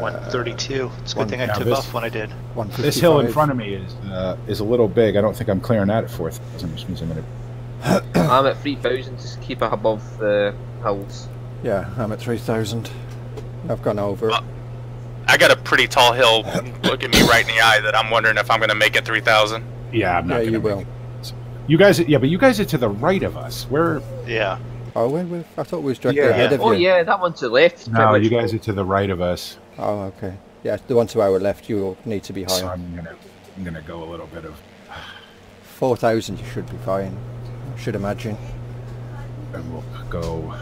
132. It's a good thing I yeah, took this- off when I did. This hill in 155. front of me is a little big. I don't think I'm clearing that at 4,000, which means I'm gonna. I'm at 3,000 to keep it above the hills. Yeah, I'm at 3,000. I've gone over it. I got a pretty tall hill looking me right in the eye that I'm wondering if I'm going to make it 3,000. Yeah, I'm not. Yeah, gonna you make will. it. You guys, yeah, but you guys are to the right of us. We're Yeah. Oh, I thought we was directly Yeah. ahead of Oh you. yeah, that one to the left. is no, pretty you much guys are to the right of us. Oh, okay. Yeah, the one to our left, you will need to be So higher. I'm gonna go a little bit of, 4,000 you should be fine. I should imagine. and we'll go.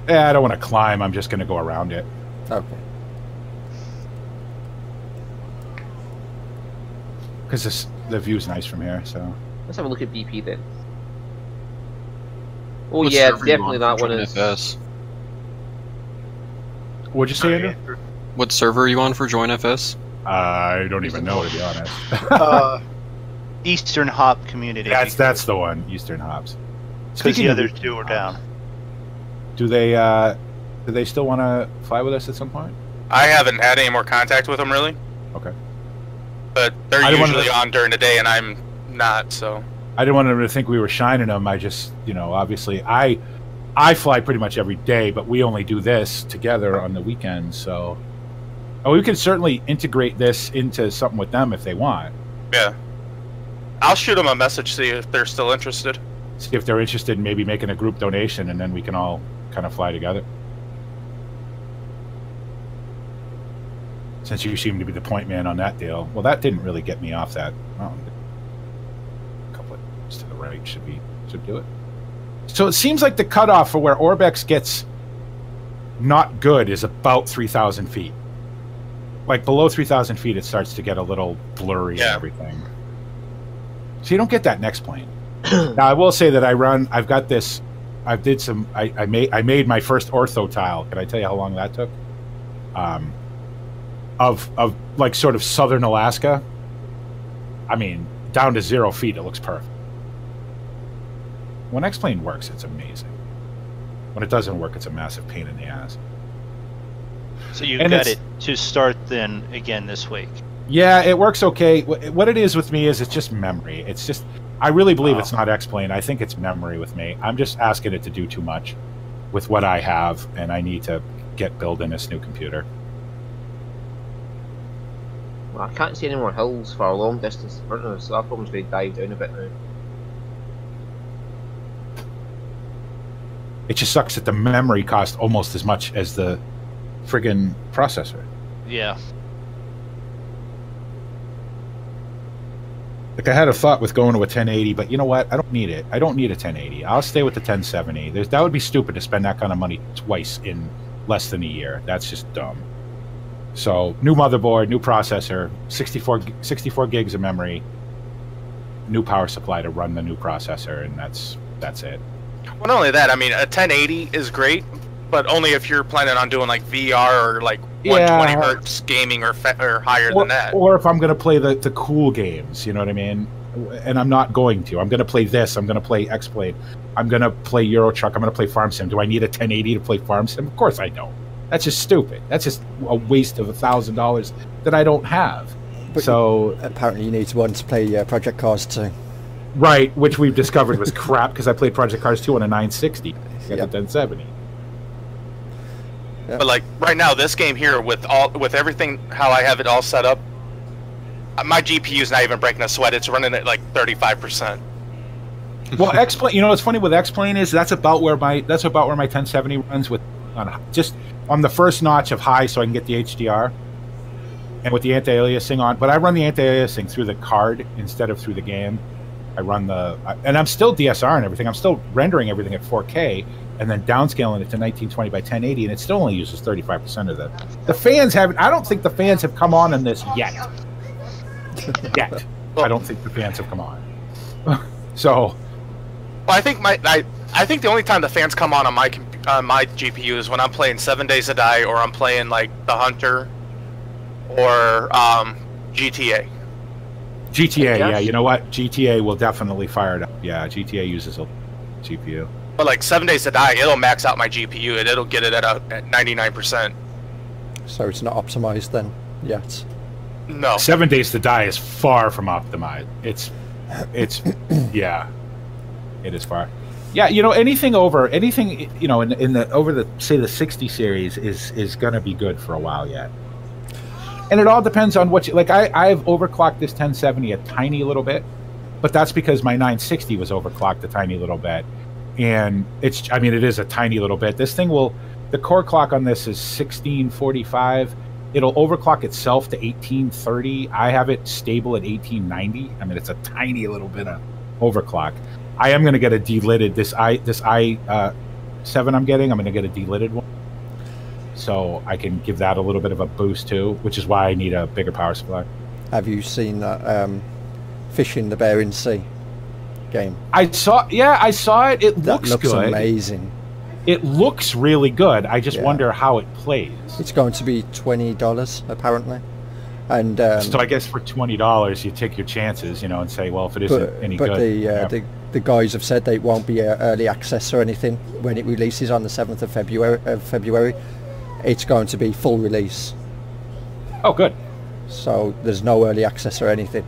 Yeah, I don't want to climb. I'm just gonna go around it. Okay. Because the view's nice from here. So Let's have a look at BP then. Oh What yeah, server you definitely on that for one is. JoinFS? what'd you say, Andrew? What server are you on for JoinFS? I don't even know, to be honest. Eastern Hop Community. That's the one, Eastern Hops. because Speaking the of other two are down. Do they still want to fly with us at some point? I haven't had any more contact with them really, Okay. but they're I didn't wanna- usually on during the day and I'm not, so. I didn't want them to think we were shining them. I just, obviously I fly pretty much every day, but we only do this together on the weekends. So, we could certainly integrate this into something with them if they want. Yeah. I'll shoot them a message, see if they're still interested. See if they're interested in maybe making a group donation, and then we can all kind of fly together. Since you seem to be the point man on that deal. Well, that didn't really get me off that mountain. A couple of to the right should do it. So it seems like the cutoff for where Orbex gets not good is about 3,000 feet. Like below 3,000 feet, it starts to get a little blurry and everything. So you don't get that next plane. Now I will say that I made my first ortho tile. Can I tell you how long that took? Of like sort of southern Alaska. I mean, down to 0 feet, it looks perfect. When X-Plane works, it's amazing. When it doesn't work, it's a massive pain in the ass. So you've And got it's- it to start then again this week. Yeah, it works okay. What it is with me is it's just memory. It's just, I really believe it's not X-Plane. I think it's memory with me. I'm just asking it to do too much with what I have, and I need to get building this new computer. Well, I can't see any more hills for a long distance in front of us, so that problem's going to dive down a bit now. It just sucks that the memory costs almost as much as the friggin' processor. Yeah. Like, I had a thought with going to a 1080, but you know what? I don't need it. I don't need a 1080. I'll stay with the 1070. That would be stupid to spend that kind of money twice in less than a year. That's just dumb. So new motherboard, new processor, 64 gigs of memory, new power supply to run the new processor, and that's it. Well, not only that, I mean, a 1080 is great, but only if you're planning on doing like VR or like 120 hertz gaming or higher than that. Or if I'm going to play the cool games, you know what I mean? And I'm not going to. I'm going to play this. I'm going to play X-Blade. I'm going to play Euro Truck. I'm going to play Farm Sim. Do I need a 1080 to play Farm Sim? Of course I don't. That's just stupid. That's just a waste of $1,000 that I don't have. But so apparently you need one to play Project Cars 2. Right, which we've discovered was crap because I played Project Cars 2 on a 960. Got the 1070. But like right now, this game here with everything how I have it all set up, my GPU is not even breaking a sweat. It's running at like 35%. Well, X-Plane, you know what's funny with X-Plane is that's about where my 1070 runs with just on the first notch of high, so I can get the HDR and with the anti-aliasing on. But I run the anti-aliasing through the card instead of through the game. I run and I'm still DSR and everything. I'm still rendering everything at 4K and then downscaling it to 1920 by 1080, and it still only uses 35% of the fans haven't. I don't think the fans have come on this yet. Yet, I don't think the fans have come on. So, well, I think I think the only time the fans come on my GPU is when I'm playing 7 Days to Die or I'm playing like The Hunter or GTA. GTA, yeah, you know what? GTA will definitely fire it up. Yeah, GTA uses a GPU. But like 7 Days to Die, it'll max out my GPU and it'll get it at 99%. So it's not optimized then yet? No. 7 Days to Die is far from optimized. It's yeah, it is far. Yeah, you know, anything you know in the over the say the 60 series is gonna be good for a while yet. And it all depends on what you like. I've overclocked this 1070 a tiny little bit, but that's because my 960 was overclocked a tiny little bit. And it is a tiny little bit. This thing the core clock on this is 1645. It'll overclock itself to 1830. I have it stable at 1890. I mean, it's a tiny little bit of overclock. I am going to get a delidded, this i7 I'm getting, I'm going to get a delidded one. So I can give that a little bit of a boost too, which is why I need a bigger power supply. Have you seen that Fishing the Bering Sea game? I saw it. It looks good. Amazing. It looks really good. I just wonder how it plays. It's going to be $20 apparently, and so I guess for $20 you take your chances, you know, and say, well, if it isn't any good. But the guys have said they won't be early access or anything when it releases on the 7th of February. It's going to be full release. Oh, good. So there's no early access or anything.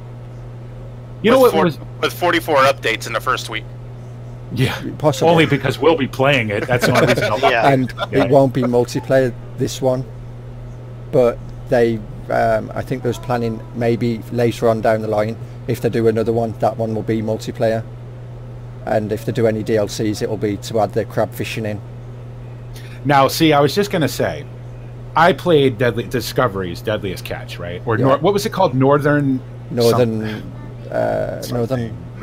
You know what was with 44 updates in the first week. Yeah, possibly. Only because we'll be playing it. That's the only reason. And it won't be multiplayer this one, but they, I think there's planning maybe later on down the line, if they do another one, that one will be multiplayer, and if they do any DLCs, it will be to add the crab fishing in. Now, see, I was just gonna say, I played Discovery's Deadliest Catch, right? Or what was it called? Northern.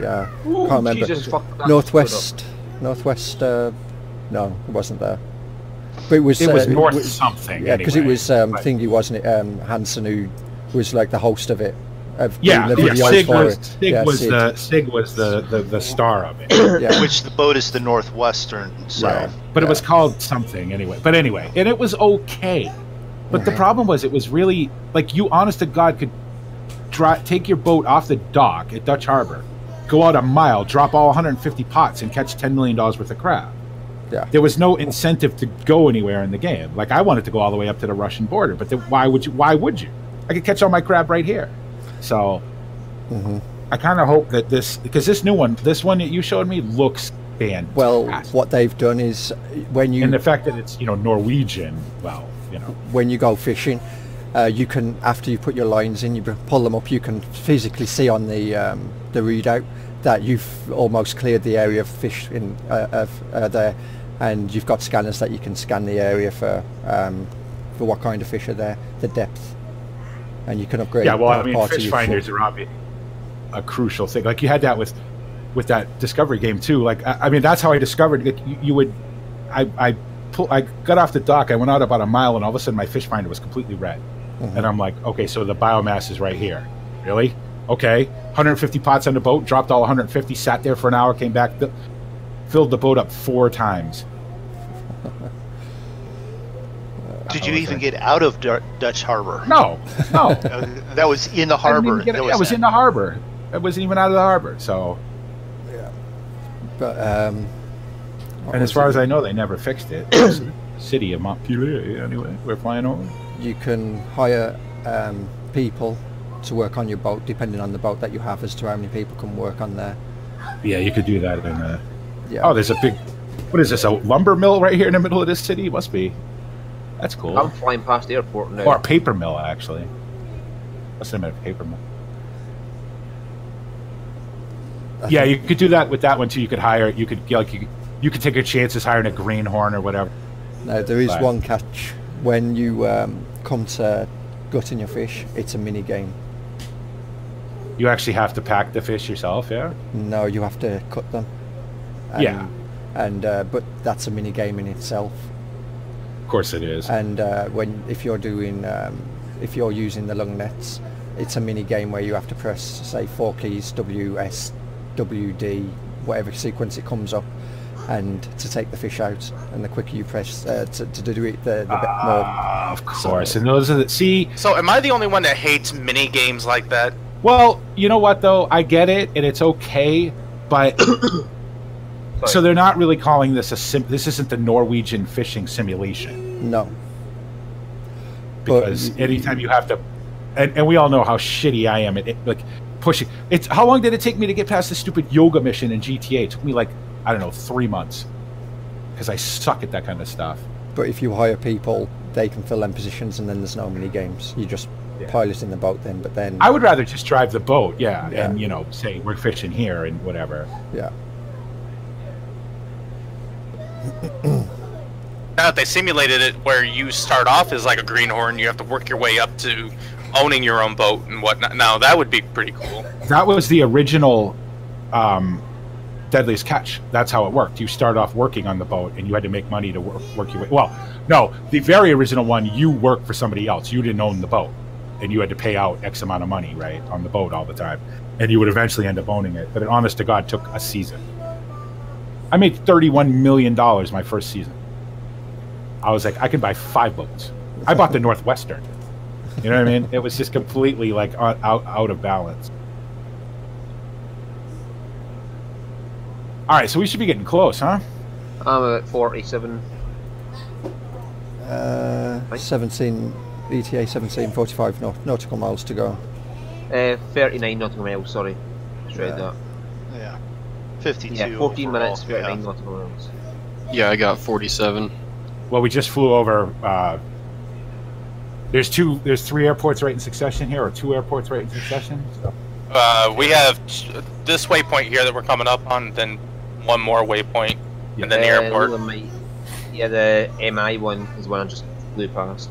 Yeah, ooh, can't remember. Jesus, Northwest. No, it wasn't there. But it was. It was North something. Yeah, because anyway. it was Thingy, wasn't it? Hansen, who was like the host of it. Sig was the star of it. Yeah. Which the boat is the Northwestern. So, right. But it was called something anyway. But anyway, and it was okay. But the problem was, it was really like, you, honest to God, could take your boat off the dock at Dutch Harbor, go out a mile, drop all 150 pots, and catch $10 million worth of crab. Yeah. There was no incentive to go anywhere in the game. Like, I wanted to go all the way up to the Russian border, but why would you? I could catch all my crab right here. So I kind of hope that because this one that you showed me looks fantastic. Well, what they've done is, and the fact that it's, Norwegian, when you go fishing, you can, after you put your lines in, you pull them up, you can physically see on the readout that you've almost cleared the area of fish in there, and you've got scanners that you can scan the area for what kind of fish are there, the depth, and you can upgrade. Yeah, well, I mean, fish finders are obviously a crucial thing. Like, you had that with that Discovery game too. Like, I mean, that's how I discovered. Like, I I got off the dock. I went out about a mile, and all of a sudden my fish finder was completely red. And I'm like, okay, so the biomass is right here. Really? Okay. 150 pots on the boat. Dropped all 150. Sat there for an hour. Came back. Filled the boat up 4 times. Did you even get out of Dutch Harbor? No. That was in the harbor. I was in the harbor. I wasn't even out of the harbor. So. Yeah. But and as far as I know, they never fixed it. It's the city of Montpellier. Anyway, we're flying over. You can hire people to work on your boat, depending on the boat that you have, as to how many people can work on there. Yeah, you could do that in a. Yeah. Oh, there's a big. What is this? A lumber mill right here in the middle of this city? Must be. That's cool. I'm flying past the airport now. Or a paper mill, actually. Must have been a paper mill. Yeah, you could do that with that one too. You could hire. You could you could take your chances hiring a greenhorn or whatever. No, there is one catch. When you come to gutting your fish, it's a mini game. You actually have to pack the fish yourself, yeah? No, you have to cut them. But that's a mini game in itself. Of course it is. And if you're using the lung nets, it's a mini game where you have to press, say, 4 keys, W, S, W, D, whatever sequence it comes up, and to take the fish out. And the quicker you press to do it, the bit more. Of course. So, and those are the So am I the only one that hates mini games like that? Well, you know what though? I get it, and it's okay, but. So they're not really calling this this isn't the Norwegian fishing simulation. No. Because anytime you have to, and we all know how shitty I am at like pushing. How long did it take me to get past the stupid yoga mission in GTA? It took me like, I don't know, 3 months. Because I suck at that kind of stuff. But if you hire people, they can fill them positions, and then there's no mini games. You just pilot in the boat then. But then I would rather just drive the boat, and say we're fishing here and whatever. Yeah. Now they simulated it where you start off as like a greenhorn, you have to work your way up to owning your own boat and whatnot. Now that would be pretty cool. That was the original Deadliest Catch. That's how it worked. You start off working on the boat, and you had to make money to work your way. Well, no, the very original one, you worked for somebody else. You didn't own the boat, and you had to pay out X amount of money, right, on the boat all the time, and you would eventually end up owning it. But it, honest to God, took a season. I made $31 million my first season. I was like, I could buy 5 boats. I bought the Northwestern. You know what I mean? It was just completely like out of balance. All right, so we should be getting close, huh? I'm at 47. 17 ETA 17:45 nautical miles to go. 39 nautical miles. Sorry, just read that. Yeah, 52. Yeah, 14 overall, minutes, 39 nautical miles. Yeah, I got 47. Well, we just flew over. There's 3 airports right in succession here, or 2 airports right in succession. So. We have this waypoint here that we're coming up on, then one more waypoint, and then the airport. The MI one is one I just flew past.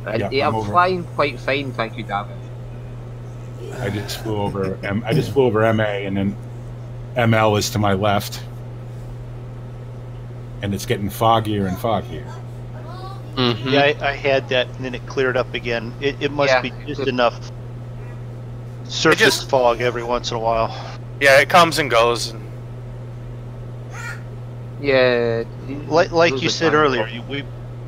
I'm flying quite fine, thank you, David. I just flew over. I just flew over MA, and then ML is to my left, and it's getting foggier and foggier. Mm-hmm. Yeah, I had that, and then it cleared up again. It must be just enough surface fog every once in a while. Yeah, it comes and goes. Yeah. Like you said earlier,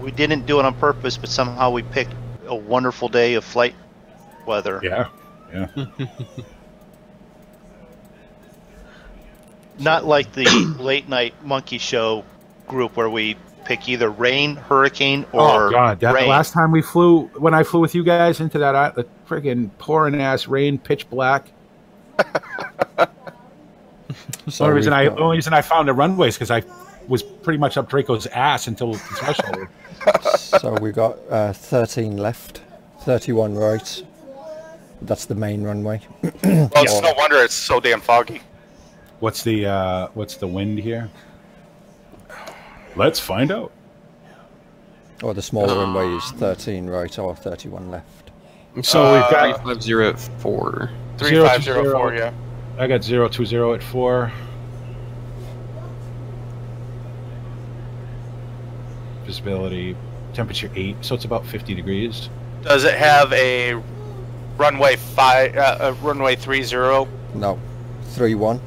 we didn't do it on purpose, but somehow we picked a wonderful day of flight weather. Yeah. Not like the late night monkey show group where we pick either rain, hurricane, or oh god! That rain. Last time when I flew with you guys into that the friggin' pouring ass rain, pitch black. The only reason I found the runways because I was pretty much up Draco's ass until the threshold. So we got 13 left, 31 right. That's the main runway. Well, it's no wonder it's so damn foggy. What's the wind here? Let's find out. Or the smaller runway is 13 right or 31 left. So we've got 350 at 4. 3504, yeah. I got 020 at 4. visibility, temperature 8, so it's about 50 degrees. Does it have a runway 30? No, 3-1.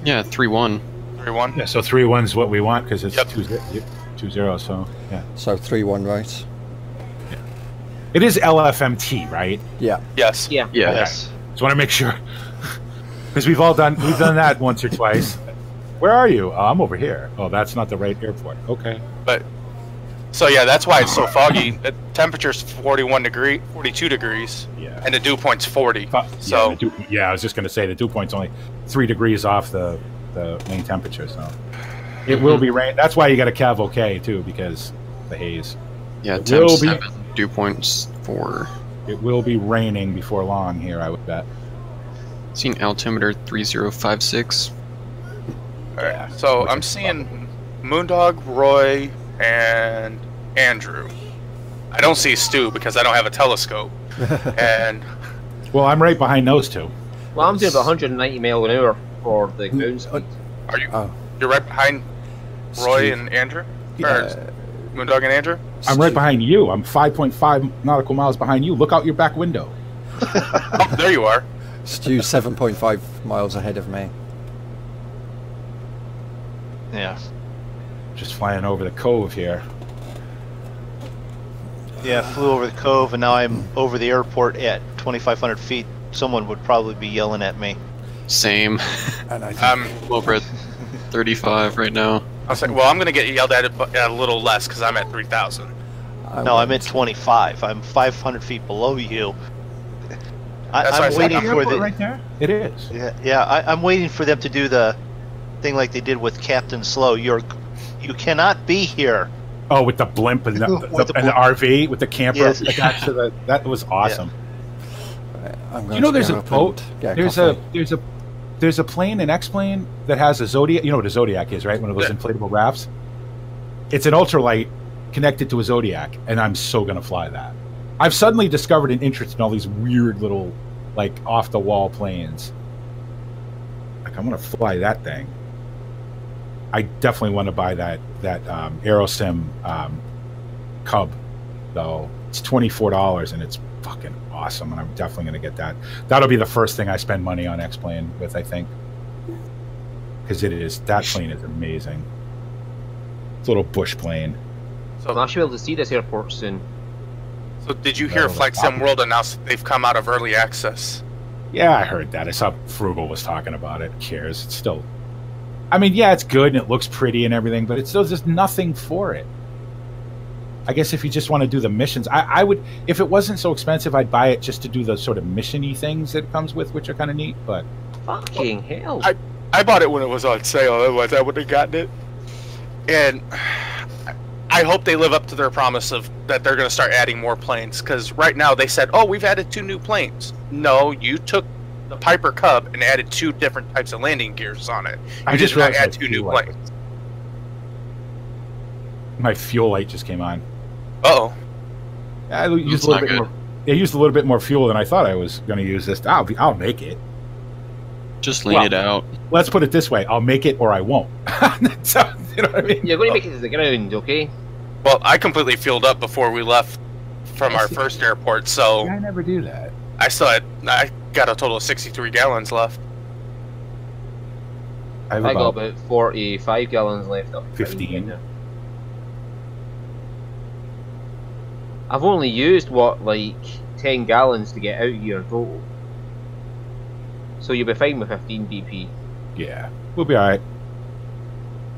Yeah, 3-1. 3-1? Yeah, so 3-1 is what we want because it's Yep. 2-0, so yeah. So 3-1, right? It is LFMT, right? Yeah. Yes. Yeah. Yeah. Yes. Just want to make sure. Because we've done that once or twice. Where are you? Oh, I'm over here. Oh, that's not the right airport. Okay. But so yeah, that's why it's so foggy. The temperature's 42 degrees, Yeah. and the dew point's 40. So Yeah, I was just going to say the dew point's only 3 degrees off the main temperature, so it will be rain. That's why you got a Cav OK too, because the haze. Yeah, It will be- 10-7. Dew points 4. It will be raining before long here, I would bet. Seen altimeter 3056. alright. So I'm seeing Moondog, Roy, and Andrew. I don't see Stu because I don't have a telescope. And Well, I'm right behind those two. Well, I'm doing about 190 mile an hour for the ground speed. are you? Oh. You're right behind Roy Steve. and Andrew. Yeah. Or Moondog and Andrew. I'm right behind you. I'm 5.5 nautical miles behind you. Look out your back window. Oh, there you are. Stu's 7.5 miles ahead of me. Yeah. Just flying over the cove here. Yeah, flew over the cove, and now I'm over the airport at 2,500 feet. Someone would probably be yelling at me. Same. And I think I'm Over at 35 right now. I was like, well, I'm gonna get yelled at a little less because I'm at 3,000. No, I'm at 25. I'm 500 feet below you. That's why I I'm said waiting the for the. right there. It is. Yeah, I'm waiting for them to do the thing like they did with Captain Slow. You cannot be here. Oh, with the blimp and the, With the and the RV with the camper Yes. attached to the. That was awesome. I'm going You know, to there's go a up boat. and get There's coffee. there's a plane, an X-plane that has a Zodiac. You know what a Zodiac is, right? One of those Yeah. inflatable rafts. It's an ultralight connected to a Zodiac, and I'm so gonna fly that. I've suddenly discovered an interest in all these weird little, like, off-the-wall planes. Like, I'm gonna fly that thing. I definitely want to buy that Aerosim Cub, though. It's $24 and it's fucking awesome, and I'm definitely gonna get that. That'll be the first thing I spend money on X-plane with, I think, because that plane is amazing. It's a little bush plane. So I should be able to see this airport soon. So did you hear No, Flight Sim World announce that they've come out of early access? Yeah, I heard that. I saw Frugal was talking about it. Who cares? It's still. I mean, yeah, it's good and it looks pretty and everything, but it's still just nothing for it. I guess if you just want to do the missions, I would. If it wasn't so expensive, I'd buy it just to do the sort of mission-y things that it comes with, which are kind of neat. But Fucking hell. I bought it when it was on sale. Otherwise, I wouldn't have gotten it. And I hope they live up to their promise of that they're going to start adding more planes. Because right now they said, "Oh, we've added 2 new planes." No, you took the Piper Cub and added 2 different types of landing gears on it. I You just did not realized add my 2 new fuel light- planes. my fuel light just came on. Uh-oh. I used That's a little not bit more. I used a little bit more fuel than I thought I was going to use this. I'll make it. Just lean Well- it out. Let's put it this way: I'll make it or I won't. So, you know what I mean? You're going to make it to the ground, okay? Well, I completely fueled up before we left from our Yes. first airport, so I never do that. I got a total of 63 gallons left. I have I got about about 45 gallons left up. 15. I've only used, what, like 10 gallons to get out here in total. So you'll be fine with 15 BP. yeah, we'll be all right.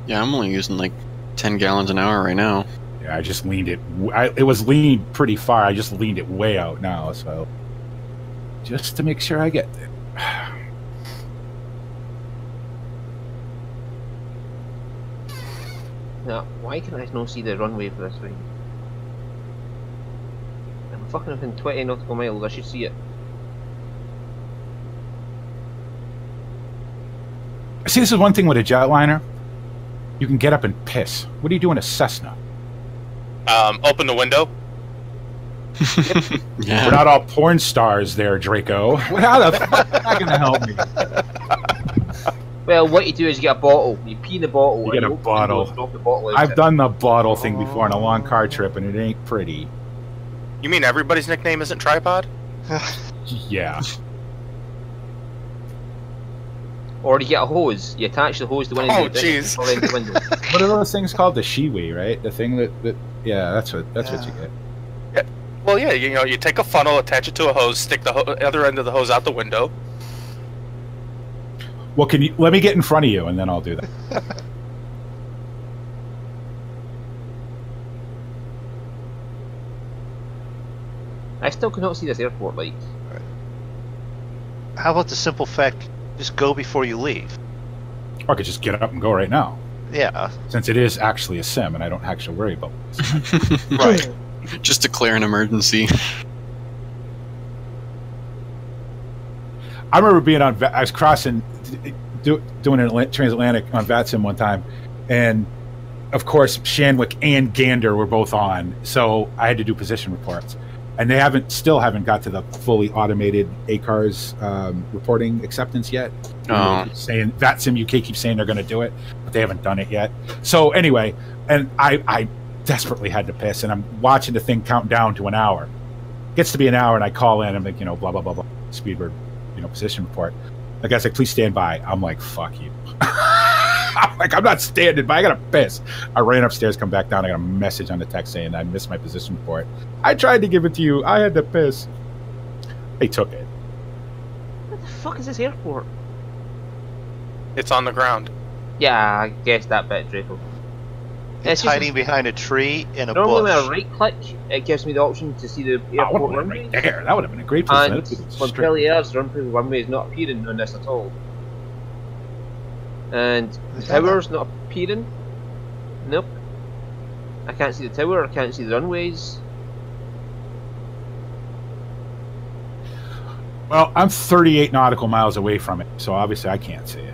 Yeah, I'm only using like 10 gallons an hour right now. Yeah, I just leaned it. It was leaned pretty far. I just leaned it way out now, so just to make sure I get there. Now, why can I not see the runway for this thing? I'm fucking within 20 nautical miles, I should see it. See, this is one thing with a jetliner. You can get up and piss. What do you do in a Cessna? Open the window. Yeah. We're not all porn stars there, Draco. How the fuck is that going to help me? Well, what you do is you get a bottle. You pee in the bottle. You get and a open the window bottle. and drop the bottle out. I've done the bottle thing before on a long car trip, and it ain't pretty. You mean everybody's nickname isn't Tripod? Yeah. Or you get a hose. You attach the hose to one Oh, of the jeez. the window. What are those things called? The shiwi, right? The thing that yeah, that's what you get. Well, yeah, you know, you take a funnel, attach it to a hose, stick the other end of the hose out the window. Well, can you let me get in front of you, and then I'll do that. I still cannot see this airport like. How about the simple fact, just go before you leave? Or I could just get up and go right now, Yeah. since it is actually a sim, and I don't actually worry about this. Right. Just declare an emergency. I remember being on. I was crossing, doing an transatlantic on VATSIM one time, and of course Shanwick and Gander were both on, so I had to do position reports, and they still haven't got to the fully automated ACARS reporting acceptance yet. Oh. Saying VATSIM UK keeps saying they're going to do it, but they haven't done it yet. So anyway, and I desperately had to piss, and I'm watching the thing count down to an hour. Gets to be an hour, and I call in. I'm like, blah blah blah blah, Speedbird, position report. The guy's like, please stand by. I'm like, fuck you. I'm like, I'm not standing by. I gotta piss. I ran upstairs, come back down. I got a message on the text saying I missed my position report. I tried to give it to you. I had to piss. They took it. What the fuck is this airport? It's on the ground. Yeah, I guess that bit, Draco. It's just- hiding behind a tree in a Normally when I bush. right click, it gives me the option to see the I airport would have runway. right there. That would have been a great place. And when Beliaire's runway is not appearing on this at all. And the Is that tower's not appearing. Nope. I can't see the tower, I can't see the runways. Well, I'm 38 nautical miles away from it, so obviously I can't see it.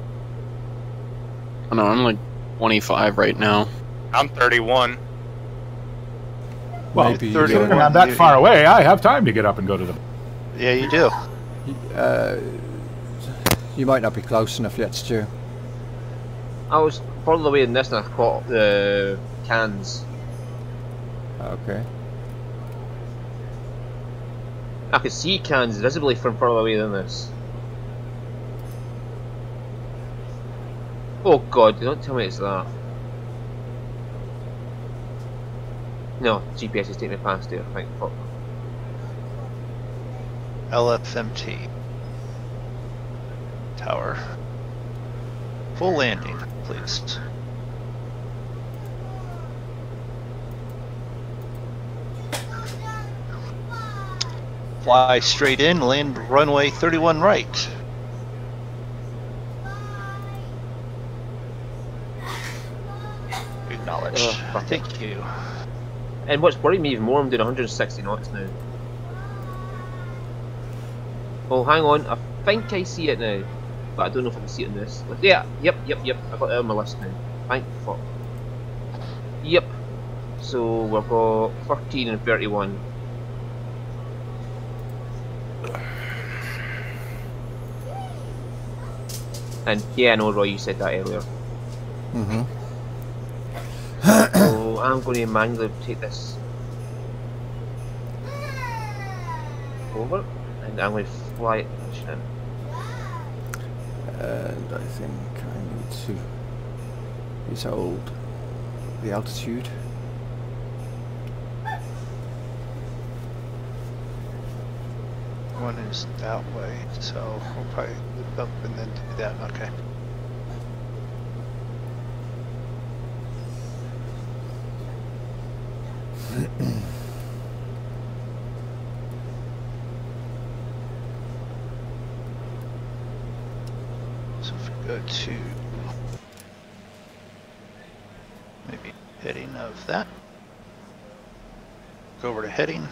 Oh, no, I'm like 25 right now. I'm 31. Well, Maybe considering I'm that far away, I have time to get up and go to the. Yeah, you do. You might not be close enough yet, Stu. I was further away than this and I caught the cans. Okay. I could see cans visibly from further away than this. Oh god, don't tell me it's that. No, GPS is taking me past there, thank fuck. LFMT. Tower. Full landing, please. Fly straight in, land runway 31 right. Acknowledge. Oh, fuck it. Thank you. And what's worrying me even more, I'm doing 160 knots now. Oh, hang on, I think I see it now. But I don't know if I can see it in this. Yeah, yep, I've got it on my list now. Thank fuck. Yep. So we've got 13 and 31. And yeah, I know, Roy, you said that earlier. Mm-hmm. So I'm going to manually take this over, and I'm going to fly it in. And I think I need to hold the altitude. One is that way, so we'll probably loop up and then do that. Okay. So if we go to maybe heading of that, go over to heading.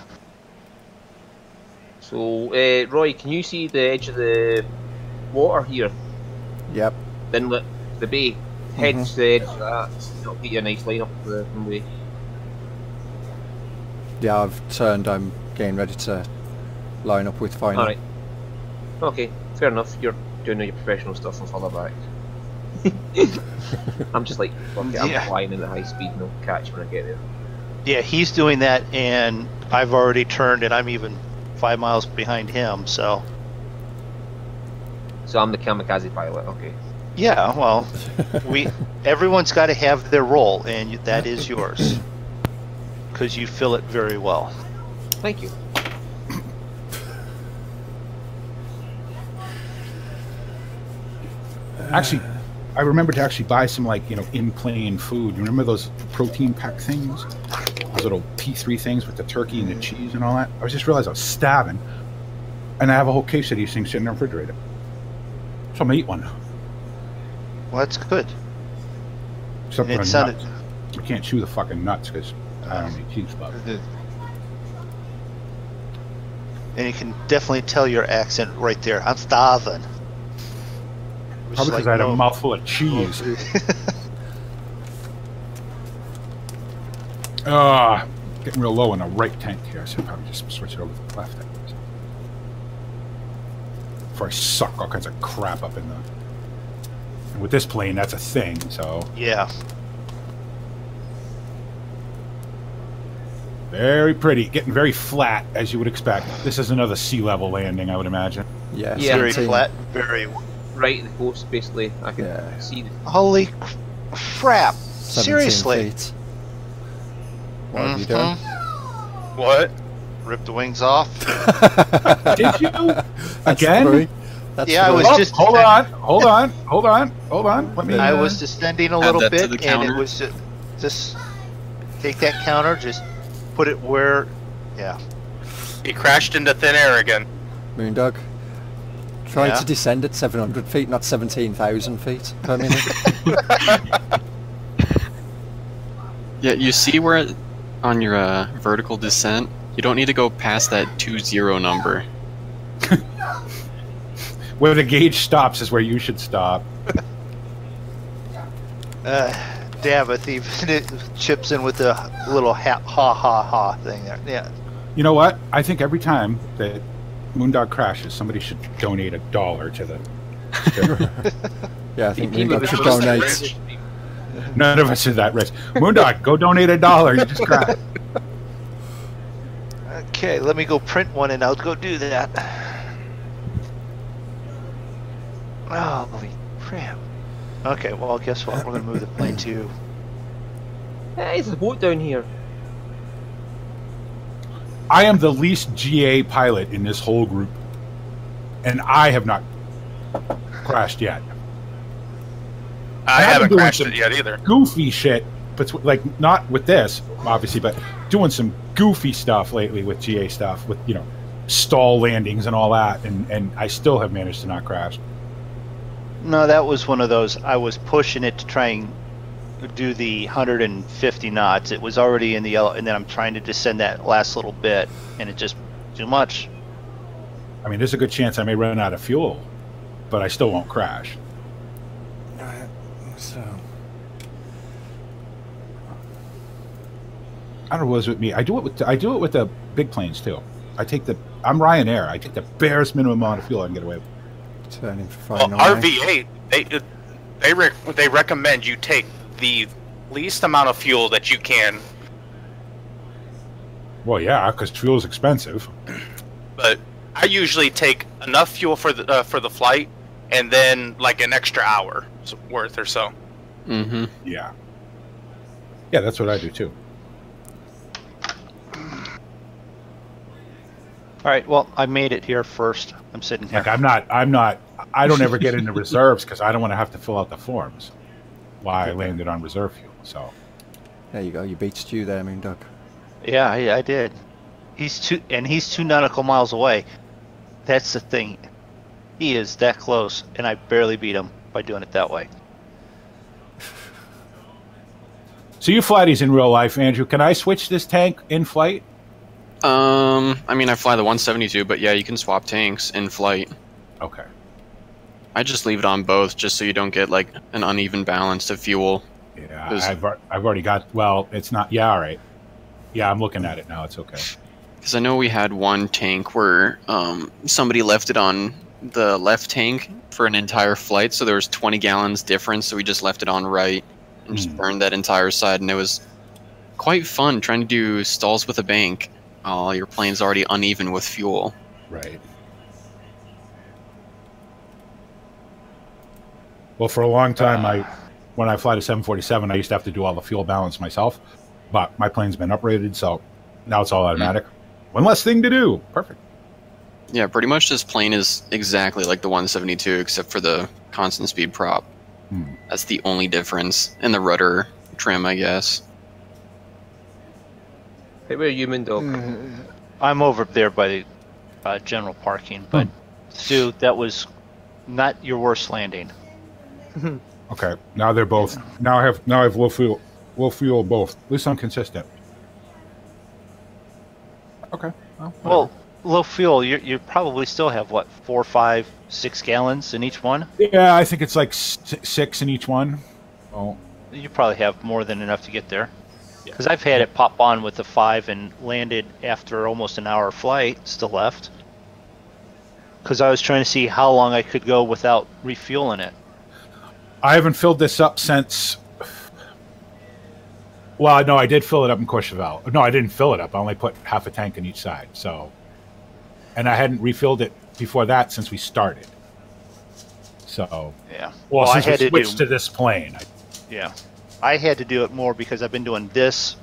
So, Roy, can you see the edge of the water here? Yep. Then let the bay head to the edge of that. It'll get you a nice line up the runway. Yeah, I've turned. I'm getting ready to line up with final. Alright. Okay, fair enough. You're doing all your professional stuff and further back. I'm just like, fuck it, I'm Yeah. flying in at high speed and I'll catch when I get there. Yeah, he's doing that, and I've already turned, and I'm even 5 miles behind him. So So I'm the kamikaze pilot, okay. yeah, well, everyone's got to have their role, and that is yours because you fill it very well. Thank you. Actually, I remember to actually buy some, like, in-plane food. You remember those protein pack things? Those little P3 things with the turkey and the cheese and all that? I just realized I was starving. And I have a whole case of these things sitting in the refrigerator. So I'm going to eat one. Well, that's good. Except And for it the sounded- nuts. I can't chew the fucking nuts because I don't eat cheese stuff. And you can definitely tell your accent right there. I'm starving. Probably because I had a mouthful of cheese. Getting real low in the right tank here. So I'll probably just switch it over to the left. Before I suck all kinds of crap up in the... And with this plane, that's a thing, so... Yeah. Very pretty. Getting very flat, as you would expect. This is another sea level landing, I would imagine. Yeah, Yeah. Very 17. flat. Very. Right at the coast, basically. I can Yeah. see the... Holy crap! 17 Seriously. feet. What have you done? What? Ripped the wings off. Did you? That's Again? three. That's Yeah, I three. was Oh, just- hold on. Let me... I was descending a Add little that to bit, the and counter. it was just take that counter, just put it where. Yeah. He crashed into thin air again. Moondog. Try Yeah. to descend at 700 feet, not 17,000 feet per minute. Yeah, you see where on your vertical descent, you don't need to go past that 20 number. Where the gauge stops is where you should stop. Davith even it chips in with the little ha ha thing there. Yeah. You know what? I think every time that Moondog crashes, somebody should donate $1 to the... Yeah, I think He Moondog was should supposed to donate. rich. None of us is that rich. Moondog, go donate $1. You just crashed. Okay, let me go print one, and I'll go do that. Oh, holy crap. Okay, well, guess what? We're gonna move the plane to. Hey, there's a boat down here. I am the least GA pilot in this whole group. And I have not crashed yet. I haven't haven't doing crashed some- it yet either. Goofy shit, but like not with this, obviously, but doing some goofy stuff lately with GA stuff, with stall landings and all that, and I still have managed to not crash. No, that was one of those. I was pushing it to try and do the 150 knots. It was already in the yellow, and then I'm trying to descend that last little bit, and it just too much. I mean, there's a good chance I may run out of fuel, but I still won't crash. So, I don't know what it was with me. I do it with the big planes too. I'm Ryanair. I take the barest minimum amount of fuel I can get away with. turning for Well, final. RV8, they recommend you take the least amount of fuel that you can, Well, yeah, because fuel is expensive. but I usually take enough fuel for the flight, and then like an extra hour worth or so. Mm-hmm. Yeah. Yeah, that's what I do too. All right, well, I made it here first. I'm sitting here. Like I don't ever get into reserves because I don't want to have to fill out the forms. Why I landed on reserve fuel. So There you go. You beat Stu there, Moondog. Yeah, I did. He's 2 nautical miles away. That's the thing. He is that close, and I barely beat him by doing it that way. So you fly these in real life, Andrew. Can I switch this tank in flight? I mean, I fly the 172, but yeah, you can swap tanks in flight. Okay. I just leave it on both, just so you don't get like an uneven balance of fuel. Yeah, Is- I've already got. Well, it's not. Yeah, all right. Yeah, I'm looking at it now. It's okay. Because I know we had one tank where somebody left it on the left tank for an entire flight, so there was 20 gallons difference, so we just left it on right and just burned that entire side, and it was quite fun trying to do stalls with a bank while your plane's already uneven with fuel. Right. Well, for a long time, when I fly to 747, I used to have to do all the fuel balance myself, but my plane's been uprated, so now it's all automatic. One less thing to do. Perfect. Yeah, pretty much this plane is exactly like the 172, except for the constant speed prop. That's the only difference. And the rudder trim, I guess. Hey, where are you, Moondog? I'm over there by the general parking, but Stu, that was not your worst landing. Okay, now they're both. Now I have low fuel both. At least I'm consistent. Okay. Well, low fuel, you probably still have what, 4, 5, 6 gallons in each one? Yeah, I think it's like 6 in each one. Oh, You probably have more than enough to get there. Because I've had it pop on with the 5 and landed after almost an hour flight, still left. Because I was trying to see how long I could go without refueling it. I haven't filled this up since. Well, no, I did fill it up in Courchevel. No, I didn't fill it up. I only put half a tank in each side. So, and I hadn't refilled it before that since we started. So, Yeah. Well, since I had we to switched to this plane. Yeah. I had to do it more because I've been doing this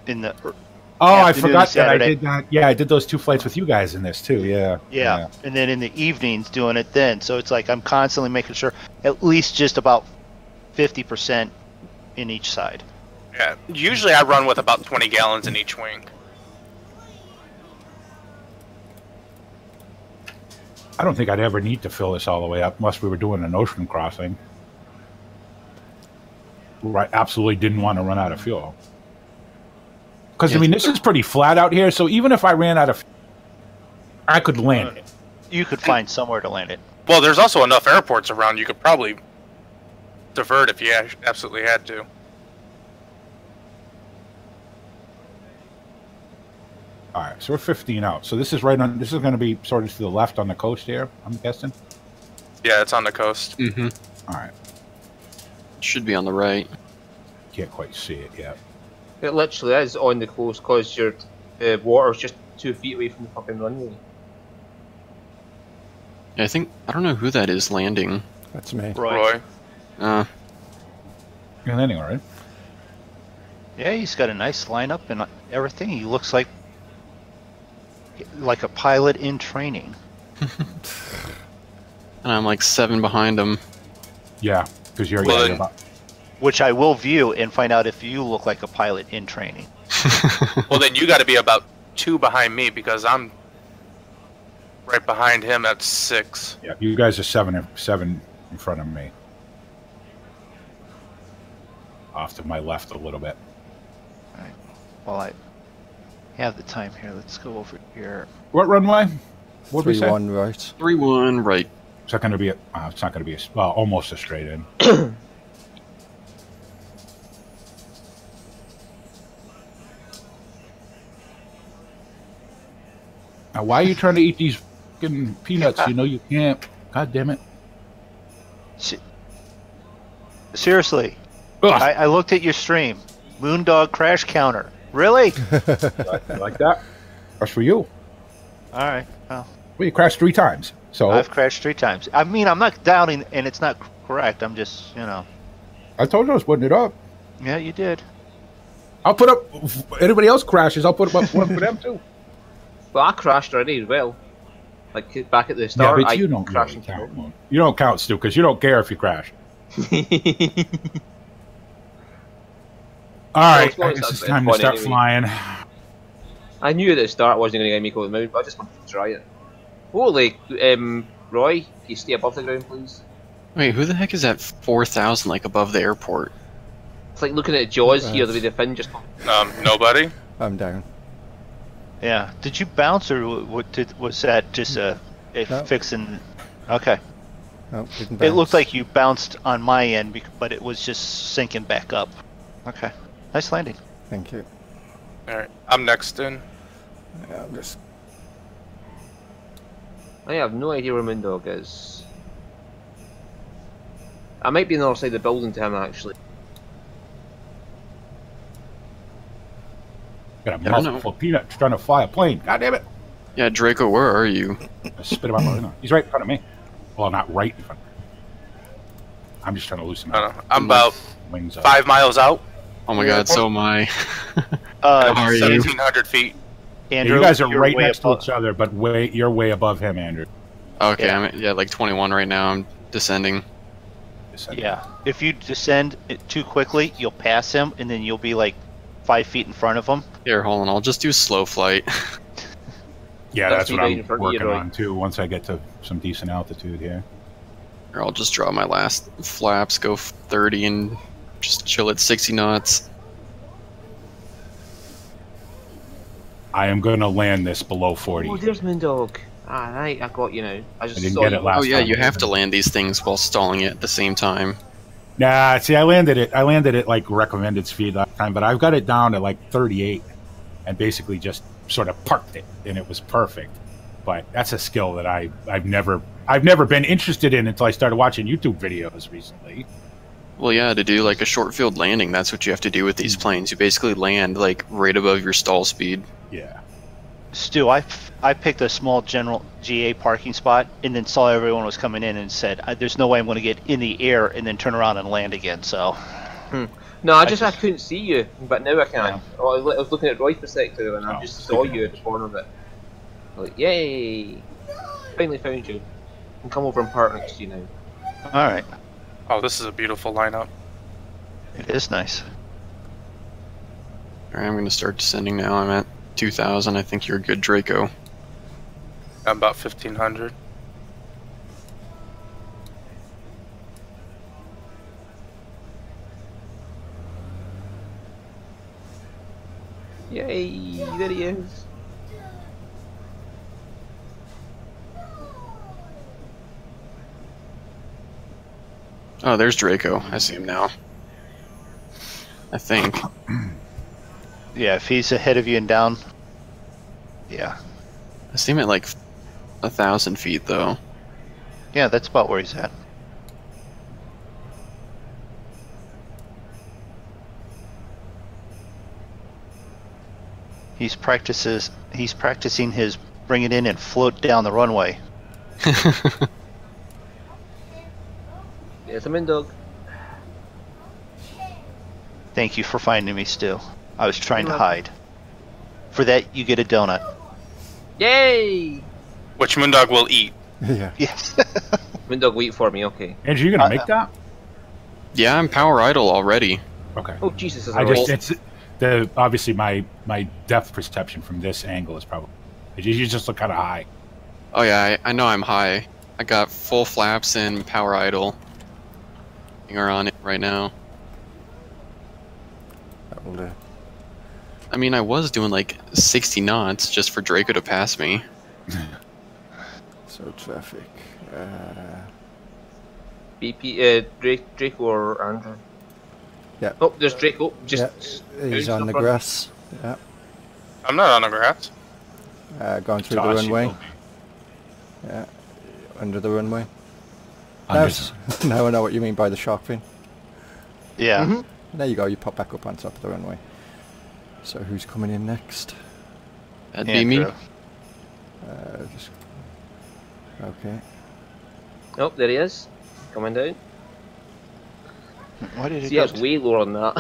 in the. Oh, I afternoon, forgot that I Saturday. did that. Yeah, I did those 2 flights with you guys in this too. Yeah, and then in the evenings doing it then. So it's like I'm constantly making sure at least just about 50% in each side. Yeah, usually I run with about 20 gallons in each wing. I don't think I'd ever need to fill this all the way up unless we were doing an ocean crossing. Right, absolutely didn't want to run out of fuel. Because, I mean, this is pretty flat out here, so even if I ran out of... I could land it. You could find somewhere to land it. Well, there's also enough airports around you could probably divert if you absolutely had to. All right, so we're 15 out. So this is right on... This is going to be sort of to the left on the coast here, I'm guessing? Yeah, it's on the coast. Mm-hmm. All right. Should be on the right. Can't quite see it yet. It literally is on the coast because your water's just 2 feet away from the fucking runway. Yeah, I don't know who that is landing. That's me. Roy. You're landing all right. Yeah, he's got a nice lineup and everything. He looks like a pilot in training. And I'm like 7 behind him. Yeah, because you're... Well, you're about, Which I will view and find out if you look like a pilot in training. Well, then you got to be about 2 behind me because I'm right behind him at 6. yeah, you guys are 7 in front of me. Off to my left a little bit. Alright. Well, I have the time here. Let's go over here. What runway? What did we say? 3-1 right. 3-1 right. It's not going to be it's not going to be almost a straight in. Now, why are you trying to eat these fucking peanuts? You know you can't. God damn it. Seriously, Ugh. I looked at your stream. Moondog crash counter. Really? You like that? That's for you. Alright. Well, Well, you crashed 3 times. So I've crashed 3 times. I mean, I'm not doubting, and it's not correct. I'm just, I told you I was putting it up. Yeah, you did. I'll put up. If anybody else crashes, I'll put up one for them too. But I crashed already as well. Like back at the start, Yeah, but I you don't crashed really into count. Moon. You don't count, Stu, because you don't care if you crash. All right, as long I as guess that's it's time to fun start anyway. flying. I knew at the start I wasn't going to get me over the moon, but I just wanted to try it. Holy, Roy, can you stay above the ground, please? Wait, who the heck is at 4,000, like above the airport? It's like looking at Jaws here, the way the fin just... Nobody. I'm down. Yeah. Did you bounce, or was that just a No. fixing? Okay. Oh, didn't It looked bounce. like you bounced on my end, but it was just sinking back up. Okay. Nice landing. Thank you. All right, I'm next in. Yeah, I'm just... I have no idea where Moondog is. I might be on the other side of the building to him, actually. Got a I don't mouthful know. of peanuts trying to fly a plane. God damn it! Yeah, Draco, where are you? I spit him out. No, he's right in front of me. Well, not right in front of me. I'm just trying to loosen I my don't know. I'm about wings up. 5 miles out. Oh my god, so am I. Uh, How are you? 1,700 feet. Yeah, Andrew, you guys are you're right way next to above- each other, but you're way above him, Andrew. Okay, Yeah. I'm at, like 21 right now. I'm descending. Yeah. If you descend it too quickly, you'll pass him, and then you'll be like 5 feet in front of him. Here, hold on. I'll just do slow flight. Yeah, That's that's me what right in I'm front of you, working Roy. on too. Once I get to some decent altitude here. Or I'll just draw my last flaps, go 30, and just chill at 60 knots. I am going to land this below 40. Oh, there's Moondog. Ah, right, I got you now. I just I didn't saw get you. it last Oh yeah, time. you have to land these things while stalling it at the same time. Nah, see, I landed it like recommended speed last time, but I've got it down to like 38, and basically just sort of parked it, and it was perfect. But that's a skill that I've never been interested in until I started watching YouTube videos recently. Well, yeah, to do like a short field landing, that's what you have to do with these planes. You basically land like right above your stall speed. Yeah. Stu, I picked a small general GA parking spot, and then saw everyone was coming in and said, "There's no way I'm going to get in the air and then turn around and land again." So. No, I couldn't see you, but now I can. Yeah. Oh, I was looking at Roy's perspective, and I Oh, just saw okay. you at the corner of it. Like, yay! Finally found you. And come over and park next to you now. All right. Oh, this is a beautiful lineup. It is nice. Alright, I'm gonna start descending now. I'm at 2,000. I think you're a good Draco. I'm about 1,500. Yay! There he is. Oh, there's Draco. I see him now. I think. Yeah, if he's ahead of you and down. Yeah. I see him at like 1,000 feet though. Yeah, that's about where he's at. He's practicing his bring it in and float down the runway. There's a Moondog. Thank you for finding me, Stu. I was trying to You're hide. For that, you get a donut. Yay! Which Moondog will eat. Yeah. Yes. Moondog, wait for me, okay. Andrew, you gonna make that? Yeah, I'm power idle already. Okay. Oh, Jesus, is I a just roll. it's obviously my depth perception from this angle is probably you just look kind of high. Oh yeah, I know I'm high. I got full flaps and power idle. Are on it right now. That will do. I mean, I was doing like 60 knots just for Draco to pass me. So traffic. BP, Draco or Andrew? Yeah. Oh, there's Draco. Just He's bounced on the up grass. Yeah. I'm not on the grass. Going through the Josh, you runway. will be. Yeah. Under the runway. Under- Now I know what you mean by the shark fin. Yeah. Mhm. There you go, you pop back up on top of the runway. So who's coming in next? That'd be me. Andrew. Just... Okay. Oh, there he is. Coming down. Why did it See, go I was way lower than that.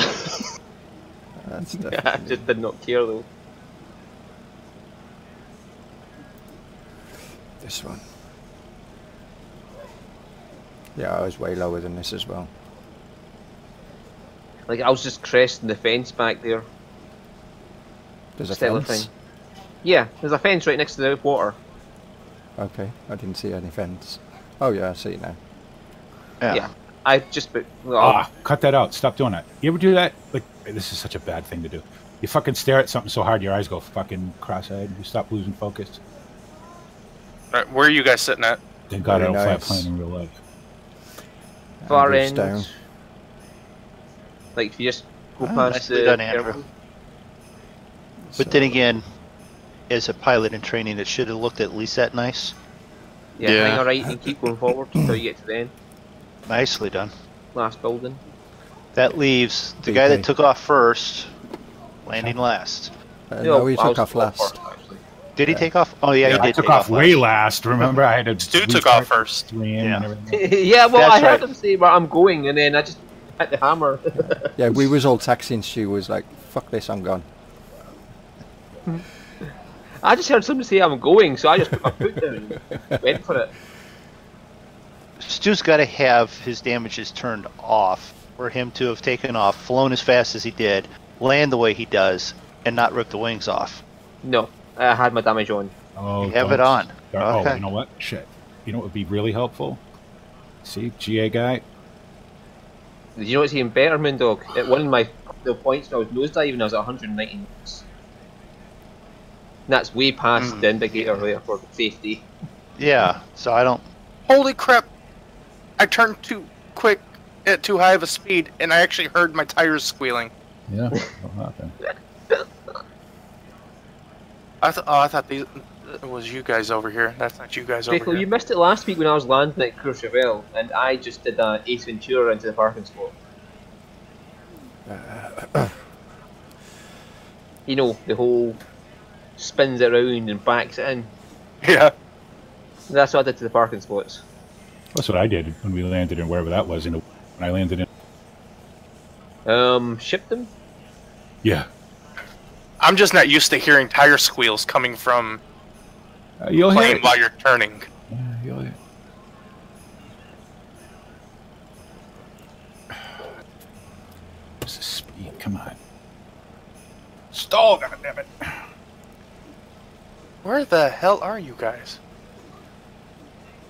That's I definitely... just did not care though. this one. Yeah, I was way lower than this as well. Like, I was just cresting the fence back there. There's a Stellar fence. thing. Yeah, there's a fence right next to the water. Okay, I didn't see any fence. Oh yeah, I see it now. Yeah. I just put. Well, Ah, cut that out. Stop doing that. You ever do that? Like, this is such a bad thing to do. You fucking stare at something so hard your eyes go fucking cross-eyed. You stop losing focus. All right, where are you guys sitting at? Thank God I Very don't fly a nice. plane in real life. far Andrew's end. down. Like, if you just go Ah, past nicely the. done, Andrew. airport. But then again, as a pilot in training, it should have looked at least that nice. Yeah, hang a right and keep going forward until you get to the end. Nicely done. Last building. That leaves the guy that took off first, landing last. No, he I took was off last. first, actually. Did he take off? Oh yeah, he I did took take off way last. last. Remember, I had to. Stu took off first. Yeah. Yeah, well, That's I heard right. him say, "Well, I'm going," and then I just hit the hammer. Yeah, we was all taxiing. She was like, "Fuck this, I'm gone." I just heard somebody say, "I'm going," so I just put my foot down and went for it. Stu's got to have his damages turned off for him to have taken off, flown as fast as he did, land the way he does, and not rip the wings off. No, I had my damage on. Oh, You have it on. Oh, Okay. you know what? Shit. You know what would be really helpful? See, GA guy. Did you know what's even better, Moondog? At one of my the points when I was nosediving, I was at 190 knots. And that's way past the indicator there for safety. Yeah, so I don't. Holy crap! I turned too quick at too high of a speed, and I actually heard my tires squealing. Yeah, what happened? I thought these it was you guys over here. That's not you guys over Draco, here. you missed it last week when I was landing at Courchevel, and I just did an Ace Ventura into the parking spot. You know, the whole spins it around and backs it in. Yeah. That's what I did to the parking spots. That's what I did when we landed in wherever that was. When I landed in. Shipped them? Yeah. I'm just not used to hearing tire squeals coming from You'll hear plane it. while you're turning. Yeah, you'll hear it. What's the speed? Come on. Stall, goddammit. Where the hell are you guys?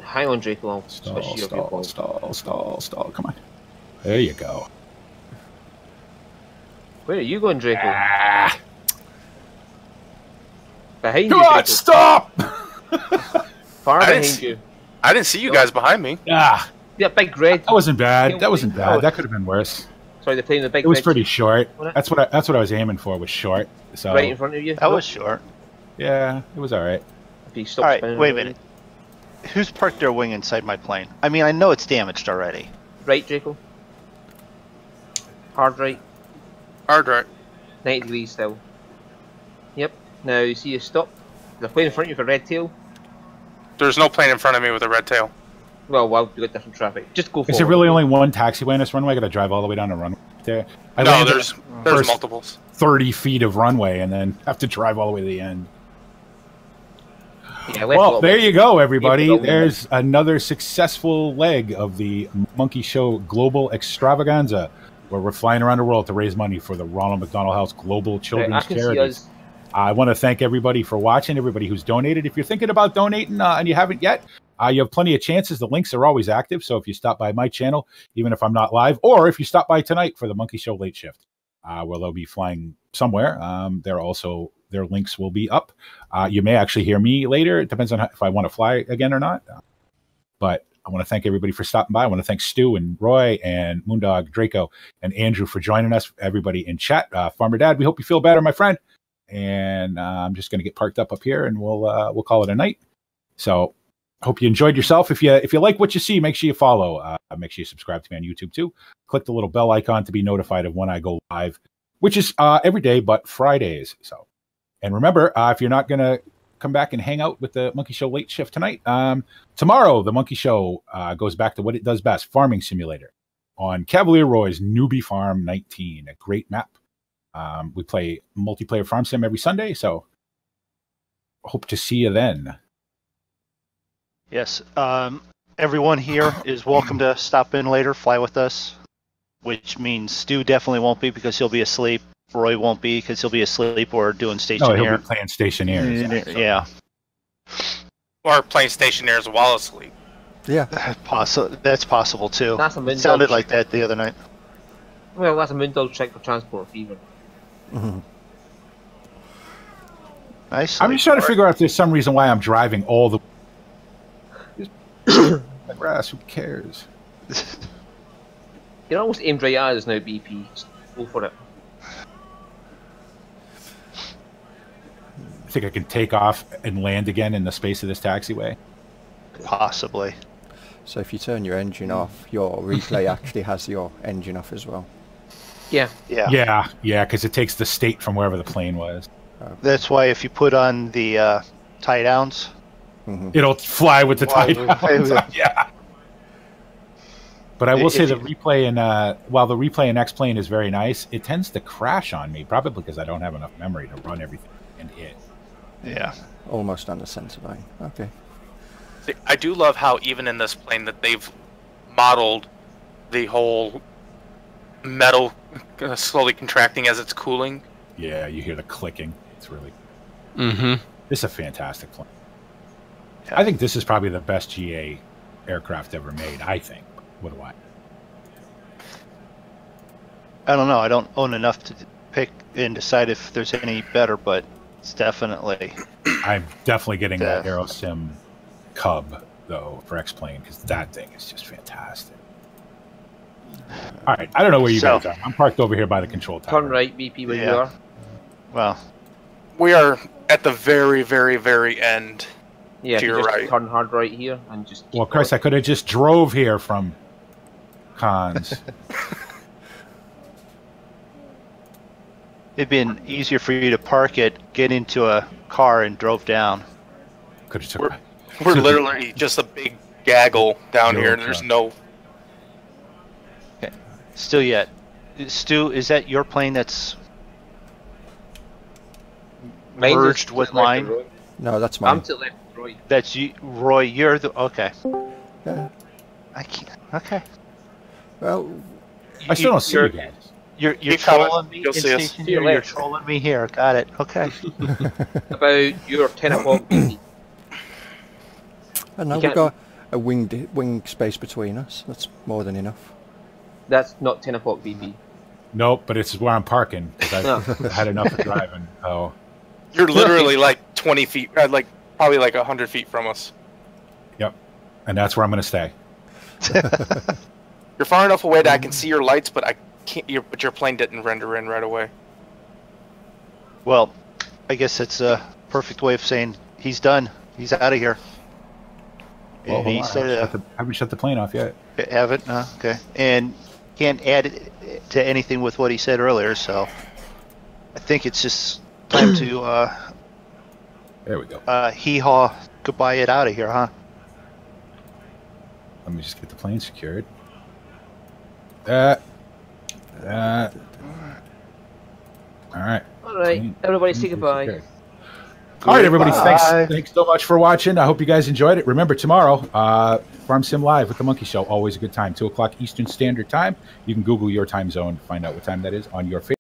Hang on, Draco, I'll Stall, switch you up your stall, phone. stall, stall, stall. Come on. There you go. Where are you going, Draco? Ah, Behind come you, on, Draco. stop! Far I didn't behind see- you. I didn't see you guys behind me. Ah, Yeah, big red. that wasn't bad. That wasn't bad. That could have been worse. Sorry, they're playing the big It was red pretty short. Wasn't it? That's what I was aiming for, was short. So right in front of you. That was short. yeah, it was all right. If you stop All right, spinning wait a around. minute. Who's parked their wing inside my plane? I mean, I know it's damaged already. Right, Draco. Hard right. Hard right. 90 degrees still. Yep. Now you see you stop. They're playing in front of you for red tail. There's no plane in front of me with a red tail. Well, we got different traffic. Just go forward. Is there really only one taxiway on this runway? I got to drive all the way down the runway there. I No, landed there's first multiples. 30 feet of runway and then have to drive all the way to the end. Yeah, Well, there you go, everybody. Left a little There's another successful leg of the Monkey Show Global Extravaganza, where we're flying around the world to raise money for the Ronald McDonald House Global Right, I Children's can see Charities. us. I want to thank everybody for watching, everybody who's donated. If you're thinking about donating and you haven't yet, you have plenty of chances. The links are always active. So if you stop by my channel, even if I'm not live, or if you stop by tonight for the Monkey Show Late Shift, where they'll be flying somewhere, their links will be up. You may actually hear me later. It depends on if I want to fly again or not. But I want to thank everybody for stopping by. I want to thank Stu and Roy and Moondog, Draco, and Andrew for joining us. Everybody in chat. Farmer Dad, we hope you feel better, my friend. And I'm just going to get parked up here, and we'll call it a night. So hope you enjoyed yourself. If you like what you see, make sure you follow. Make sure you subscribe to me on YouTube too. Click the little bell icon to be notified of when I go live, which is every day but Fridays. So, and remember, if you're not going to come back and hang out with the Monkey Show Late Shift tonight, tomorrow the Monkey Show goes back to what it does best: Farming Simulator on Cavalier Roy's Newbie Farm 19. A great map. We play multiplayer farm sim every Sunday, so hope to see you then. Yes. Everyone here is welcome to stop in later, fly with us, which means Stu definitely won't be because he'll be asleep. Roy won't be because he'll be asleep or doing No, stationary. he'll be playing Stationaires. Yeah. Or playing stationaires while asleep. Yeah. That's possible too. That's a It Moondog sounded trick. like that the other night. Well, that's a Moondog trick for transport fever. Nice. I'm just trying to figure out if there's some reason why I'm driving all the grass. Who cares? You're almost aimed right at us now, BP. Just go for it. I think I can take off and land again in the space of this taxiway. Possibly. So if you turn your engine off, your replay actually has your engine off as well. Yeah. Yeah. Yeah, because it takes the state from wherever the plane was. That's why if you put on the tie downs, It'll fly with the tie downs. Yeah. But I will say the replay in while the replay in X-Plane is very nice, it tends to crash on me, probably because I don't have enough memory to run everything in it. yeah. Almost on the center line. Okay. See, I do love how even in this plane that they've modeled the whole metal slowly contracting as it's cooling. Yeah, you hear the clicking. It's really. Mm-hmm. This is a fantastic plane. Yeah. I think this is probably the best GA aircraft ever made. I think. What do I? I don't know. I don't own enough to pick and decide if there's any better, but it's definitely. I'm definitely getting that Aerosim Cub though for X-Plane because that thing is just fantastic. All right, I don't know where you guys are. I'm parked over here by the control tower. Turn right, BP, where you Yeah. are. Well, We are at the very, very, very end. Yeah, To you your just right. turn hard right here and just. Well, keep Chris, I going. could have just drove here from Cons. it'd been easier for you to park it, get into a car, and drove down. Could have took. We're literally just a big gaggle down Yo, here, and there's truck. no. Still yet. Stu, is that your plane that's Mine's merged just with to the left mine? of Roy. No, that's I'm mine. to the left of Roy. That's you, Roy. You're the okay. Yeah. I can't. Okay. Well, I still don't see you You're- guys. You're Keep coming. trolling me You'll in see us. station To your here. You're left. trolling me here. Got it. Okay. About your 10 o'clock BP. I know You we've can't- got a wing space between us. That's more than enough. That's not 10 o'clock BP. Nope, but it's where I'm parking because I've had enough of driving. Oh, You're literally like 20 feet, like probably like 100 feet from us. yep, and that's where I'm going to stay. You're far enough away that I can see your lights, but I can't. But your plane didn't render in right away. Well, I guess it's a perfect way of saying he's done. He's out of here. Well, And hold he on. said, I haven't shut the plane off yet. have it? Okay. And can't add it to anything with what he said earlier, so I think it's just time to There we go. hee-haw goodbye it out of here, huh? Let me just get the plane secured. All right. Alright, everybody say goodbye. Secured. All right, everybody. Goodbye. Thanks so much for watching. I hope you guys enjoyed it. Remember, tomorrow, Farm Sim Live with the Monkey Show. Always a good time. 2 o'clock Eastern Standard Time. You can Google your time zone to find out what time that is on your favorite.